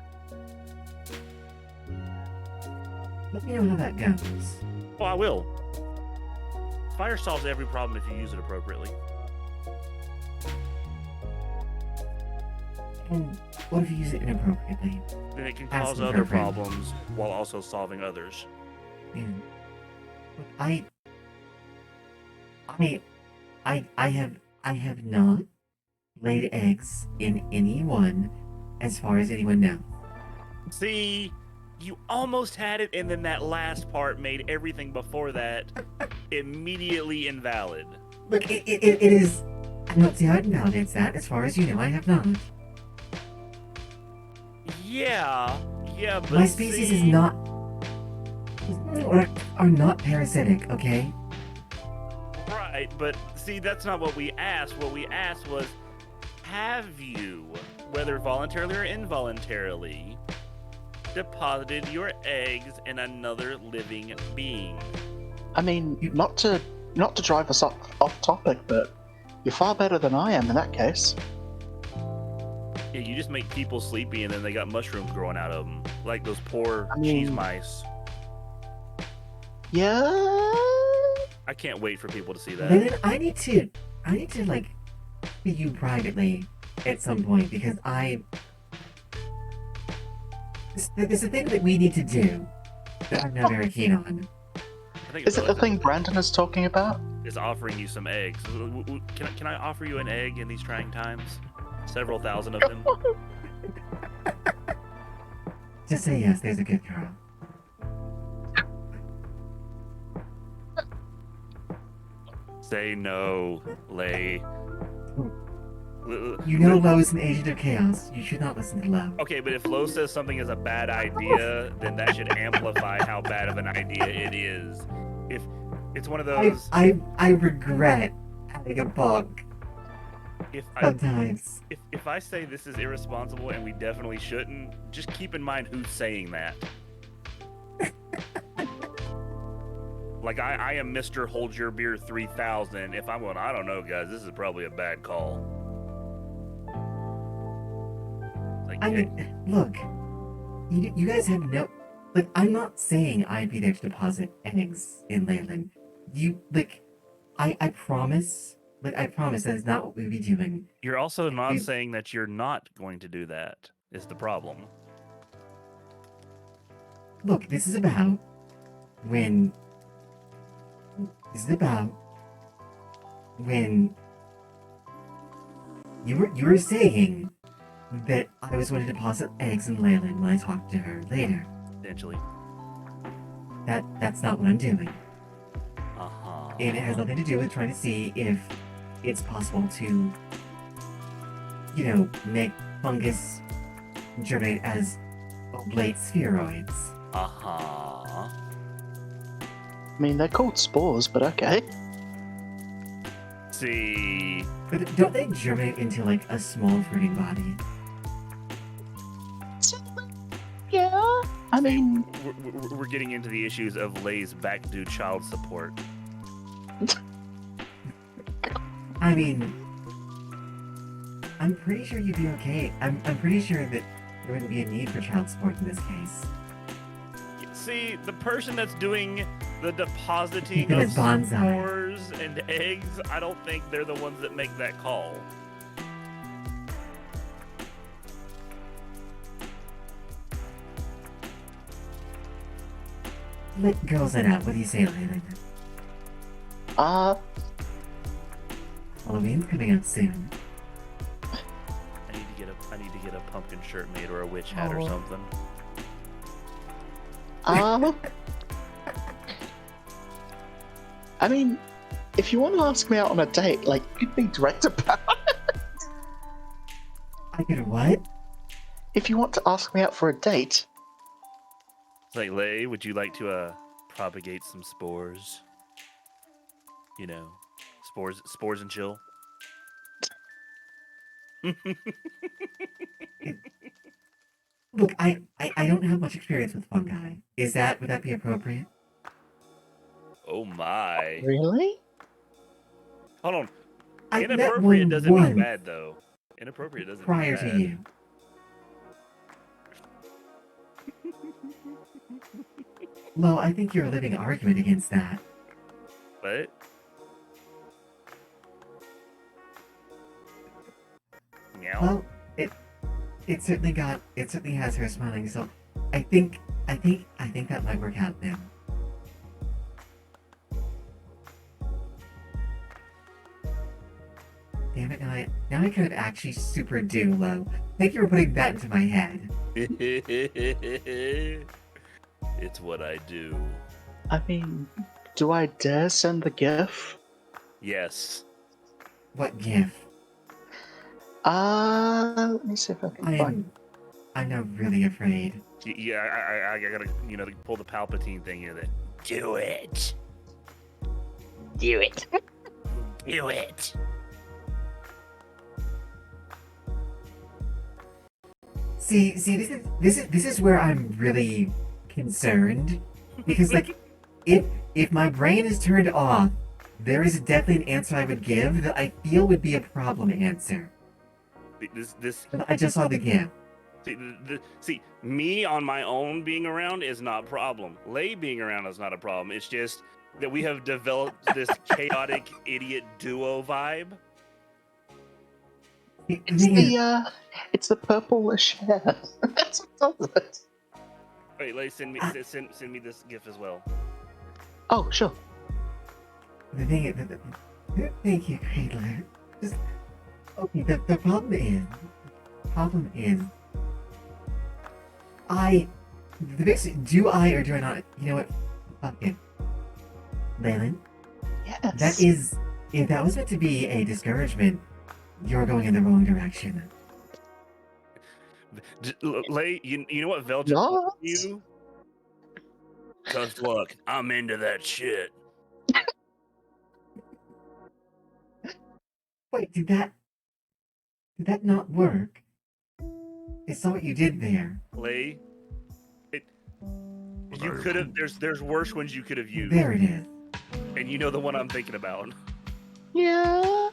Let me know how that goes. Oh, I will. Fire solves every problem if you use it appropriately. And what if you use it inappropriately? Then it can Ask cause me for other a friend. problems while also solving others. And look, I have not laid eggs in anyone as far as anyone knows. See, you almost had it, and then that last part made everything before that immediately invalid. Look, it is. I don't see how it invalidates that. As far as you know, I have not. Yeah, but My species is not. Are not parasitic, okay? Right, but see, that's not what we asked. What we asked was, have you, whether voluntarily or involuntarily, deposited your eggs in another living being? I mean, not to drive us off topic, but you're far better than I am in that case. Yeah, you just make people sleepy and then they got mushrooms growing out of them. Like those poor cheese mice. Yeah. I can't wait for people to see that. Then I need to like see you privately at some point because there's a thing that we need to do that I'm not very keen on. I think Is it the thing Brandon is talking about? is offering you some eggs. Can I offer you an egg in these trying times? Several thousand of them. Just say yes, there's a good girl. Say no, Lay. You know Lo is an agent of chaos. You should not listen to Lo. Okay, but if Lo says something is a bad idea, then that should amplify how bad of an idea it is. If it's one of those... I regret having a bug. Sometimes. If I say this is irresponsible and we definitely shouldn't, just keep in mind who's saying that. Like, I am Mr. Hold Your Beer 3000. If I'm going, I don't know, guys, this is probably a bad call. Like, I mean, look, you guys have no... Like, I'm not saying I'd be there to deposit eggs in Leyland. I promise... Like, I promise that is not what we'd be doing. You're also not saying that you're not going to do that, is the problem. Look, this is about when you were saying that I was going to deposit eggs in Leyland when I talked to her later. Potentially. That's not what I'm doing. Uh-huh. And it has nothing to do with trying to see if it's possible to, make fungus germinate as oblate spheroids. Uh-huh. I mean, they're called spores, but okay. See. But don't they germinate into, like, a small fruiting body? Yeah. I mean... We're getting into the issues of Lay's back due child support. I mean, I'm pretty sure you'd be okay. I'm pretty sure that there wouldn't be a need for child support in this case. See, the person that's doing the depositing Keep it of as bonsai. spores and eggs, I don't think they're the ones that make that call. Let girls it out. What do you say, Landon? Halloween's coming up soon. I need to get a pumpkin shirt made or a witch hat or something. I mean, if you want to ask me out on a date, like, you could be direct about it. I could what? If you want to ask me out for a date. It's like, Lay, would you like to propagate some spores? You know, spores and chill. Look, I don't have much experience with fungi. Would that be appropriate? Oh my. Really? Hold on. I met Inappropriate one doesn't mean once bad, though. Inappropriate doesn't prior mean to bad. you. Lo, I think you're a living argument against that. What? Meow. Well, it certainly has her smiling, so I think that might work out then. Damn it, now I kind of actually super do, Lo. Thank you for putting that into my head. It's what I do. I mean, do I dare send the GIF? Yes. What GIF? Let me see if I can find. I'm now really afraid. Yeah, I gotta, pull the Palpatine thing here. Then do it. Do it. Do it. See, this is where I'm really concerned, because like, if my brain is turned off, there is definitely an answer I would give that I feel would be a problem answer. This. But I just saw the GIF. See, me on my own being around is not a problem. Lay being around is not a problem. It's just that we have developed this chaotic idiot duo vibe. It's the purplish hair. That's what does it. Wait, Lay, send me this GIF as well. Oh, sure. The thing is, thank you, Cradler. Just okay. The problem is, do I or do I not? You know what? Fuck it, Leyland. Yes. That is, if that was meant to be a discouragement, you're going in the wrong direction. Lay, you know what Velch told you? Cause look, I'm into that shit. Wait, did that not work? I saw what you did there. Lay, you could have. There's worse ones you could have used. There it is. And you know the one I'm thinking about. Yeah.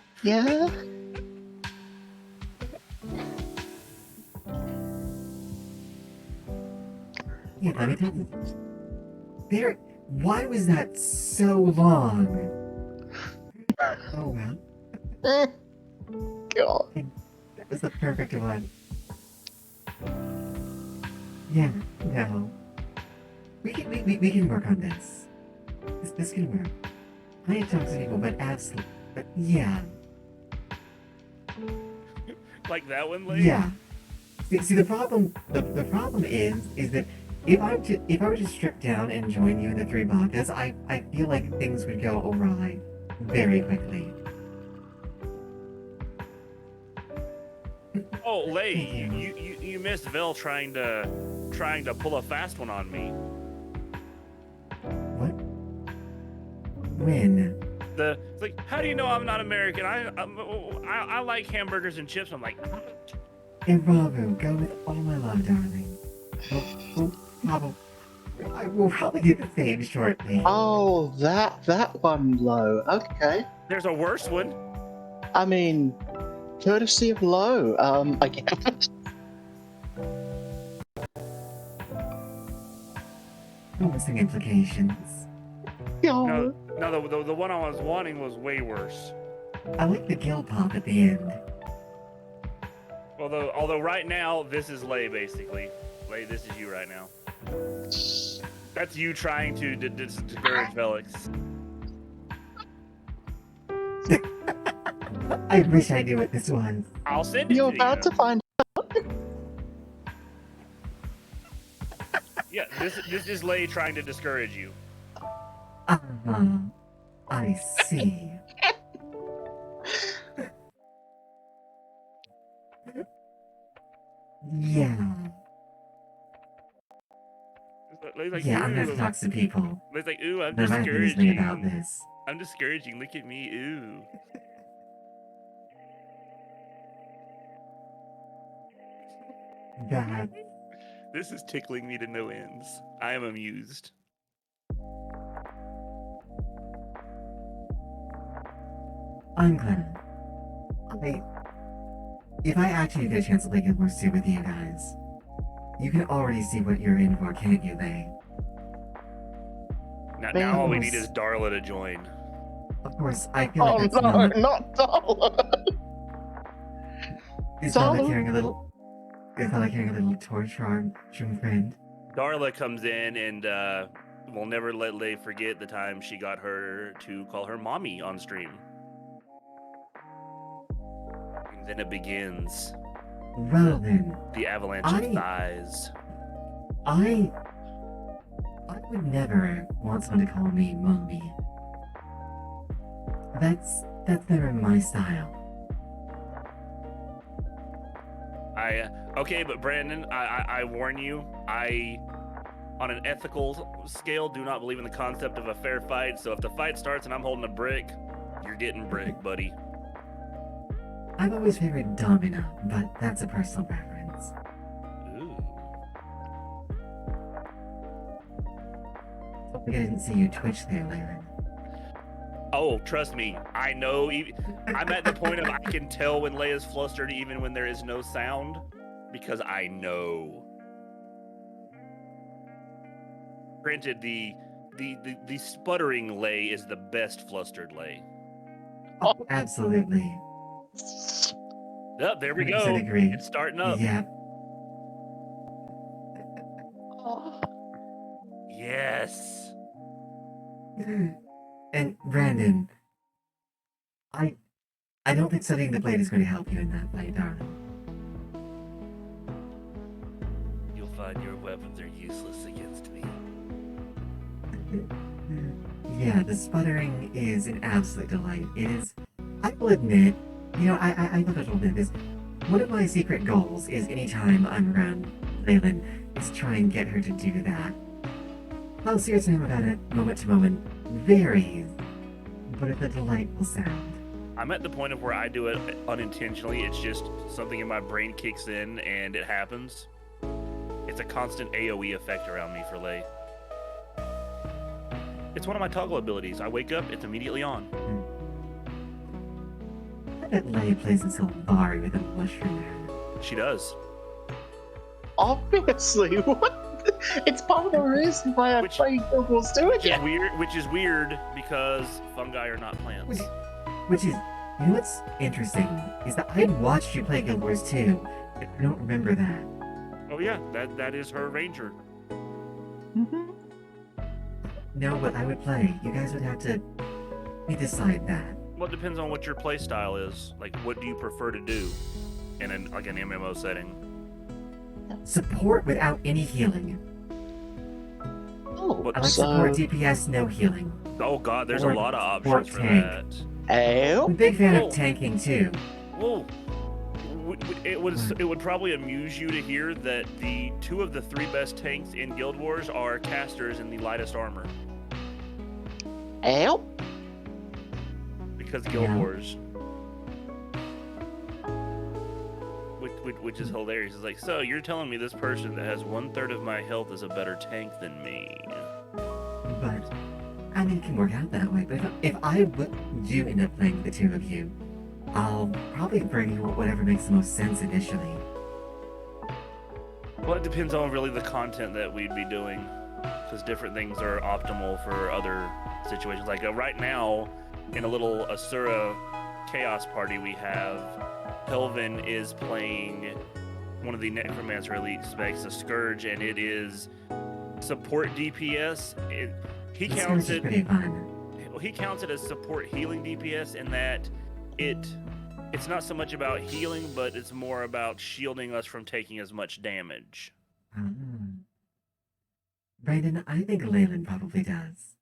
Yeah, let me tell you. There. Why was that so long? Oh well. God. That was the perfect one. Yeah, no. We can work on this. This can work. I need to talk to people, but absolutely. But yeah. Like that one, Lay? Yeah. See the problem is that if I were to strip down and join you in the three bakas, I feel like things would go awry very quickly. Oh, Lay, you missed Vel trying to pull a fast one on me. What? When? It's like, how do you know I'm not American? I like hamburgers and chips. I'm like, Hey, Ravu, go with all my love, darling. I will probably do the same shortly. Oh, that one, Low. Okay. There's a worse one. I mean, courtesy of Low, I guess. Missing implications. No, the one I was wanting was way worse. I like the gill pop at the end. Although right now this is Lay basically. Lay, this is you right now. That's you trying to discourage Velix. I wish I knew what this was. I'll send it You're to about you. to find Yeah, this is Lay trying to discourage you. Uh-huh. I see. Yeah. Lay's like, Yeah, I'm gonna have to ooh. talk to people. Lay's like, ooh, I'm That might be me discouraging. about this. I'm discouraging. Look at me, ooh. God. This is tickling me to no ends. I am amused. I'm glad. If I actually get a chance to play Guild Wars 2 with you guys, you can already see what you're in for, can't you, Lay? Now all we need is Darla to join. Of course, I feel Oh like that's no, not... not Darla! Is Darla carrying a little... Is Darla carrying a little torch from friend? Darla comes in and will never let Lay forget the time she got her to call her mommy on stream. And then it begins. Well then, The avalanche of thighs. I would never want someone to call me mommy. That's never my style. Okay, but Brandon, I warn you, on an ethical scale, do not believe in the concept of a fair fight. So if the fight starts and I'm holding a brick, you're getting brick, buddy. I've always favored Domina, but that's a personal preference. Ooh. I didn't see you twitch there, Layla. Oh, trust me, I know. I'm at the point of I can tell when Leia's flustered even when there is no sound, because I know. Granted, the sputtering Lay is the best flustered Lay. Oh, absolutely. Yep, there we 100% go. agree. It's starting up. Yeah. Yes. And Brandon, I don't think studying the blade is going to help you in that fight, darling. You'll find your weapons are useless against me. Yeah, the sputtering is an absolute delight. It is, I will admit, you know, I love to admit this. One of my secret goals is anytime I'm around Leyland is try and get her to do that. How serious I am about it, moment to moment, varies, but it's a delightful sound. I'm at the point of where I do it unintentionally. It's just something in my brain kicks in and it happens. It's a constant AoE effect around me for Lay. It's one of my toggle abilities. I wake up, it's immediately on. I bet Lay plays this whole bar with a mushroom head. She does. Obviously, what? It's part of the reason why I play Guild Wars 2 again. Which is weird because fungi are not plants. Which is, you know what's interesting, is that I watched you play Guild Wars 2, but I don't remember that. Oh yeah, that is her ranger. No, but I would play. You guys would have to decide that. Well, it depends on what your play style is. Like, what do you prefer to do in an MMO setting? Support without any healing. Oh, I like support DPS, no healing. Oh god, there's Or a lot of options for tank. that. I'm a big fan of tanking too. Whoa. It would probably amuse you to hear that the 2 of the 3 best tanks in Guild Wars are casters in the lightest armor. Ow. Because Guild Yeah. Wars. Which is hilarious. It's like, so you're telling me this person that has 1/3 of my health is a better tank than me? But, I mean, it can work out that way. But if I do end up playing the 2 of you, I'll probably bring you whatever makes the most sense initially. Well, it depends on really the content that we'd be doing. because different things are optimal for other situations. Like right now, in a little Asura Chaos party, we have Helvin is playing one of the Necromancer Elite specs, the Scourge, and it is support DPS. He This counts is it. pretty fun. He counts it as support healing DPS in that it's not so much about healing, but it's more about shielding us from taking as much damage. Ah. Brandon, I think Leyland probably does.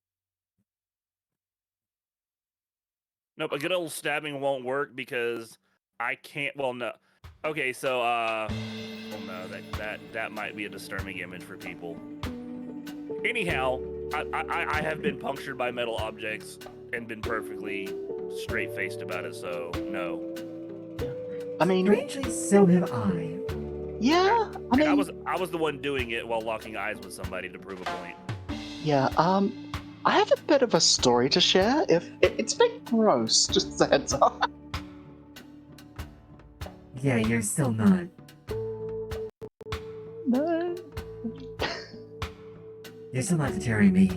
Nope, a good old stabbing won't work because I can't. Well, no. Okay, so well, no, that might be a disturbing image for people. Anyhow, I have been punctured by metal objects and been perfectly straight-faced about it, so no. I mean, Strangely, so have I. yeah. I And mean, I was the one doing it while locking eyes with somebody to prove a point. yeah. I have a bit of a story to share. It's a bit gross, just as a heads up. Yeah, you're still not. No. You're still not deterring me.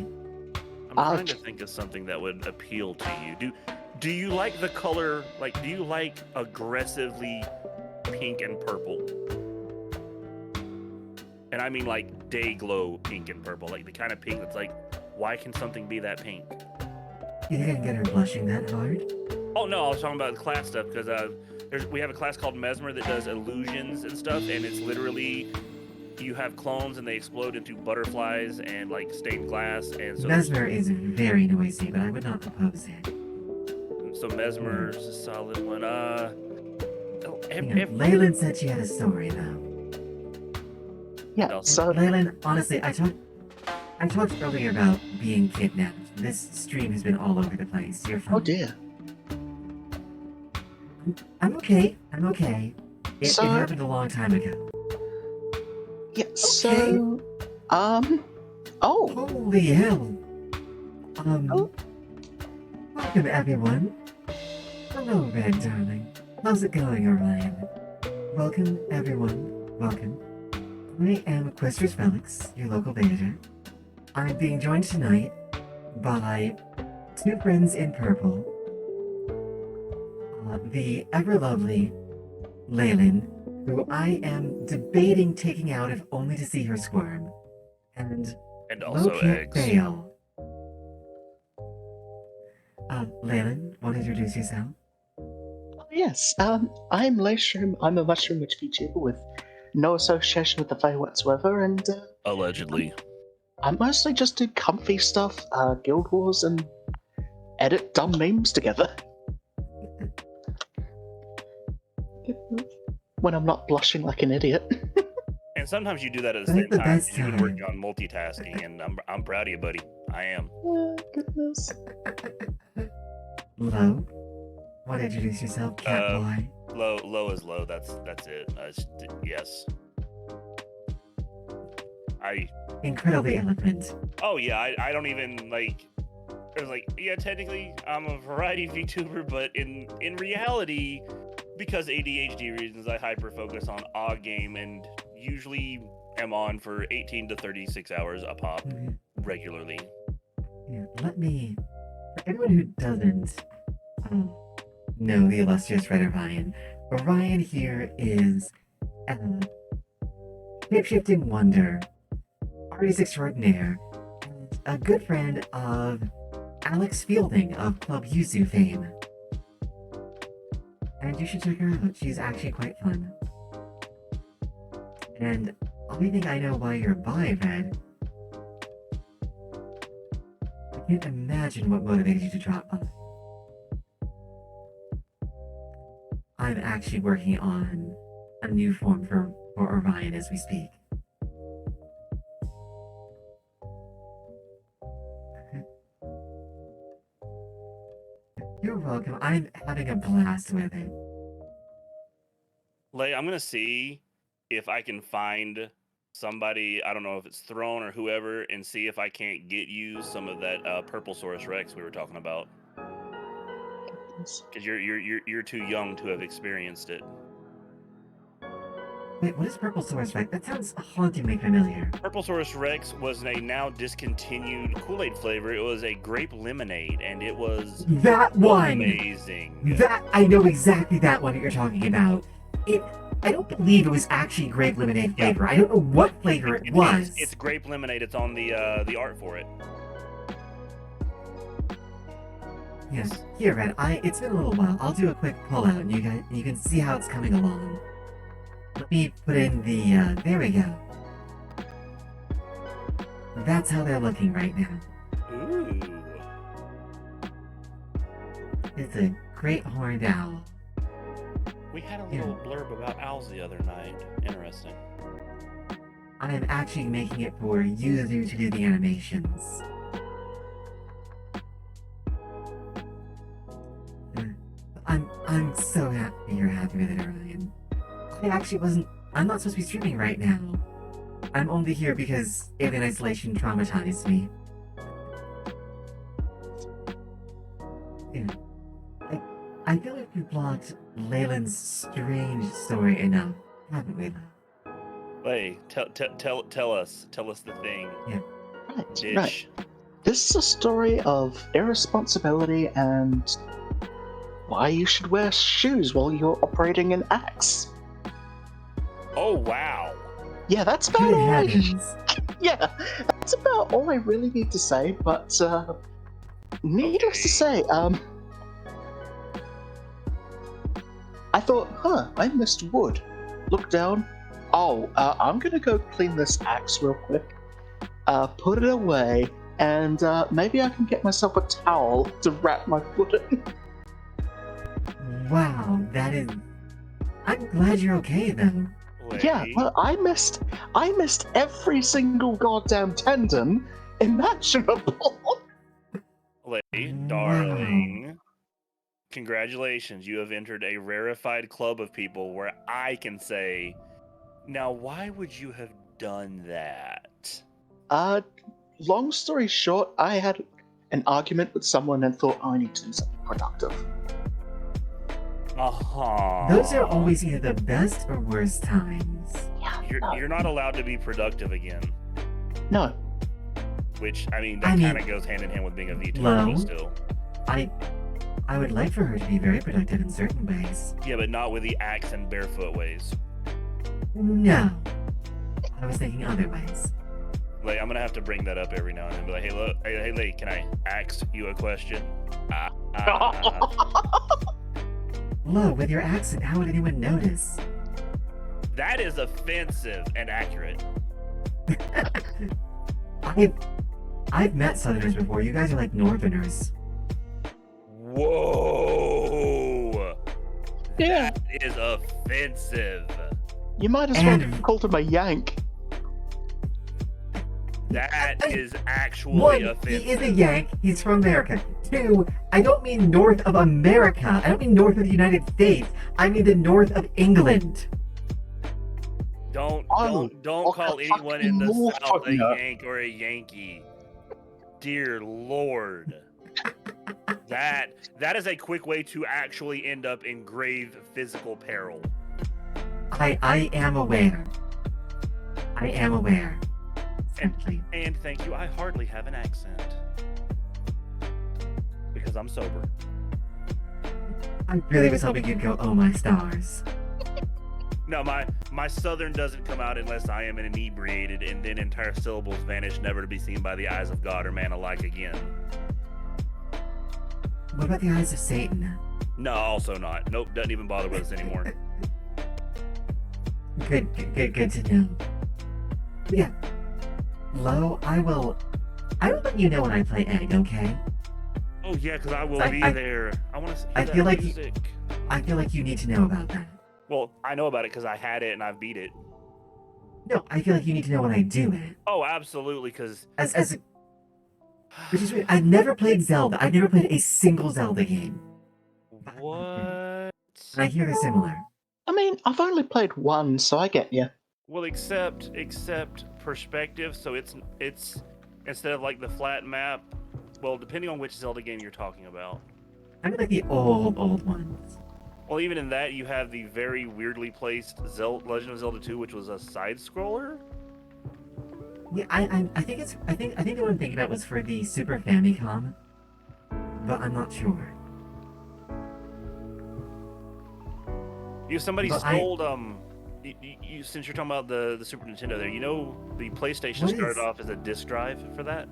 I'm trying to think of something that would appeal to you. Do you like the color? Like, do you like aggressively pink and purple? And I mean like day glow pink and purple, like the kind of pink that's like, why can something be that pink? You think I can get her blushing that hard? Oh no, I was talking about the class stuff because we have a class called Mesmer that does illusions and stuff, and it's literally you have clones and they explode into butterflies and like stained glass, and so Mesmer is very noisy, but I would not oppose it. so Mesmer's a solid one. Leyland said she had a story though. Yeah. So Leyland, honestly, I talked earlier about being kidnapped. This stream has been all over the place. You're fine. oh dear. I'm okay. I'm okay. It So- happened a long time ago. Yeah. So oh. Holy hell. Welcome everyone. Hello, Red darling. How's it going, Orion? Welcome everyone. Welcome. I am Questers Velix, your local visitor. I'm being joined tonight by two friends in purple. The ever-lovely Leyland, who I am debating taking out if only to see her squirm, and also low-key eggs. Bale. Leyland, want to introduce yourself? Yes. I'm Lashroom. I'm a mushroom witch VTuber with no association with the Fae whatsoever, and Allegedly. I mostly just do comfy stuff, Guild Wars, and edit dumb memes together. When I'm not blushing like an idiot. And sometimes you do that at the I same think the time. best You've been time. working on multitasking, and I'm proud of you, buddy. I am. Oh, goodness. Low, want to introduce yourself, cat boy? Low is low. That's it. Yes. Incredibly eloquent. Oh yeah. I don't even like. It was like, yeah, technically I'm a variety VTuber, but in reality, because ADHD reasons, I hyper focus on a game and usually am on for 18 to 36 hours a pop regularly. Yeah, let me. For everyone who doesn't know the illustrious RedOrion, Orion here is a shape-shifting wonder, artist extraordinaire, and a good friend of Alex Fielding of Club Yuzu fame. And you should check her out. She's actually quite fun. And I think I know why you're bi, Red. I can't imagine what motivated you to drop by. I'm actually working on a new form for Orion as we speak. You're welcome. I'm having a blast with it. Lay, I'm gonna see if I can find somebody. I don't know if it's Throne or whoever, and see if I can't get you some of that purple Saurus Rex we were talking about. Because you're too young to have experienced it. Wait, what is Purple Source Rex? That sounds hauntingly familiar. Purple Source Rex was a now discontinued Kool-Aid flavor. It was a grape lemonade, and it was That one! amazing. That, I know exactly that one that you're talking about. I don't believe it was actually grape lemonade flavor. I don't know what flavor it was. It's grape lemonade. It's on the art for it. Yes. Here, Red. It's been a little while. I'll do a quick pull out, and you can see how it's coming along. Let me put in the. There we go. That's how they're looking right now. Ooh. It's a great horned owl. We had a little blurb about owls the other night. Interesting. I am actually making it for Yuzu to do the animations. I'm so happy you're happy with it, Orion. I'm not supposed to be streaming right now. I'm only here because Alien Isolation traumatized me. Yeah. I feel like we've blocked Leyland's strange story enough, haven't we? Wait, tell us the thing. Yeah. Right, Dish. right. This is a story of irresponsibility and why you should wear shoes while you're operating an axe. Oh wow. Yeah, that's about Good all. heavens. Yeah, that's about all I really need to say. But needless to say, I thought, I missed wood. Look down. Oh, I'm gonna go clean this axe real quick. Put it away, and maybe I can get myself a towel to wrap my foot in. Wow, that is... I'm glad you're okay, though. Yeah, well, I missed every single goddamn tendon imaginable. Lady, darling. Congratulations, you have entered a rarefied club of people where I can say, now why would you have done that? Long story short, I had an argument with someone and thought, I need to do something productive. Those are always either the best or worst times. Yeah, You're not allowed to be productive again. No. Which, I mean, that kind of goes hand in hand with being a Vtuber still. I would like for her to be very productive in certain ways. Yeah, but not with the axe and barefoot ways. No. I was thinking other ways. Like, I'm gonna have to bring that up every now and then. Be like, hey, look, hey, Lee, can I ask you a question? Lo, with your accent, how would anyone notice? That is offensive and accurate. I've met Southerners before. You guys are like Northerners. Whoa! Yeah. That is offensive. You might as well have called him a Yank. That is actually One, offensive. he is a Yank. He's from America. Two, I don't mean north of America. I don't mean north of the United States. I mean the north of England. Don't call anyone in the South a Yank or a Yankee. Dear Lord. That is a quick way to actually end up in grave physical peril. I am aware. I am aware. And thank you, I hardly have an accent. Because I'm sober. I really was hoping you'd go, oh my stars. No, my southern doesn't come out unless I am inebriated, and then entire syllables vanish, never to be seen by the eyes of God or man alike again. What about the eyes of Satan? No, also not. Nope, doesn't even bother with us anymore. Good to know. Yeah. Lo, I will let you know when I play Egg, okay? Oh yeah, because I will be there. I want to I hear feel that like music. I feel like you need to know about that. Well, I know about it because I had it and I beat it. No, I feel like you need to know when I do it. Oh, absolutely, because which is weird. I've never played Zelda. I've never played a single Zelda game. What? And I hear they're similar. I mean, I've only played one, so I get you. Well, except perspective. So it's instead of like the flat map. Well, depending on which Zelda game you're talking about. I mean, like the old ones. Well, even in that, you have the very weirdly placed Legend of Zelda 2, which was a side scroller. Yeah, I think it's I think the one I'm thinking about was for the Super Famicom, but I'm not sure. You somebody But stole since you're talking about the Super Nintendo there, you know the PlayStation What started is- off as a disc drive for that.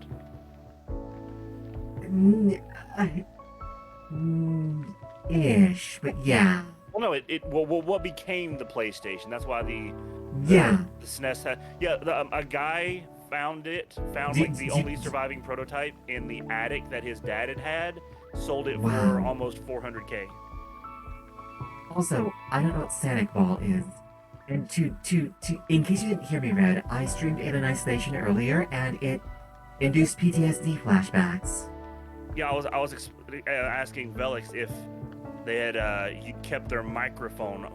Ish, but yeah. Well, no, well, what became the PlayStation? That's why the SNES had a guy found like the only surviving prototype in the attic that his dad had, sold it for Wow. almost $400K. Also, I don't know what Sonic Ball is. And to in case you didn't hear me, Red, I streamed Alien Isolation earlier, and it induced PTSD flashbacks. Yeah, I was asking Velix if they had kept their microphone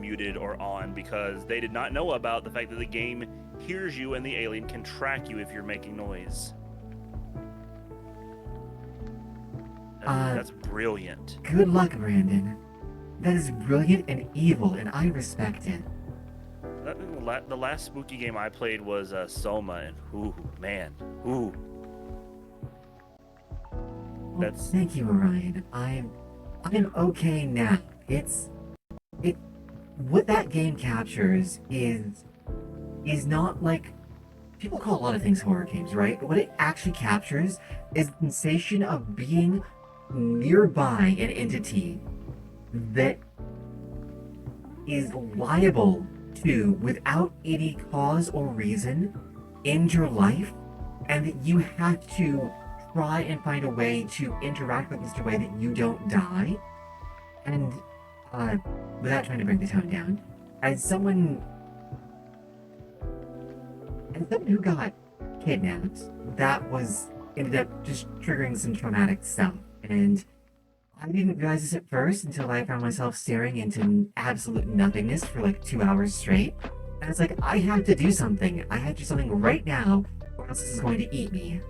muted or on, because they did not know about the fact that the game hears you and the alien can track you if you're making noise. That's brilliant. Good luck, Brandon. That is brilliant and evil, and I respect it. The last spooky game I played was Soma, and ooh. Well, thank you, Orion. I'm okay now. What that game captures is not like, people call a lot of things horror games, right? But what it actually captures is the sensation of being nearby an entity that is liable to, without any cause or reason, end your life, and that you have to try and find a way to interact with this in a way that you don't die. And without trying to bring the tone down, as someone who got kidnapped, that ended up just triggering some traumatic stuff. And I didn't realize this at first until I found myself staring into absolute nothingness for like 2 hours straight. And it's like, I have to do something. I have to do something right now, or else this is going to eat me.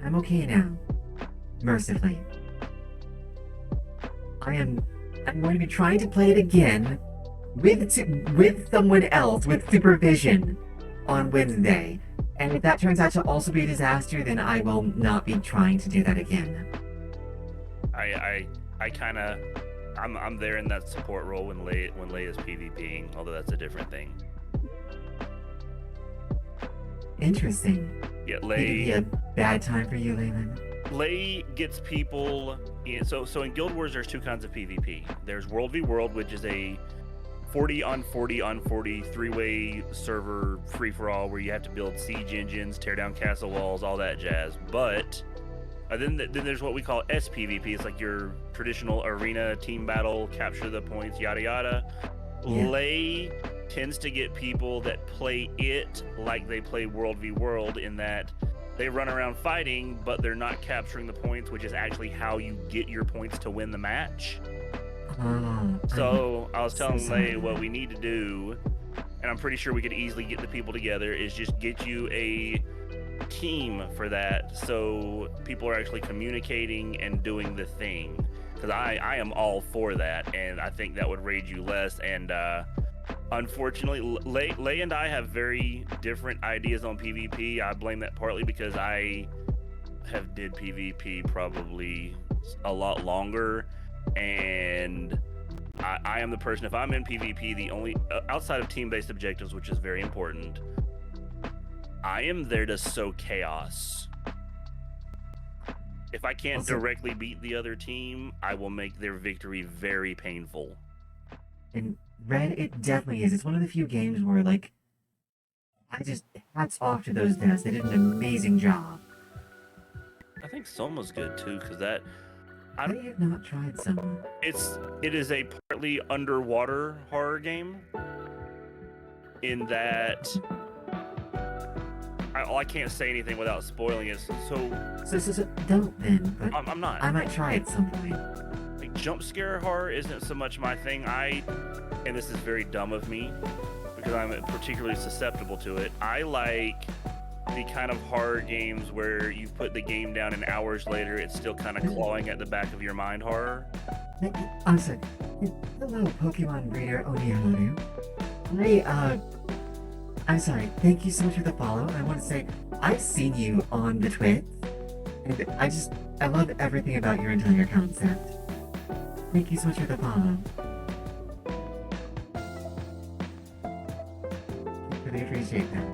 I'm okay now. Mercifully. I'm going to be trying to play it again with someone else, with supervision, on Wednesday. And if that turns out to also be a disaster, then I will not be trying to do that again. I'm there in that support role when Lei is PvPing, although that's a different thing. Interesting. Yeah, It'd be a bad time for you, Leyland. Lei gets people in, so in Guild Wars there's two kinds of PvP. There's World v World, which is a 40 on 40 on 40 three-way server free-for-all where you have to build siege engines, tear down castle walls, all that jazz. But then there's what we call SPvP. It's like your traditional arena team battle, capture the points, yada yada. Yeah. Lei tends to get people that play it like they play World v World, in that they run around fighting, but they're not capturing the points, which is actually how you get your points to win the match. So I was telling Lei what we need to do, and I'm pretty sure we could easily get the people together, is just get you a team for that, so people are actually communicating and doing the thing. Because I am all for that, and I think that would rage you less. And unfortunately, Lei and I have very different ideas on PvP. I blame that partly because I have did PvP probably a lot longer, and I am the person, if I'm in PvP, the only outside of team-based objectives, which is very important, I am there to sow chaos. If I can't directly beat the other team, I will make their victory very painful. And Red, it definitely is. It's one of the few games where, like, I just, hats off to those devs. They did an amazing job. I think Soma's good too, because that I have not tried Soma. it is a partly underwater horror game, in that I can't say anything without spoiling it. So don't then. But I'm not. I might try at some point. Like, jump scare horror isn't so much my thing. And this is very dumb of me, because I'm particularly susceptible to it. I like the kind of horror games where you put the game down and hours later it's still kind of clawing at the back of your mind horror. I'm sorry. Hello, Pokemon breeder Oniharu. I'm sorry. Thank you so much for the follow. I want to say I've seen you on the Twitch, and I love everything about your entire concept. Thank you so much for the follow. Really appreciate that.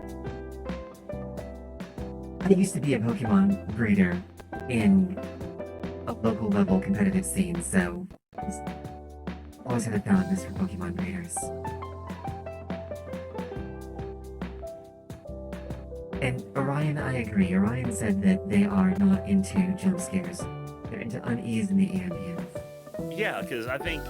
I used to be a Pokemon breeder in a local level competitive scene, so always had a fondness for Pokemon breeders. And Orion, I agree. Orion said that they are not into jump scares. They're into unease in the ambience. Yeah, because I think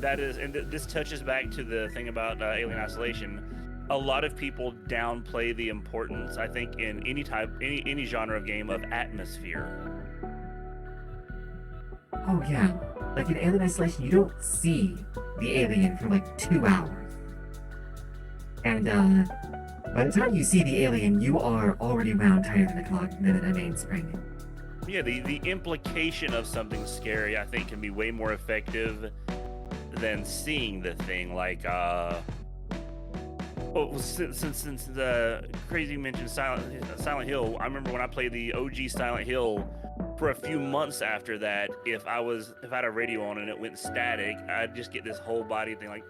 that is, and this touches back to the thing about Alien Isolation. A lot of people downplay the importance, I think, in any genre of game of atmosphere. Oh yeah, like in Alien Isolation, you don't see the alien for like 2 hours. And by the time you see the alien, you are already wound tighter than a mainspring. Yeah, the implication of something scary, I think, can be way more effective than seeing the thing. Like, since the crazy mentioned Silent Hill, I remember when I played the OG Silent Hill. For a few months after that, if I had a radio on and it went static, I'd just get this whole body thing like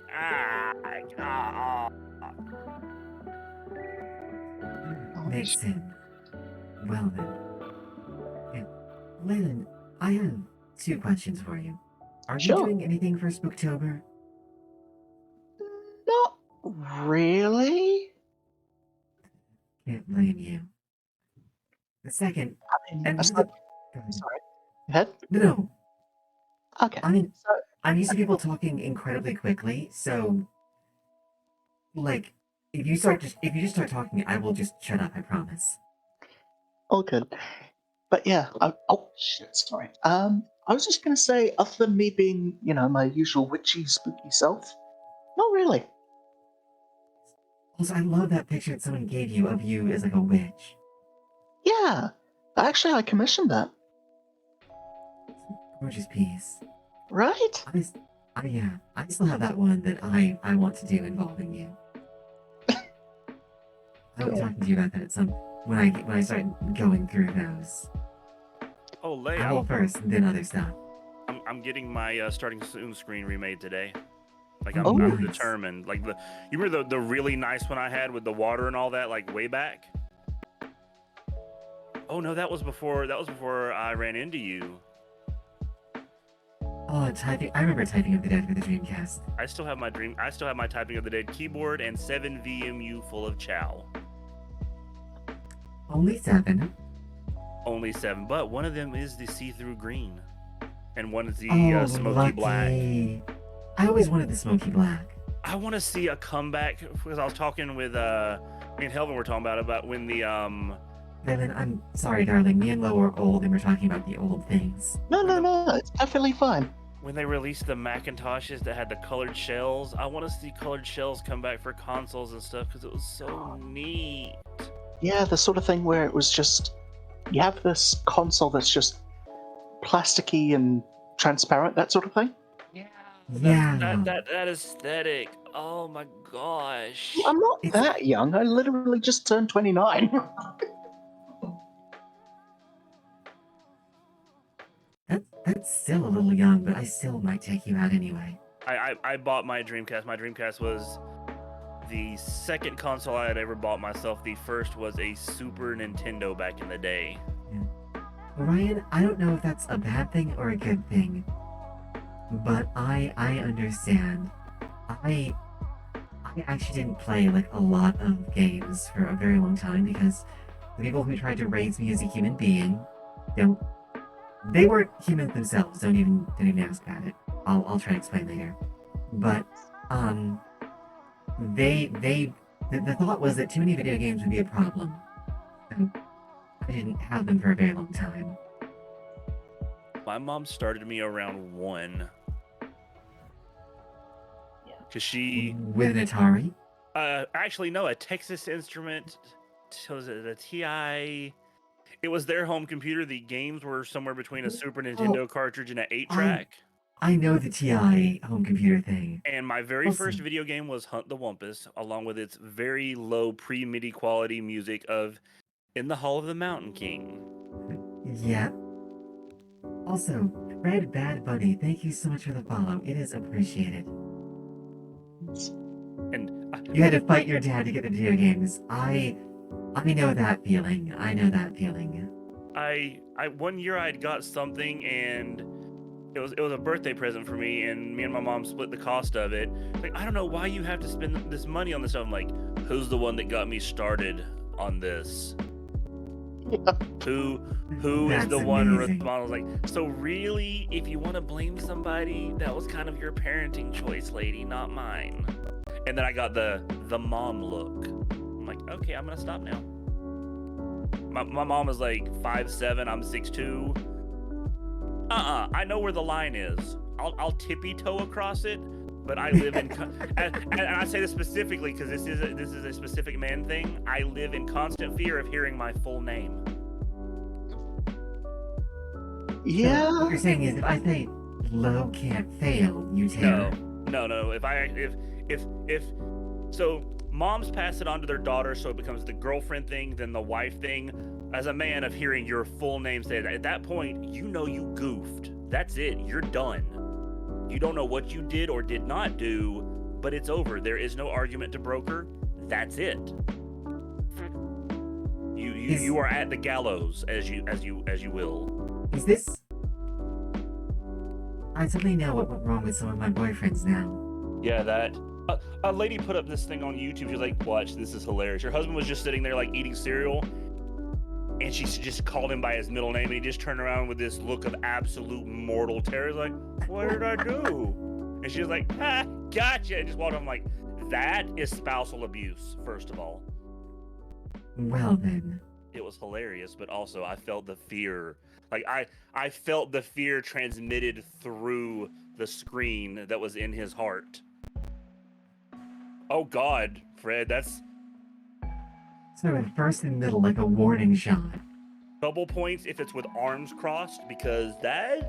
Makes sense. Well then. Yeah. Laylan, I have 2 questions for you. Are you doing anything for Spooktober? Not really. Can't blame you. The second, I mean, and sorry. Go ahead. No. Okay. I'm used to people talking incredibly quickly, so like if you just start talking, I will just shut up, I promise. All good. But yeah, oh shit, sorry. I was just gonna say, other than me being, my usual witchy, spooky self, not really. Also, I love that picture that someone gave you of you as like a witch. Yeah, actually, I commissioned that. Gorgeous piece. Right? I still have that one that I want to do involving you. I'll be talking to you about that at some when I start going through those. Oh, Leia. Owl first, and then other stuff. I'm getting my starting soon screen remade today. Like Oh, I'm nice. determined. Like you remember the really nice one I had with the water and all that, like way back. Oh no, that was before I ran into you. Oh, typing! I remember Typing of the Dead for the Dreamcast. I still have my Typing of the Dead keyboard and 7 VMU full of chow. Only 7. Only 7, but one of them is the see-through green, and one is the smoky lucky. black. I always wanted the smoky black. I want to see a comeback because I was talking with me and Helvin were talking about when the Then I'm sorry, darling. Me and Lo are old, and we're talking about the old things. No, it's perfectly fine. when they released the Macintoshes that had the colored shells. I want to see colored shells come back for consoles and stuff because it was so neat. Yeah, the sort of thing where it was just you have this console that's just plasticky and transparent, that sort of thing. Yeah. That aesthetic. Oh my gosh. I'm not that young. I literally just turned 29. That's still a little young, but I still might take you out anyway. I bought my Dreamcast. My Dreamcast was the second console I had ever bought myself. The first was a Super Nintendo back in the day. Yeah. Ryan, I don't know if that's a bad thing or a good thing, but I understand. I actually didn't play like a lot of games for a very long time because the people who tried to raise me as a human being they weren't humans themselves. Don't even ask about it. I'll try to explain later. But the thought was that too many video games would be a problem. So I didn't have them for a very long time. My mom started me around 1. Cause she with an Atari. Actually no, a Texas Instrument was it a TI? It was their home computer. The games were somewhere between a Super Oh, Nintendo cartridge and an 8-track. I know the TI home computer thing. And my very Awesome. first video game was Hunt the Wumpus, along with its very low pre-MIDI quality music of In the Hall of the Mountain King. Yeah. Also, Red Bad Bunny, thank you so much for the follow. It is appreciated. And You had to fight your dad to get the video games. I know that feeling. I know that feeling. I one year I'd got something and it was a birthday present for me, and me and my mom split the cost of it. Like, I don't know why you have to spend this money on this stuff. I'm like, who's the one that got me started on this? Who is That's the one amazing. responsible? Like, so really, if you want to blame somebody, that was kind of your parenting choice, lady, not mine. And then I got the mom look. I'm like, okay, I'm gonna stop now. My mom is like 5'7", I'm 6'2". I know where the line is. I'll tippy toe across it, but I live in and I say this specifically because this is a specific man thing. I live in constant fear of hearing my full name. Yeah. So what you're saying is if I say low can't fail, you tear. No. If so, moms pass it on to their daughter, so it becomes the girlfriend thing, then the wife thing. As a man, of hearing your full name said, at that point, you know you goofed. That's it. You're done. You don't know what you did or did not do, but it's over. There is no argument to broker. That's it. You are at the gallows, as you will. Is this? I suddenly know what went wrong with some of my boyfriends now. Yeah, that. A lady put up this thing on YouTube. She's like, watch, this is hilarious. Her husband was just sitting there like eating cereal, and she just called him by his middle name, and he just turned around with this look of absolute mortal terror. He's like, what did I do? And she was like, gotcha. And just walked on. I'm like, that is spousal abuse, first of all. Well then. It was hilarious, but also I felt the fear. Like, I felt the fear transmitted through the screen that was in his heart. Oh God, Fred, that's... So at first and middle, like a warning shot. Double points if it's with arms crossed, because that's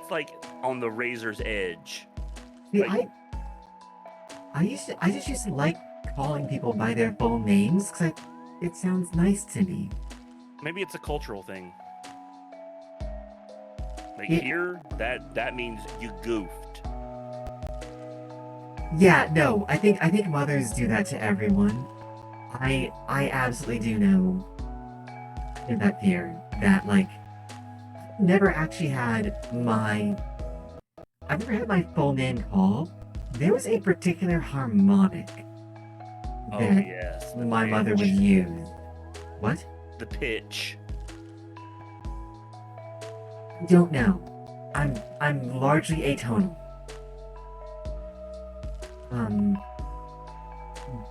like on the razor's edge. See, Like, I just used to like calling people by their full names because it sounds nice to me. maybe it's a cultural thing. Like Yeah. here, that means you goofed. Yeah, no, I think mothers do that to everyone. I absolutely do know that fear. That like never actually had I've never had my full name called. There was a particular harmonic Oh that yes, the my mother would pitch. use. What? The pitch. Don't know. I'm largely atonal.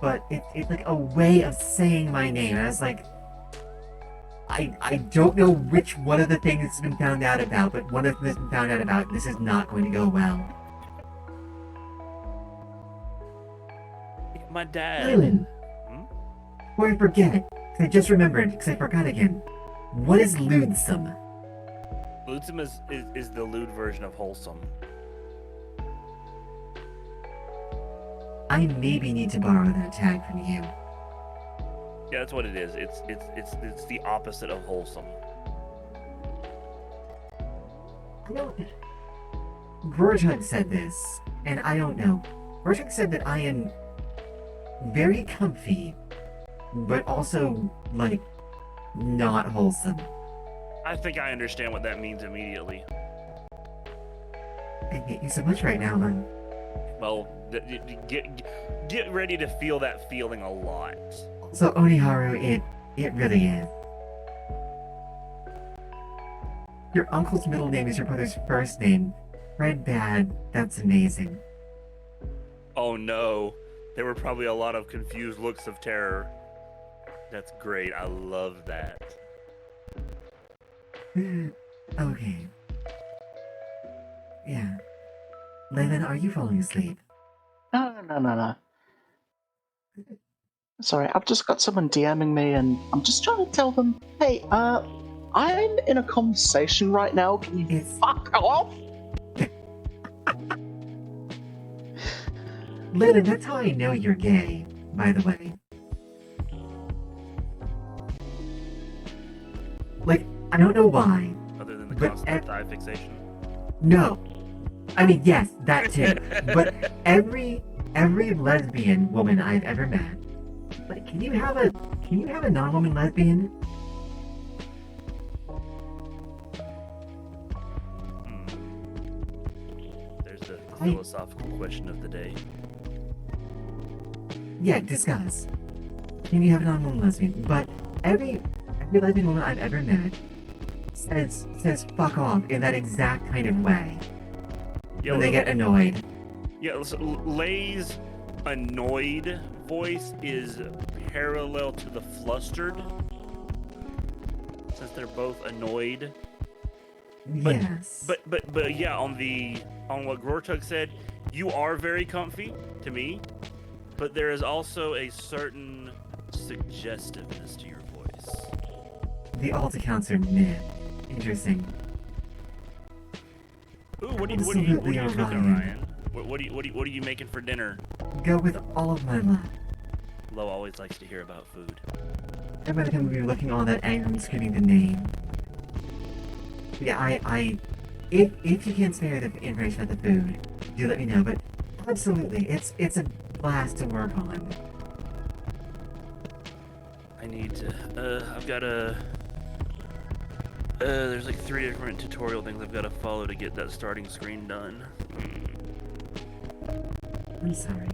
But it's like a way of saying my name. And I was like, I don't know which one of the things has been found out about, but one of them has been found out about. This is not going to go well. My dad. Dylan, Hmm? before I forget, 'cause I just remembered, because I forgot again. What is lewdsome? Lewdsome is the lewd version of wholesome. I maybe need to borrow that tag from you. Yeah, that's what it is. It's the opposite of wholesome. I don't. Vertug said this, and I don't know. Vertug said that I am very comfy, but also, like, not wholesome. I think I understand what that means immediately. I hate you so much right now, man. Well, get ready to feel that feeling a lot. So, Oniharu, it really is. Your uncle's middle name is your brother's first name. Red Bad, that's amazing. Oh no, there were probably a lot of confused looks of terror. That's great. I love that. Okay. Yeah. Leyland, are you falling asleep? No. Sorry, I've just got someone DMing me, and I'm just trying to tell them, hey, I'm in a conversation right now. Can you fuck off? Luna, that's how I know you're gay, by the way. Like, I don't know why. Other than the but constant thigh fixation. No. I mean, yes, that too. But every lesbian woman I've ever met, like, can you have a non-woman lesbian? There's the philosophical question of the day. Yeah, discuss. Can you have a non-woman lesbian? But every lesbian woman I've ever met says fuck off in that exact kind of way. Yeah, when they get annoyed. Yeah, so Lay's annoyed voice is parallel to the flustered, since they're both annoyed. But, yes. But yeah, on what Gortug said, you are very comfy to me, but there is also a certain suggestiveness to your voice. The alt accounts are meh. Interesting. Ooh, what are you cooking, Ryan? What are you making for dinner? Go with all of my love. Lo always likes to hear about food. And by the time we were looking all that angry and screaming the name. Yeah, if you can spare the information about the food, do let me know. But absolutely, it's a blast to work on. I need to. I've got a. There's like 3 different tutorial things I've got to follow to get that starting screen done. I'm sorry.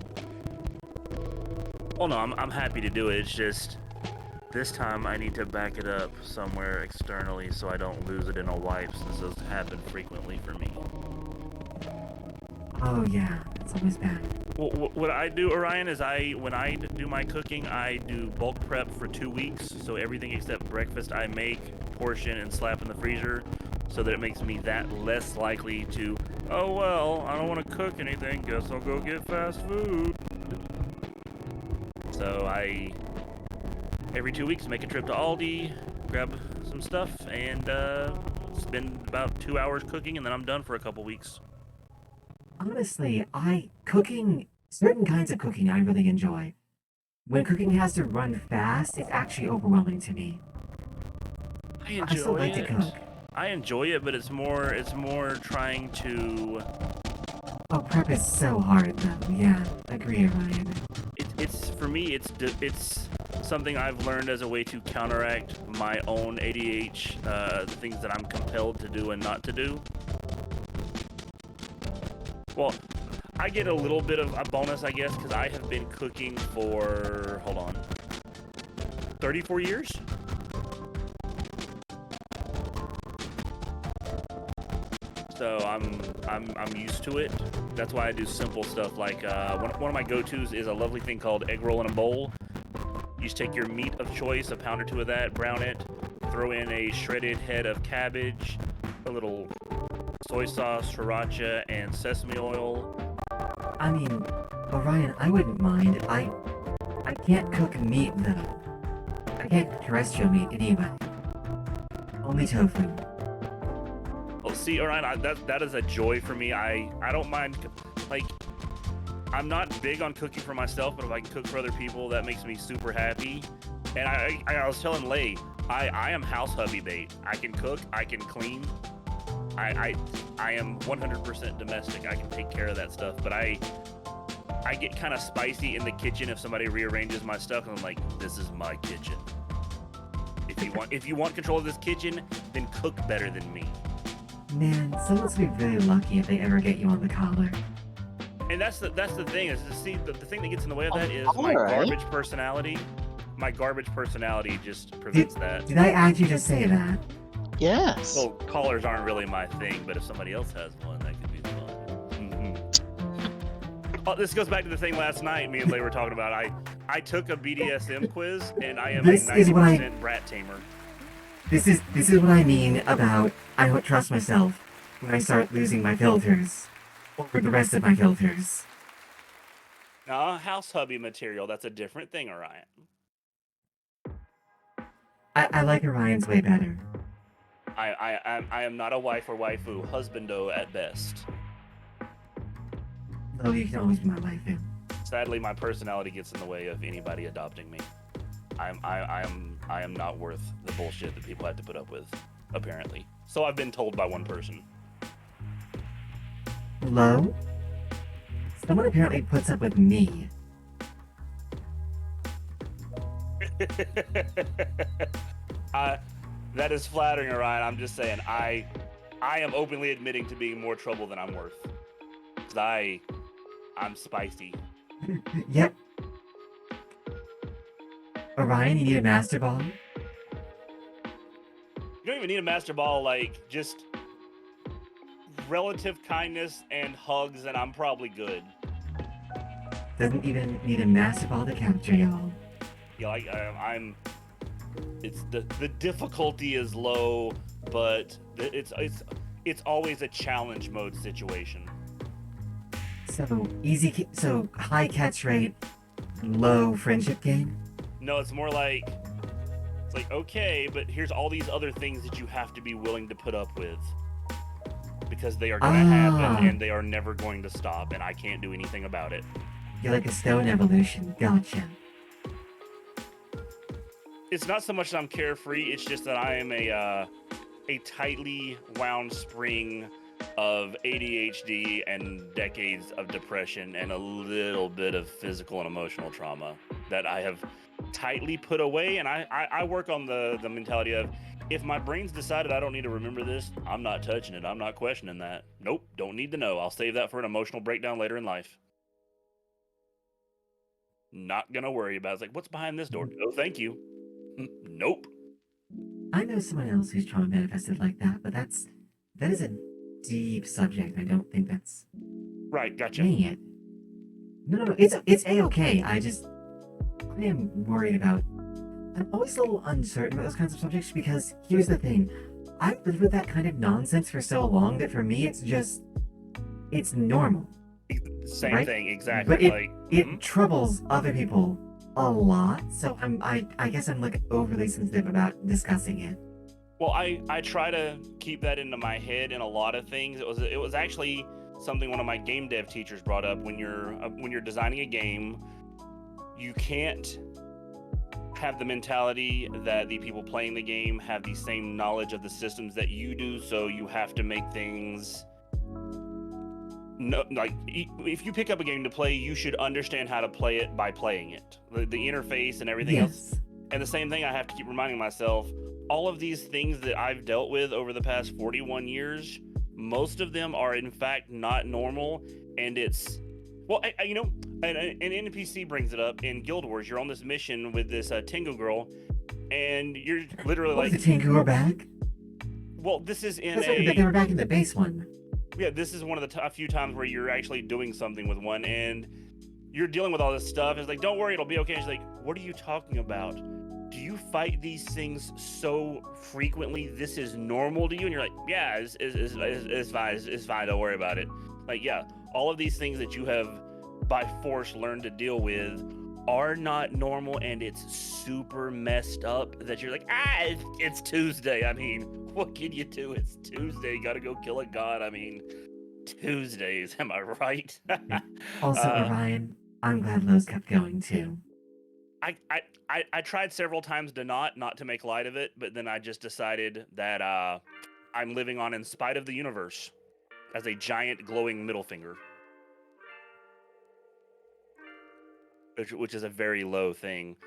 Oh no, I'm happy to do it. It's just this time I need to back it up somewhere externally so I don't lose it in a wipe. This does happen frequently for me. Oh yeah, it's always bad. Well, what I do, Orion, is when I do my cooking, I do bulk prep for 2 weeks. So everything except breakfast I make, portion, and slap in the freezer, so that it makes me that less likely to, oh well, I don't want to cook anything, guess I'll go get fast food. So I, every 2 weeks, make a trip to Aldi, grab some stuff, and spend about 2 hours cooking, and then I'm done for a couple weeks. Honestly, certain kinds of cooking I really enjoy. When cooking has to run fast, it's actually overwhelming to me. I still like to cook. I enjoy it, but it's more trying to. Oh, prep is so hard though. Yeah, agree, Ryan. It's for me. It's something I've learned as a way to counteract my own ADH, the things that I'm compelled to do and not to do. Well, I get a little bit of a bonus, I guess, because I have been cooking for 34 years. So I'm used to it. That's why I do simple stuff like one of my go-tos is a lovely thing called egg roll in a bowl. You just take your meat of choice, a pound or 2 of that, brown it, throw in a shredded head of cabbage, a little soy sauce, sriracha, and sesame oil. I mean, Orion, I wouldn't mind. I can't cook meat though. I can't cook terrestrial meat anyway. Only tofu. Well, see, Orion, that is a joy for me. I don't mind, like, I'm not big on cooking for myself, but if I can cook for other people, that makes me super happy. And I was telling Lay, I am house hubby bait. I can cook, I can clean. I am 100% domestic. I can take care of that stuff, but I get kind of spicy in the kitchen if somebody rearranges my stuff, and I'm like, this is my kitchen. If you want control of this kitchen, then cook better than me. Man, someone's gonna be really lucky if they ever get you on the collar. And that's the thing is to see the thing that gets in the way of that is my garbage personality. My garbage personality just prevents that. Did I actually just say that? Yes. Well, collars aren't really my thing, but if somebody else has one, that could be fun. Oh, this goes back to the thing last night me and Lay were talking about. I took a BDSM quiz, and I am a 90% brat tamer. This is what I mean about I don't trust myself when I start losing my filters. Or the rest of my filters. House hubby material. That's a different thing, Orion. I like Orion's way better. I am not a wife or waifu, husbando at best. Though you can always be my waifu. Sadly, my personality gets in the way of anybody adopting me. I am not worth the bullshit that people have to put up with, apparently. So I've been told by one person. Lo? Someone apparently puts up with me. That is flattering, Orion. I'm just saying, I am openly admitting to being more trouble than I'm worth. 'Cause I'm spicy. Yep. Orion, you need a master ball? You don't even need a master ball, like, just relative kindness and hugs, and I'm probably good. Doesn't even need a master ball to capture y'all. Yeah, like, it's the difficulty is low, but it's always a challenge mode situation. So so high catch rate, low friendship game? No, it's more like, it's like, okay, but here's all these other things that you have to be willing to put up with. Because they are going to happen, and they are never going to stop, and I can't do anything about it. You're like a stone evolution. Gotcha. It's not so much that I'm carefree, it's just that I am a tightly wound spring of ADHD and decades of depression and a little bit of physical and emotional trauma that I have tightly put away. And I work on the mentality of, if my brain's decided I don't need to remember this, I'm not touching it. I'm not questioning that. Nope, don't need to know. I'll save that for an emotional breakdown later in life. Not gonna worry about it. It's like, what's behind this door? No, thank you. Nope. I know someone else who's trauma manifested like that, but that is a deep subject. I don't think that's right. Gotcha. Dang it. No, it's a-okay. I am worried about. I'm always a little uncertain about those kinds of subjects because here's the thing: I've lived with that kind of nonsense for so long that for me it's normal. Same right? thing, exactly. But it troubles other people a lot, so I guess I'm like overly sensitive about discussing it. Well, I try to keep that into my head in a lot of things. It was actually something one of my game dev teachers brought up. When you're designing a game, you can't have the mentality that the people playing the game have the same knowledge of the systems that you do, so you have to make things. No, like, if you pick up a game to play, you should understand how to play it by playing it. The interface and everything else. And the same thing I have to keep reminding myself, all of these things that I've dealt with over the past 41 years, most of them are in fact not normal, and it's, well, you know, an NPC brings it up in Guild Wars. You're on this mission with this Tengu girl, and you're literally like... The Tengu are back? Well, this is in they were back in the base one. Yeah, this is one of the few times where you're actually doing something with one, and you're dealing with all this stuff. It's like, don't worry, it'll be okay. She's like, what are you talking about? Do you fight these things so frequently? This is normal to you? And you're like, yeah, it's fine. It's fine. Don't worry about it. Like, yeah, all of these things that you have by force learned to deal with are not normal, and it's super messed up that you're like, it's Tuesday. I mean, what can you do? It's Tuesday. You gotta go kill a god. I mean, Tuesdays, am I right? Also, Orion, I'm glad Lowe's kept going too. I tried several times to not to make light of it, but then I just decided that I'm living on in spite of the universe as a giant glowing middle finger. Which is a very low thing.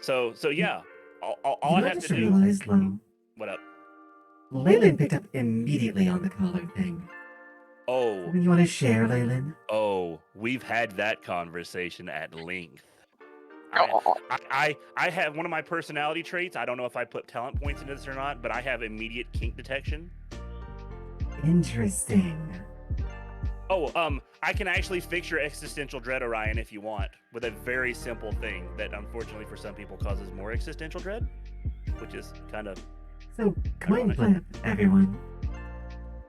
So yeah, all I have to do. Realized, Lo, What up? Leyland picked up immediately on the color thing. Oh. You want to share, Leyland? Oh, we've had that conversation at length. I have one of my personality traits. I don't know if I put talent points into this or not, but I have immediate kink detection. Interesting. Oh, I can actually fix your existential dread, Orion, if you want, with a very simple thing that unfortunately for some people causes more existential dread, which is kind of... So, coin flip, everyone.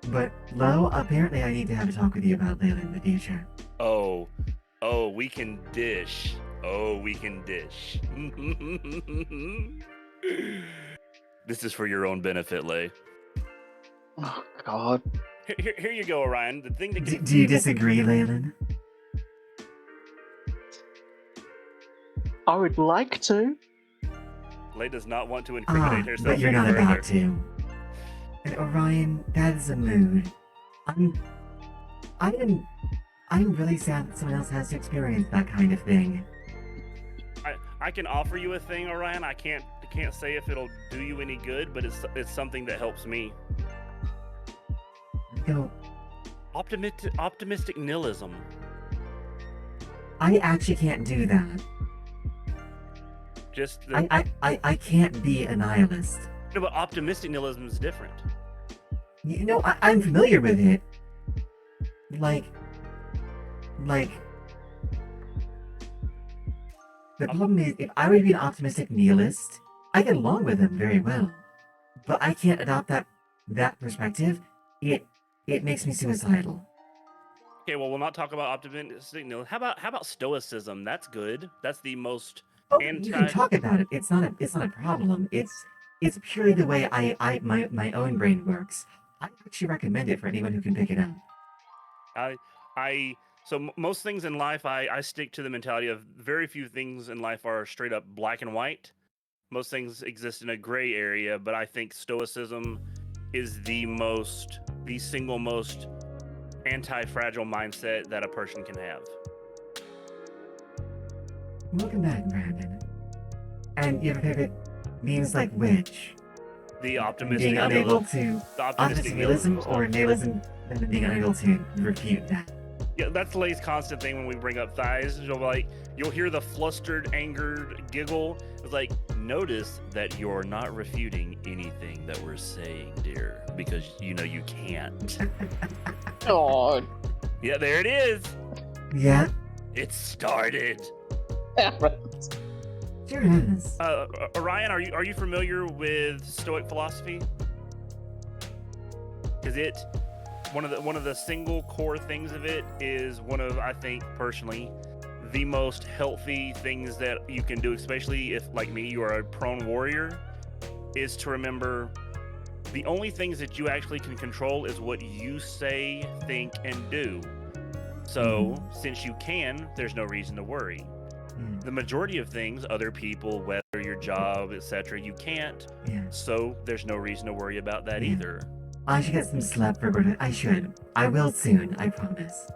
But, Lo, apparently I need to have a talk with you about Layla in the future. Oh, Oh, we can dish. Oh, we can dish. This is for your own benefit, Lay. Oh God. Here you go, Orion. The thing that can... Do you disagree, Leyland? I would like to. Lay does not want to incriminate herself. But you're any not further. about to. And Orion, that is a mood. I'm really sad that someone else has to experience that kind of thing. I can offer you a thing, Orion. I can't say if it'll do you any good, but it's something that helps me. Go. Optimistic nihilism. I actually can't do that. Just I can't be a nihilist. No, but optimistic nihilism is different. You know, I'm familiar with it. Like, the problem is, if I were to be an optimistic nihilist, I get along with them very well. But I can't adopt that perspective. It makes me suicidal. Okay, well, we'll not talk about optimistic nihilism. How about stoicism? That's good. That's the most Oh, you can talk about it. It's not a problem. It's purely the way my own brain works. I actually recommend it for anyone who can pick it up. Most things in life, I stick to the mentality of very few things in life are straight up black and white. Most things exist in a gray area, but I think stoicism is the single most anti-fragile mindset that a person can have. Welcome back, Brandon. And your favorite memes like which? The optimistic being unable to the optimistic nihilism or nihilism and being unable to refute that. Yeah, that's Lay's constant thing when we bring up thighs. You'll hear the flustered, angered giggle. It's like, notice that you're not refuting anything that we're saying, dear, because you know you can't. God. Yeah, there it is. Yeah. It started. Sure is. Orion, are you familiar with Stoic philosophy? Because one of the single core things of it is one of, I think personally, the most healthy things that you can do, especially if, like me, you are a prone warrior, is to remember the only things that you actually can control is what you say, think, and do. So, since you can, there's no reason to worry. The majority of things, other people, weather, your job, etc., you can't. Yeah. So, there's no reason to worry about that either. I should get some sleep for birthday. I should. I will soon, I promise.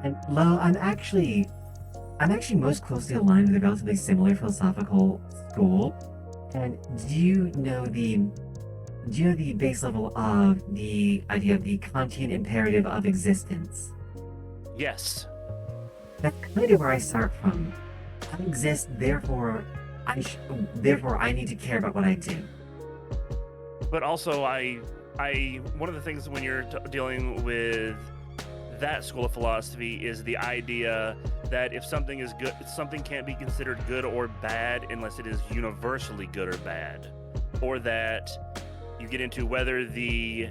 And Lo, I'm actually most closely aligned with a relatively similar philosophical school. And do you know the base level of the idea of the Kantian imperative of existence? Yes. That's kind of where I start from. I exist, therefore I need to care about what I do. But also, one of the things when you're dealing with that school of philosophy is the idea that if something is good, something can't be considered good or bad unless it is universally good or bad, or that you get into whether the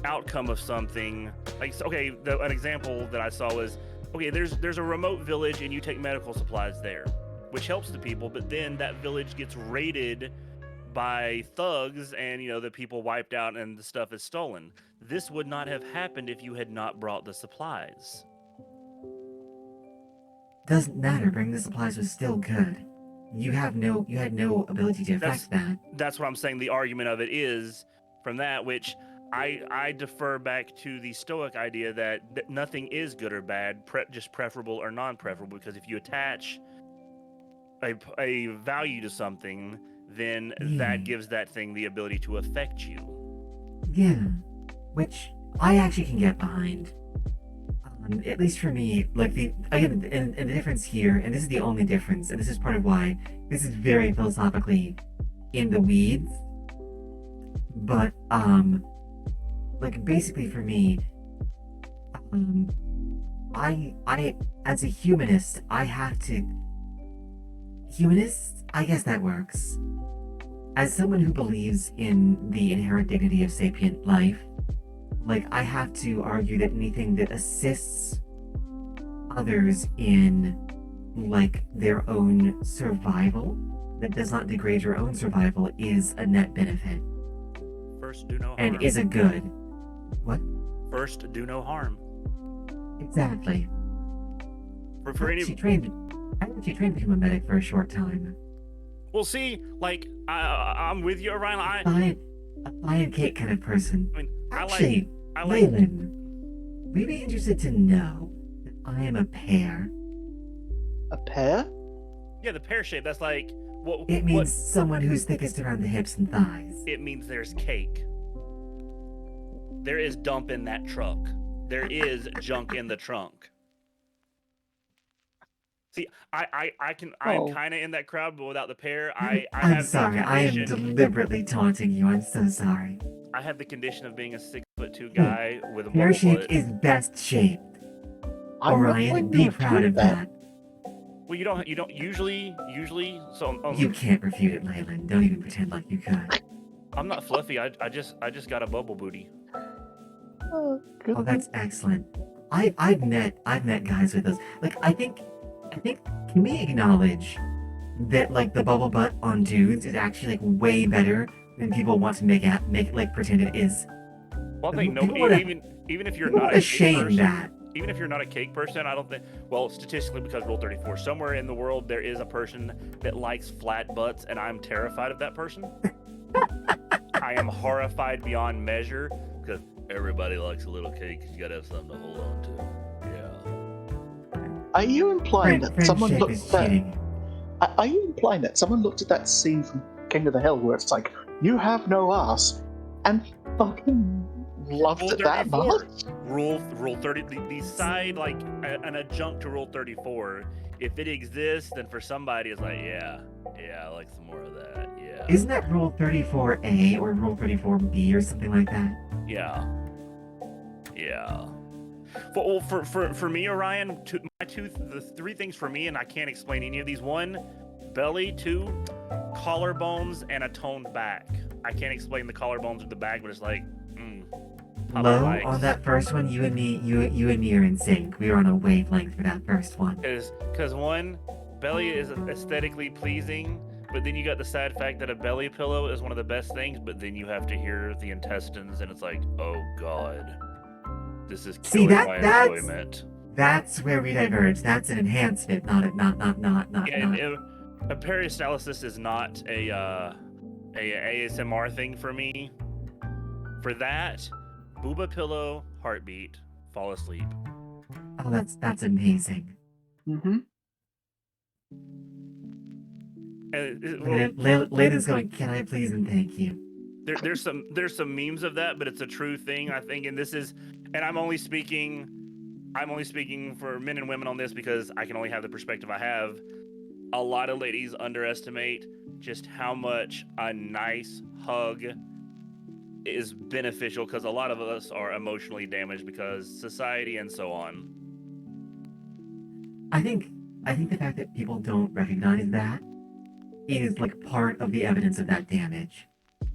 outcome of something, like, okay, an example that I saw was, okay, there's a remote village and you take medical supplies there, which helps the people, but then that village gets raided by thugs and, the people wiped out and the stuff is stolen. This would not have happened if you had not brought the supplies. Doesn't matter, bringing the supplies was still good. You had no ability to affect that. That's what I'm saying. The argument of it is from that, which I defer back to the Stoic idea that nothing is good or bad, just preferable or non-preferable, because if you attach a value to something, then that gives that thing the ability to affect you. Yeah, which I actually can get behind. At least for me, like the difference here, and this is the only difference, and this is part of why this is very philosophically in the weeds. But like basically for me, I as a humanist, I guess that works. As someone who believes in the inherent dignity of sapient life, like I have to argue that anything that assists others in like their own survival that does not degrade your own survival is a net benefit First, do no harm. and is a good. What? First, do no harm. Exactly. For any, I actually trained to become a medic for a short time. well, see, like I'm with you, Orion. A pie and cake kind of person. I mean, Actually, I like. Leyland, we'd be interested to know that I am a pear. A pear? Yeah, the pear shape. That's like what. It means What, someone who's thickest around the hips and thighs. it means there's cake. There is dump in that truck. There is junk in the trunk. See, I'm Oh. kind of in that crowd, but without the pear, I I'm have sorry, the I am condition. deliberately taunting you. I'm so sorry. I have the condition of being a 6'2" guy with a Pear mobile shaped butt. is best shaped. I'm not Orion, going to be proud refute of that. Well, you don't usually. So You can't refute it, Leyland. Don't even pretend like you could. I'm not fluffy. I just got a bubble booty. Oh, good. Oh, that's excellent. I've met guys with those. Like, I think, can we acknowledge that like the bubble butt on dudes is actually like way better than people want to make like pretend it is. Well, I think People no, wanna- even if you're People not wanna a cake shame person, that. even if you're not a cake person, I don't think. Well, statistically, because Rule 34, somewhere in the world there is a person that likes flat butts, and I'm terrified of that person. I am horrified beyond measure because everybody likes a little cake. You gotta have something to hold on to. Yeah. Are you implying that someone Friendship looked is at cheating. Are you implying that someone looked at that scene from King of the Hill where it's like, you have no ass, and fucking loved Rule it that 34. much? Rule 30. The side like an adjunct to Rule 34. If it exists, then for somebody it's like, yeah, I like some more of that. Yeah. Isn't that Rule 34A or Rule 34B or something like that? Yeah. Well, for me, Orion, the three things for me, and I can't explain any of these. One, belly. Two, collarbones and a toned back. I can't explain the collarbones or the back, but it's like, Papa Low likes. on that first one, you and me are in sync. We were on a wavelength for that first one. Because one, belly is aesthetically pleasing, but then you got the sad fact that a belly pillow is one of the best things, but then you have to hear the intestines, and it's like, oh god, this is killing my enjoyment. That's where we diverge. That's an enhancement, not. Yeah, a peristalsis is not a ASMR thing for me. For that, booba pillow, heartbeat, fall asleep. Oh, that's amazing. Mm-hmm. Leyland's going, can I please and thank you? There's some memes of that, but it's a true thing, I think, and I'm only speaking for men and women on this because I can only have the perspective I have. A lot of ladies underestimate just how much a nice hug is beneficial because a lot of us are emotionally damaged because society and so on. I think the fact that people don't recognize that is like part of the evidence of that damage.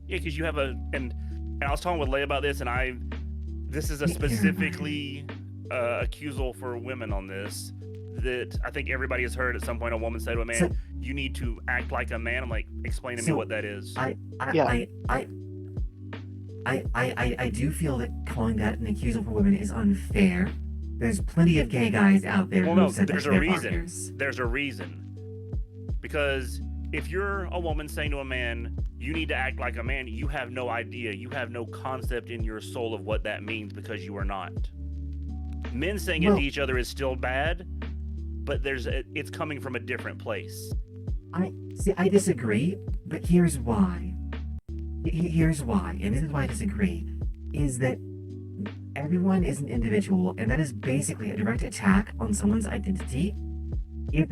Yeah, because you have and I was talking with Leigh about this, and this is a specifically accusal for women on this. That I think everybody has heard at some point a woman say to a man, you need to act like a man. I'm like, explain to me what that is. I do feel that calling that an accusal for women is unfair. There's plenty of gay guys out there who said there's that a to their reason. partners. There's a reason. Because if you're a woman saying to a man, you need to act like a man, you have no idea. You have no concept in your soul of what that means because you are not. Men saying it to each other is still bad, but it's coming from a different place. I disagree, but here's why. Here's why, and this is why I disagree, is that everyone is an individual, and that is basically a direct attack on someone's identity. If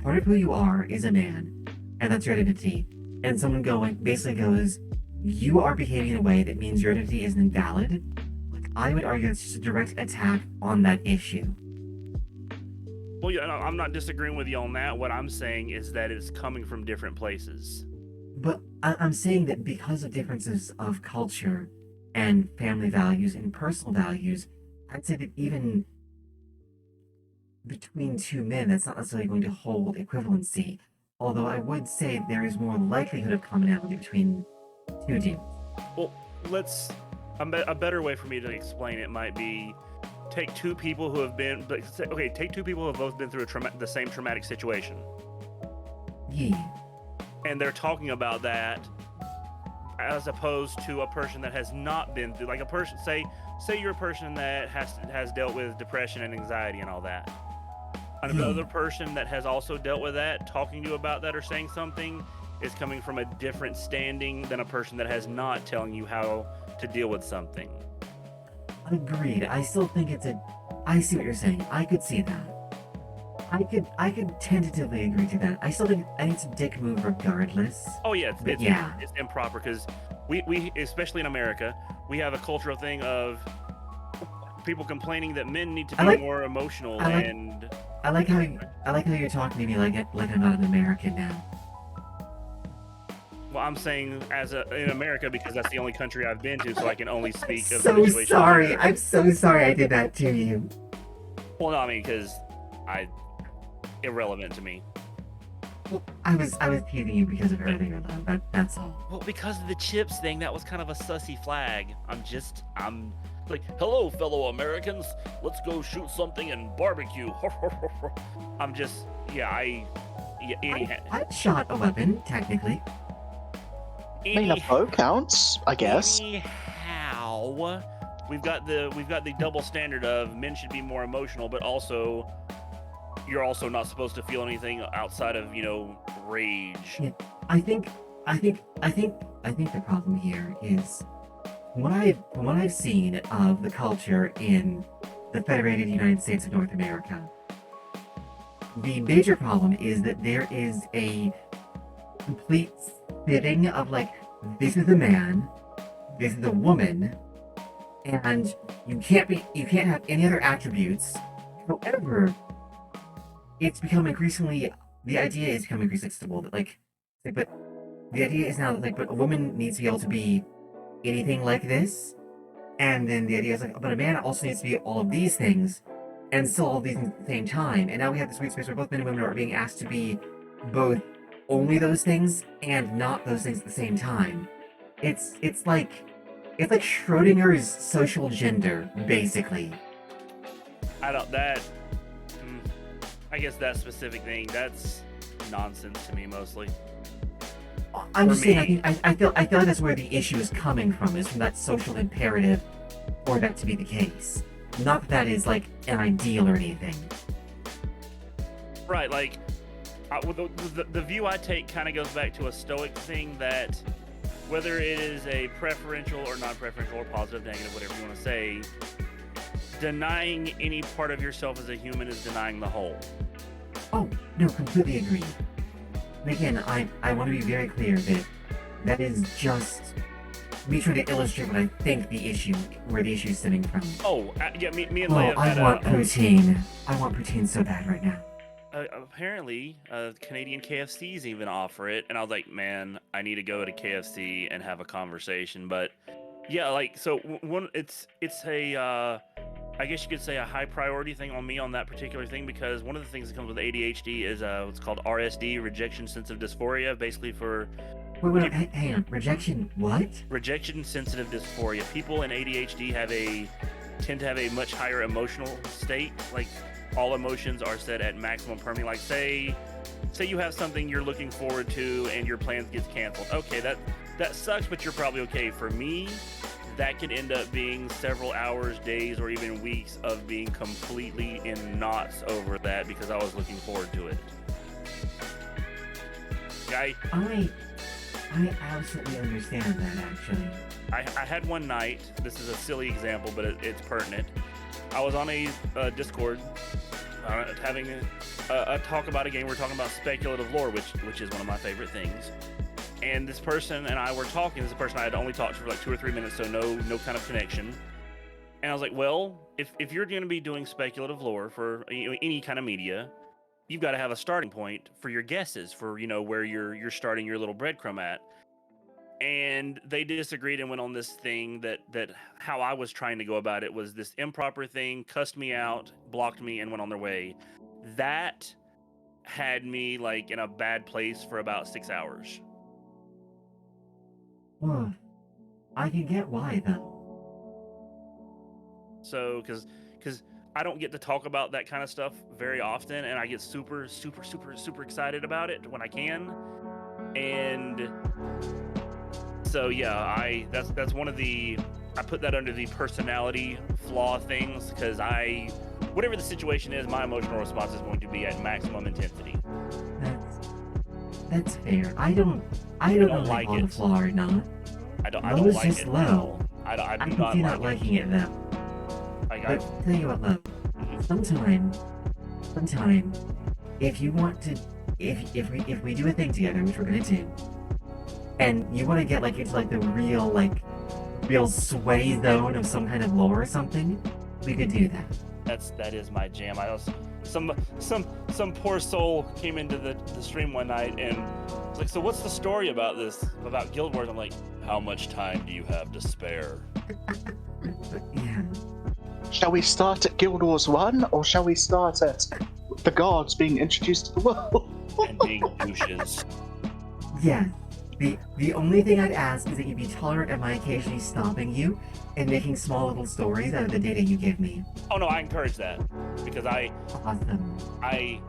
part of who you are is a man, and that's your identity, and someone basically goes, you are behaving in a way that means your identity isn't valid, like I would argue it's just a direct attack on that issue. Well, yeah, I'm not disagreeing with you on that. What I'm saying is that it's coming from different places. But I'm saying that because of differences of culture and family values and personal values, I'd say that even between two men, that's not necessarily going to hold equivalency. Although I would say there is more likelihood of commonality between two demons. Well, let's. A better way for me to explain it might be take two people who have been. Okay, take two people who have both been through the same traumatic situation. Yeah. And they're talking about that as opposed to a person that has not been through, like a person, say you're a person that has dealt with depression and anxiety and all that. Another person that has also dealt with that, talking to you about that or saying something, is coming from a different standing than a person that has not telling you how to deal with something. Agreed. I still think I see what you're saying. I could see that. I could tentatively agree to that. I think it's a dick move regardless. Oh yeah, yeah. It's improper because we especially in America, we have a cultural thing of people complaining that men need to be more emotional I like how you're talking to me like I'm not an American now. Well, I'm saying in America because that's the only country I've been to, so I can only speak of the So situation. sorry. I'm so sorry I did that to you. Well, no, I mean because irrelevant to me. Well, I was teasing you because of earlier though. That's all. Well, because of the chips thing, that was kind of a sussy flag. I'm like, hello, fellow Americans. Let's go shoot something and barbecue. I'm just, I shot a weapon technically. I mean, a bow counts, I guess. Anyhow, we've got the double standard of men should be more emotional, but also you're also not supposed to feel anything outside of rage. Yeah, I think the problem here is from what I've seen of the culture in the Federated United States of North America. The major problem is that there is a complete fitting of like, this is a man, this is a woman, and you can't have any other attributes. However, the idea is becoming increasingly acceptable that but the idea is now that but a woman needs to be able to be anything like this, and then the idea is but a man also needs to be all of these things, and still all of these things at the same time. And now we have this weird space where both men and women are being asked to be both only those things and not those things at the same time. It's like Schrodinger's social gender, basically. I guess that specific thing, that's nonsense to me mostly. I'm just saying, I feel like that's where the issue is coming from, is from that social imperative for that to be the case. Not that is like an ideal or anything. Right, like the view I take kind of goes back to a stoic thing that whether it is a preferential or non-preferential or positive, negative, whatever you want to say, denying any part of yourself as a human is denying the whole. Oh, no, completely agree. And again, I want to be very clear that is just me trying to illustrate what I think where the issue is stemming from. Oh, yeah, me and Leia I want poutine. I want poutine so bad right now. Apparently, Canadian KFCs even offer it, and I was like, man, I need to go to KFC and have a conversation. But yeah, like so it's a I guess you could say a high priority thing on me on that particular thing, because one of the things that comes with ADHD is what's called RSD, rejection sensitive dysphoria, basically for wait, hang on, rejection what? Rejection sensitive dysphoria. People in ADHD tend to have a much higher emotional state. Like all emotions are set at maximum permanently. Like say you have something you're looking forward to and your plans gets canceled. Okay, that sucks, but you're probably okay. For me, that could end up being several hours, days, or even weeks of being completely in knots over that because I was looking forward to it. I absolutely understand that, actually. I had one night, this is a silly example, but it's pertinent. I was on a Discord having a talk about a game. We're talking about speculative lore, which is one of my favorite things. And this person and I were talking. This is a person I had only talked to for like 2 or 3 minutes, so no kind of connection. And I was like, well, if you're going to be doing speculative lore for any kind of media, you've got to have a starting point for your guesses for where you're starting your little breadcrumb at. and they disagreed and went on this thing that how I was trying to go about it was this improper thing, cussed me out, blocked me, and went on their way. That had me like in a bad place for about 6 hours. Well, I can get why though. So, because I don't get to talk about that kind of stuff very often, and I get super excited about it when I can. And so yeah, that's one of the, I put that under the personality flaw things, because whatever the situation is, my emotional response is going to be at maximum intensity. That's fair. I don't know like if it. a flaw or not. I don't Low is like just it. low. I do can not see like not liking it though. Like, But tell you what, Low. Sometime, if you want to, if we do a thing together, which we're gonna do, and you want to get like into like the real sway zone of some kind of lore or something, we could do that. that is my jam. I was some poor soul came into the stream one night and was like, so what's the story about Guild Wars? I'm like, how much time do you have to spare? Yeah. Shall we start at Guild Wars 1, or shall we start at the gods being introduced to the world? And being douches. Yeah. The only thing I'd ask is that you be tolerant of my occasionally stopping you and making small little stories out of the data you give me. Oh no, I encourage that, because Awesome. I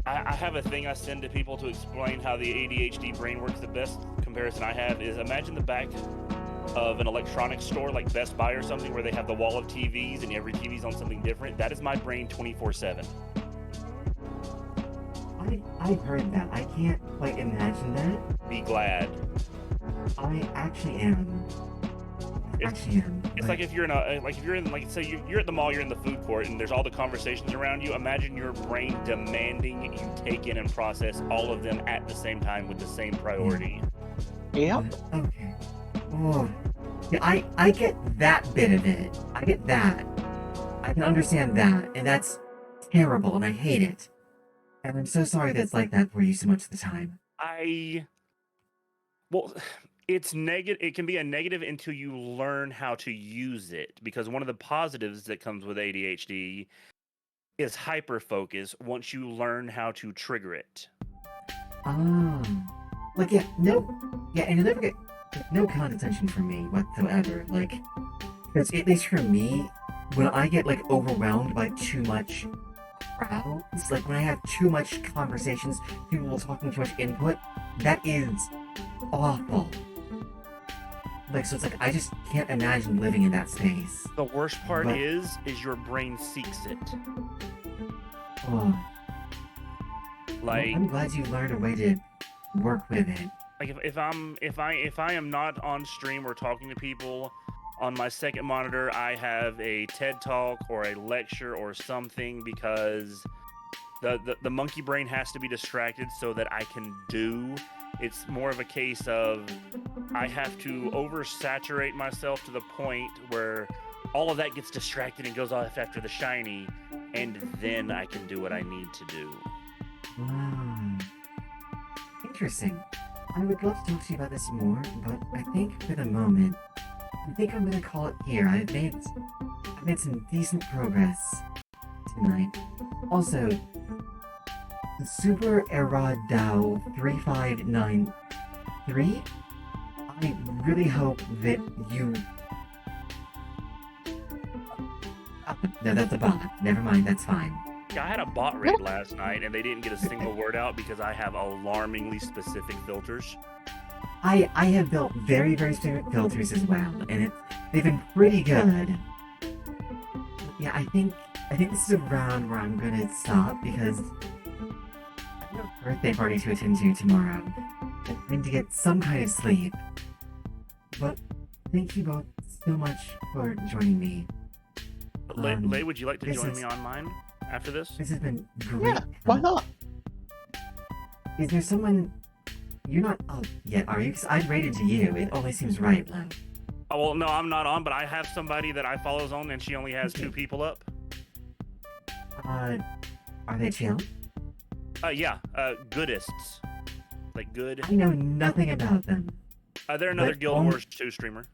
have a thing I send to people to explain how the ADHD brain works. The best comparison I have is, imagine the back of an electronics store like Best Buy or something, where they have the wall of TVs and every TV's on something different. That is my brain 24/7. I've heard that. I can't quite imagine that. Be glad. I actually am. It's like if you're say you're at the mall, you're in the food court, and there's all the conversations around you. Imagine your brain demanding you take in and process all of them at the same time with the same priority. Yep. Okay. Oh. Yeah, I get that bit of it. I get that. I can understand that, and that's terrible, and I hate it. And I'm so sorry that's like that for you so much of the time. Well, it's negative. It can be a negative until you learn how to use it, because one of the positives that comes with ADHD is hyper focus once you learn how to trigger it. Like, and you'll never get no condescension from me whatsoever. Like, because at least for me, when I get like overwhelmed by too much crowds, like when I have too much conversations, people talking too much input, that is awful. Like, so it's like I just can't imagine living in that space. The worst part is your brain seeks it. Oh. Like, well, I'm glad you learned a way to work with it. Like if I am not on stream or talking to people, on my second monitor I have a TED talk or a lecture or something, because the monkey brain has to be distracted so that I can do. It's more of a case of I have to oversaturate myself to the point where all of that gets distracted and goes off after the shiny, and then I can do what I need to do. Interesting. I would love to talk to you about this more, but I think for the moment, I'm gonna call it here. I've made some decent progress tonight. Also, Super Eradao 3593. I really hope that you. No, that's a bot. Never mind, that's fine. Yeah, I had a bot raid last night, and they didn't get a single word out because I have alarmingly specific filters. I have built very, very specific filters as well, and they've been pretty good. Yeah, I think this is around where I'm gonna stop, because I have a birthday party to attend to tomorrow. I need to get some kind of sleep. But thank you both so much for joining me. Lay, would you like to join me on mine after this? This has been great. Yeah, why not? Is there someone... You're not up yet, are you? Because I rated to you. It only seems right, Len. Oh, well, no, I'm not on, but I have somebody that I follow on, and she only has 2 people up. Are they chill? Yeah, goodists. Like good. I know nothing about them. They're another But Guild Wars 2 streamer.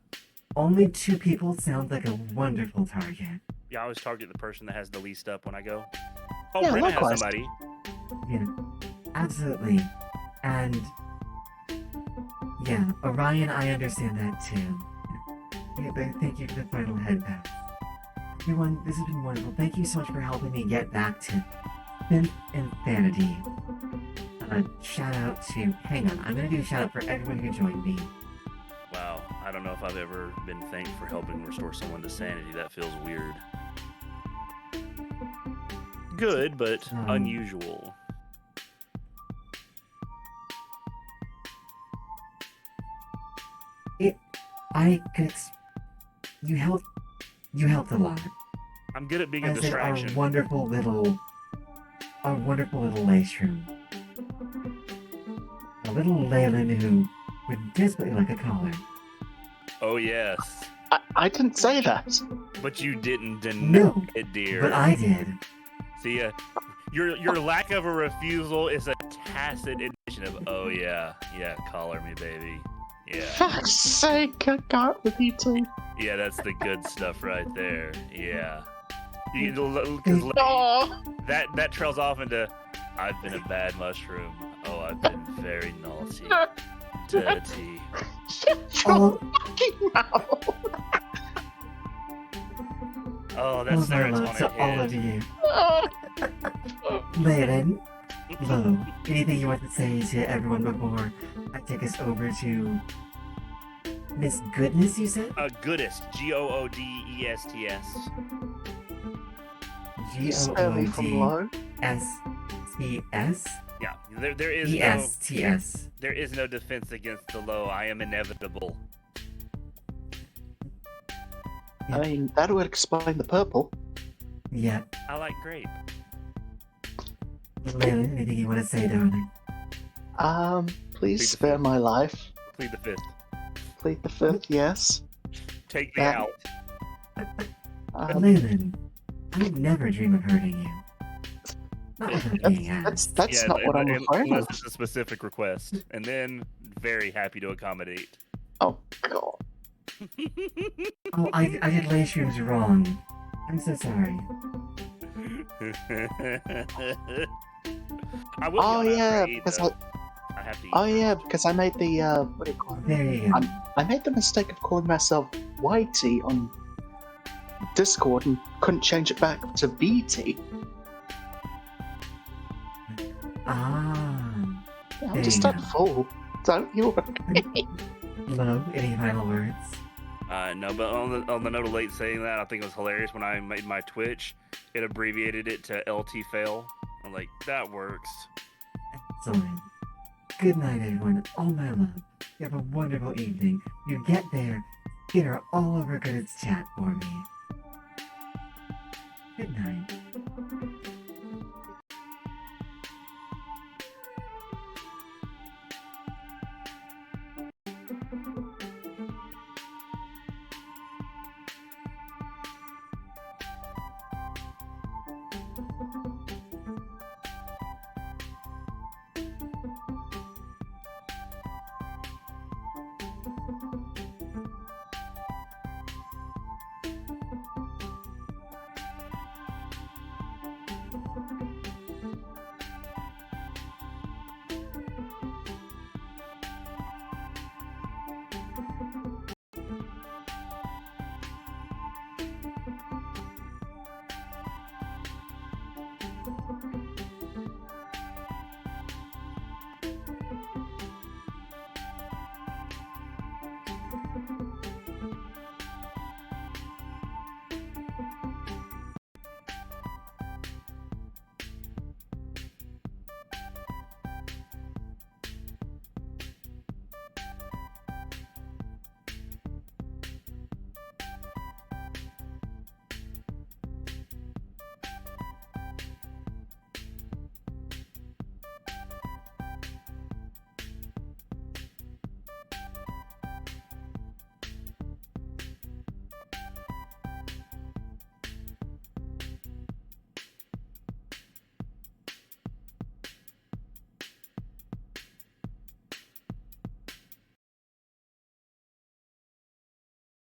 Only 2 people sound like a wonderful target. Yeah, I always target the person that has the least up when I go. Oh, Yeah, Brenna has likewise. somebody. Yeah, absolutely. And yeah, Orion, I understand that too. Yeah, but thank you for the final head pass. Everyone, this has been wonderful. Thank you so much for helping me get back to Synth Insanity. Shout out to, hang on, I'm gonna do a shout out for everyone who joined me. Wow, I don't know if I've ever been thanked for helping restore someone to sanity. That feels weird. Good, but unusual. You helped a lot. I'm good at being a As in distraction. our wonderful little Lashroom. A little Leyland who would desperately like a collar. Oh yes, I didn't say that. but you didn't deny No, it, dear. but I did. See, your lack of a refusal is a tacit admission of, oh yeah, collar me, baby. Yeah, Fuck's sake, I got with you too. yeah, that's the good stuff right there. Yeah, because Oh, that trails off into, I've been a bad mushroom. Oh, I've been very naughty, dirty. shut your fucking mouth. Oh, that's serotonin. To all of you. Leyland, Lo, anything you want to say to everyone before I take us over to Miss Goodness, you said? Goodest, Goodests. Spare me from low. G-O-O-D-S-T-S? Yeah, there is E-S-T-S. there is no defense against the low. I am inevitable. I mean, that would explain the purple. Yeah. I like grape. Leyland, anything you want to say, darling? Please spare my life. Plead the fifth. Plead the fifth, yes. Take me That- out. Leyland, I would never dream of hurting you. Not without being asked. That's not what I'm afraid unless of. it's a specific request, and then very happy to accommodate. Oh, God. Oh, I did Layshrooms wrong. I'm so sorry. I will. Oh, be honest, yeah, I eat, because though. I have to eat. Oh, yeah, because I made the, what do you call it? There you go. I made the mistake of calling myself Whitey on Discord and couldn't change it back to BT. Ah. Yeah, I'm There just you a go. fool. Don't you worry. Lo, any final words? No, but on the note of late saying that, I think it was hilarious when I made my Twitch. It abbreviated it to LT fail. I'm like, that works. Excellent. Good night, everyone. All my love. You have a wonderful evening. You get there, get her all over Good's chat for me. Good night.